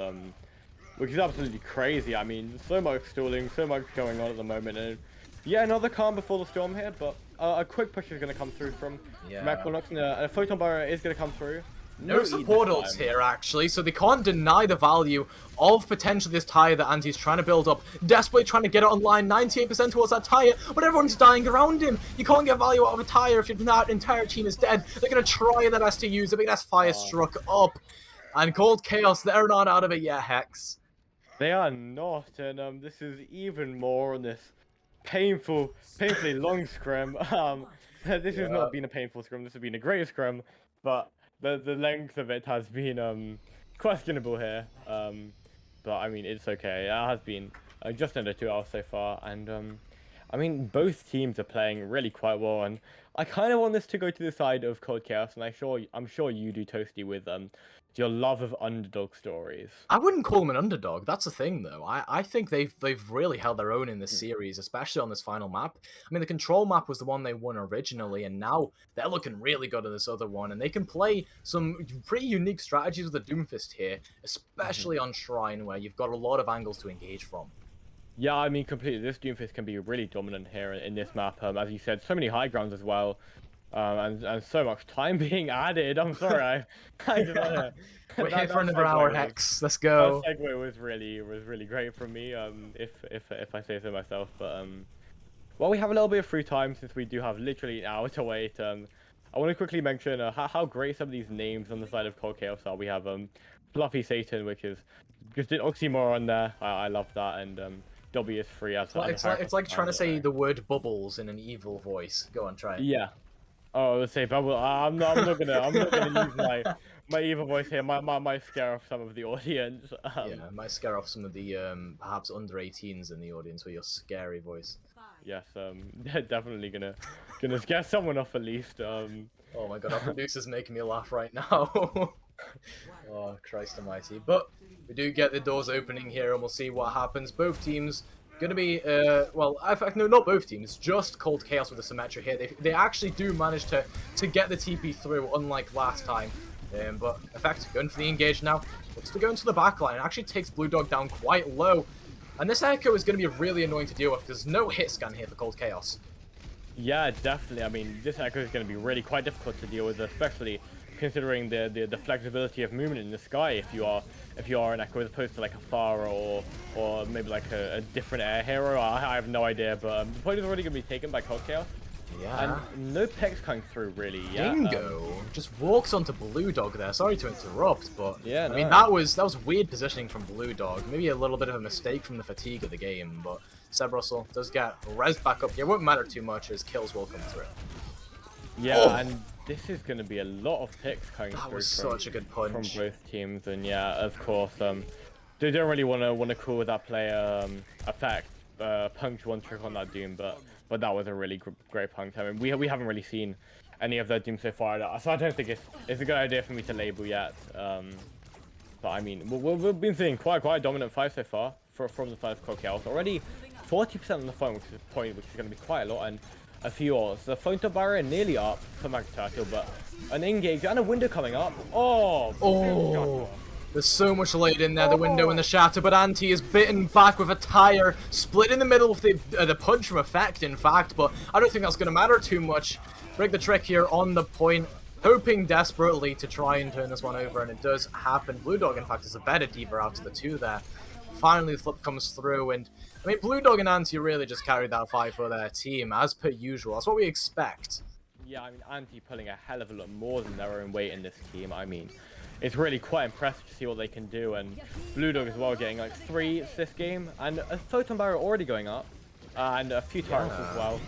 which is absolutely crazy. I mean, so much stalling, so much going on at the moment, and yeah, another calm before the storm here, but a quick push is going to come through from Equinox, and a photon barrier is going to come through. No support ults here, actually, so they can't deny the value of potentially this tire that Anti's trying to build up. Desperately trying to get it online, 98% towards that tire, but everyone's dying around him. You can't get value out of a tire if that entire team is dead. They're going to try their best to use it, but that's fire struck up. And Cold Chaos, they're not out of it yet, Hex. They are not, and this is even more on this painfully long scrim. This has not been a painful scrim, this has been a great scrim, but the length of it has been questionable here. But I mean, it's okay. It has been just under 2 hours so far, and I mean, both teams are playing really quite well, and I kind of want this to go to the side of Cold Chaos, and I'm sure you do, Toasty, with your love of underdog stories. I wouldn't call them an underdog. That's the thing, though. I think they've really held their own in this series, especially on this final map. I mean, the control map was the one they won originally, and now they're looking really good at this other one, and they can play some pretty unique strategies with the Doomfist here, especially on Shrine, where you've got a lot of angles to engage from. Yeah, I mean, completely. This Doomfist can be really dominant here in this map. As you said, so many high grounds as well. And so much time being added. I'm sorry, I don't know. We're here for another hour, Hex. Let's go. That segue was really great from me. If I say so myself. But well, we have a little bit of free time since we do have literally an hour to wait. I want to quickly mention how great some of these names on the side of Cold Chaos are. We have Fluffy Satan, which is just an oxymoron there. I love that, and W is free as well. It's like trying to say the word bubbles in an evil voice. Go on, try it. Yeah. Oh, let's say bubble. I'm not gonna use my evil voice here. Might scare off some of the audience. Yeah, it might scare off some of the perhaps under 18s in the audience with your scary voice. Yes, definitely gonna scare someone off at least. Oh my god, our producer's making me laugh right now. Oh Christ Almighty! But we do get the doors opening here, and we'll see what happens. Both teams gonna be well, in fact, no, not both teams, just Cold Chaos with the Symmetra here. They actually do manage to get the TP through, unlike last time. But in fact, going for the engage now, looks to go into the backline. Actually takes Blue Dog down quite low, and this Echo is going to be really annoying to deal with. There's no hit scan here for Cold Chaos. Yeah, definitely. I mean, this Echo is going to be really quite difficult to deal with, especially considering the flexibility of movement in the sky. If you are an Echo as opposed to like a Pharah or maybe like a different air hero, I have no idea. But the point is already going to be taken by Cold Chaos. Yeah. And no pecs coming through really. Yeah. Dingo just walks onto Blue Dog there. Sorry to interrupt, but yeah, I mean that was weird positioning from Blue Dog. Maybe a little bit of a mistake from the fatigue of the game, but Seb Russell does get res back up here. It won't matter too much as kills will come through. Yeah, and this is going to be a lot of picks coming through. That was such a good punch from both teams, and yeah, of course, they don't really want to call that player effect punch one trick on that Doom, but that was a really great punch. I mean, we haven't really seen any of their Doom so far, so I don't think it's a good idea for me to label yet. But I mean, we've been seeing quite a dominant fight so far from the side of Cold Chaos. Already 40% on the phone, which is a point, which is going to be quite a lot, and a few ults. The photo barrier nearly up for Magic Turtle, but an engage and a window coming up. Oh! There's so much laid in there, the window and the shatter, but Anti is bitten back with a tire, split in the middle of the punch from effect, in fact, but I don't think that's going to matter too much. Break the trick here on the point, hoping desperately to try and turn this one over, and it does happen. Blue Dog, in fact, is a better D.Va out of the two there. finally the flip comes through, and I mean, Blue Dog and Anti really just carried that fight for their team, as per usual. That's what we expect. Yeah, I mean, Anti pulling a hell of a lot more than their own weight in this team. I mean, it's really quite impressive to see what they can do, and Blue Dog as well getting like 3 this game, and a Photon Barrier already going up, and a few turrets as well.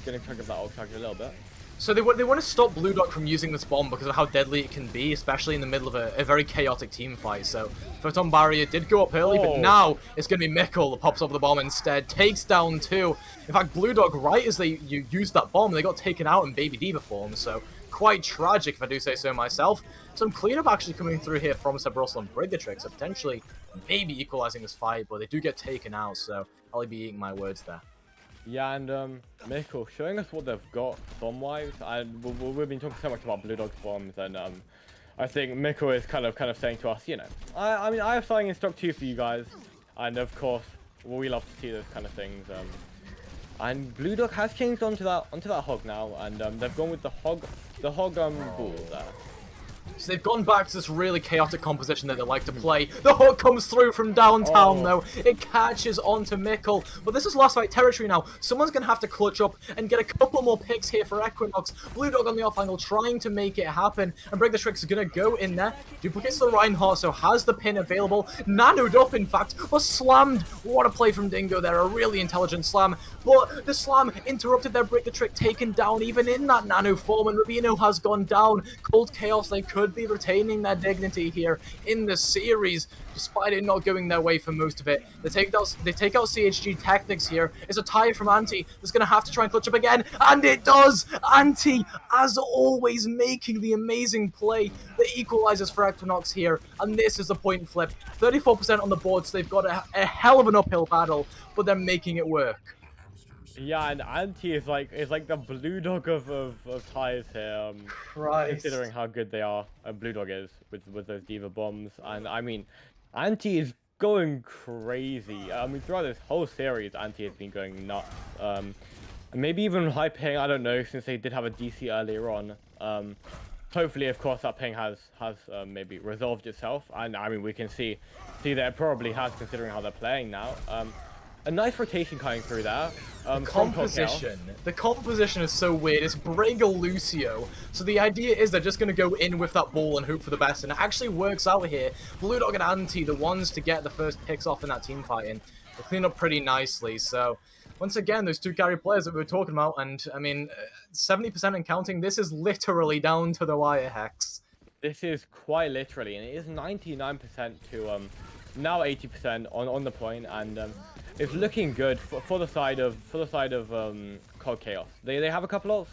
Gonna chunk up that ult charge a little bit. So they want to stop Blue Dog from using this bomb because of how deadly it can be, especially in the middle of a very chaotic team fight. So Photon Barrier did go up early, but now it's going to be Mikkel that pops over the bomb instead, takes down 2. In fact, Blue Dog, right as they used that bomb, they got taken out in Baby Diva form, so quite tragic if I do say so myself. Some cleanup actually coming through here from Cerberus and Brigatrix, so potentially maybe equalizing this fight, but they do get taken out, so I'll be eating my words there. Yeah, and Mikkel showing us what they've got bomb-wise, and we've been talking so much about Blue Dog's bombs, and I think Mikkel is kind of saying to us, you know, I mean, I have something in stock too for you guys, and of course, we love to see those kind of things. And Blue Dog has changed onto that hog now, and they've gone with the hog bull there. So they've gone back to this really chaotic composition that they like to play. The hook comes through from downtown, though. It catches onto Mikkel. But this is last fight territory now. Someone's going to have to clutch up and get a couple more picks here for Equinox. Blue Dog on the off angle trying to make it happen. And Brigatrix is going to go in there. Duplicates the Reinhardt, so has the pin available. Nanoed up, in fact, was slammed. What a play from Dingo there. A really intelligent slam. But the slam interrupted their Brigatrix, taken down even in that nano form. And Rubino has gone down. Cold Chaos, they could be retaining their dignity here in the series, despite it not going their way for most of it. They take out CHG Technics here. It's a tie from Anti that's going to have to try and clutch up again, and it does! Anti, as always, making the amazing play that equalizes for Equinox here, and this is the point flip. 34% on the board, so they've got a hell of an uphill battle, but they're making it work. Yeah, and Anti is like the Blue Dog of ties here. Considering how good they are, Blue Dog is with those Diva bombs, and I mean, Anti is going crazy. I mean, throughout this whole series, Anti has been going nuts. And maybe even high ping. I don't know, since they did have a DC earlier on. Hopefully, of course, that ping has maybe resolved itself, and I mean, we can see that it probably has, considering how they're playing now. A nice rotation coming through there. The composition is so weird. It's Braga Lucio. So the idea is they're just going to go in with that ball and hope for the best. And it actually works out here. Blue Dog and Anti, the ones to get the first picks off in that team fighting, they clean up pretty nicely. So once again, those 2 carry players that we were talking about. And I mean, 70% and counting, this is literally down to the wire, Hex. This is quite literally. And it is 99% to now 80% on the point. And it's looking good for the side of Cold Chaos. They have a couple ults.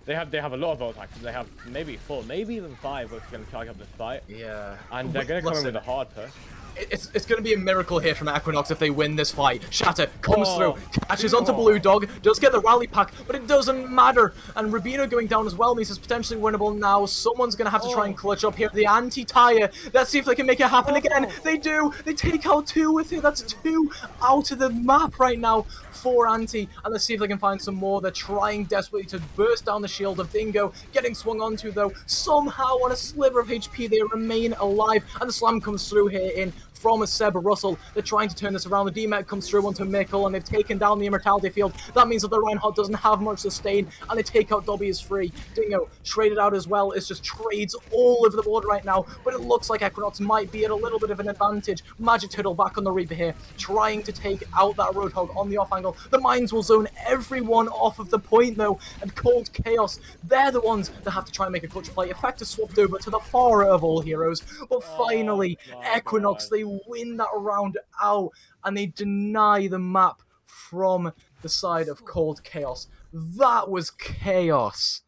They have a lot of ults actually. They have maybe 4, maybe even 5, which is going to charge up this fight. Yeah. And they're going to come in with a hard push. It's going to be a miracle here from Equinox if they win this fight. Shatter comes through, catches onto Blue Dog, does get the rally pack, but it doesn't matter. And Rubino going down as well means it's potentially winnable now. Someone's going to have to try and clutch up here. The anti-tire. Let's see if they can make it happen again. They do. They take out 2 with it. That's 2 out of the map right now for Anti. And let's see if they can find some more. They're trying desperately to burst down the shield of Dingo. Getting swung onto, though. Somehow, on a sliver of HP, they remain alive. And the slam comes through here in from a Seb Russell. They're trying to turn this around. The DMAC comes through onto Mikkel, and they've taken down the Immortality field. That means that the Reinhardt doesn't have much sustain, and they take out Dobby is free. Dingo, traded out as well. It's just trades all over the board right now, but it looks like Equinox might be at a little bit of an advantage. Magic Turtle back on the Reaper here, trying to take out that Roadhog on the off angle. The Mines will zone everyone off of the point, though, and Cold Chaos, they're the ones that have to try and make a clutch play. Effect is swapped over to the far of all heroes, but finally, Equinox, they win that round out, and they deny the map from the side of Cold Chaos. That was chaos.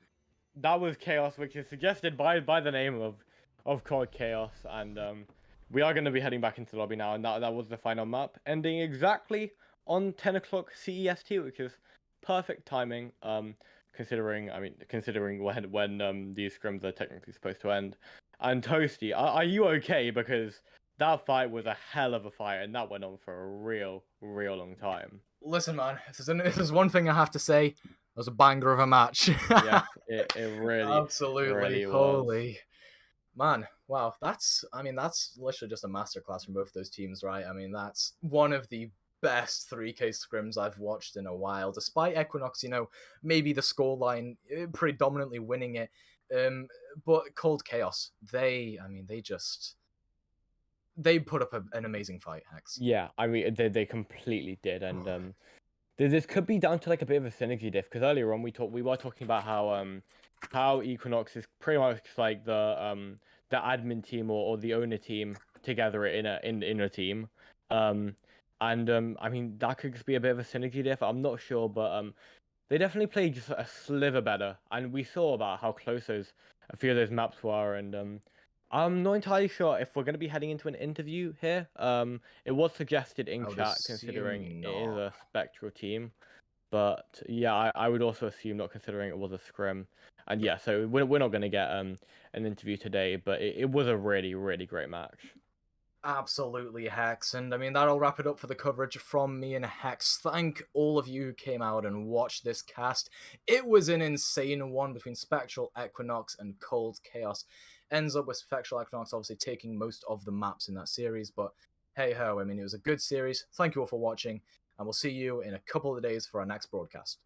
That was chaos, which is suggested by the name of Cold Chaos, and we are going to be heading back into the lobby now, and that was the final map, ending exactly on 10 o'clock CEST, which is perfect timing, considering when these scrims are technically supposed to end. And Toasty, are you okay? Because that fight was a hell of a fight, and that went on for a real long time. Listen, man, if there's one thing I have to say, it was a banger of a match. Yes, it really absolutely really was. holy man. Wow, I mean, that's literally just a masterclass from both those teams, right? I mean, that's one of the best 3K scrims I've watched in a while. Despite Equinox, maybe the scoreline predominantly winning it, um, but Cold Chaos, I mean, they put up an amazing fight, Hex. Yeah, I mean they completely did, and this could be down to like a bit of a synergy diff because earlier on we were talking about how Equinox is pretty much like the admin team or the owner team together in a team, um and I mean that could just be a bit of a synergy diff. I'm not sure, but they definitely played just a sliver better, and we saw about how close a few of those maps were, and I'm not entirely sure if we're going to be heading into an interview here. It was suggested in I would chat, considering assume it is not. a Spectral team, but yeah, I would also assume not, considering it was a scrim. And yeah, so we're not going to get an interview today, but it was a really, really great match. Absolutely, Hex. And I mean, that'll wrap it up for the coverage from me and Hex. Thank all of you who came out and watched this cast. It was an insane one between Spectral, Equinox, and Cold Chaos. Ends up with Spectral Equinox obviously taking most of the maps in that series, but hey ho, I mean, it was a good series. Thank you all for watching, and we'll see you in a couple of days for our next broadcast.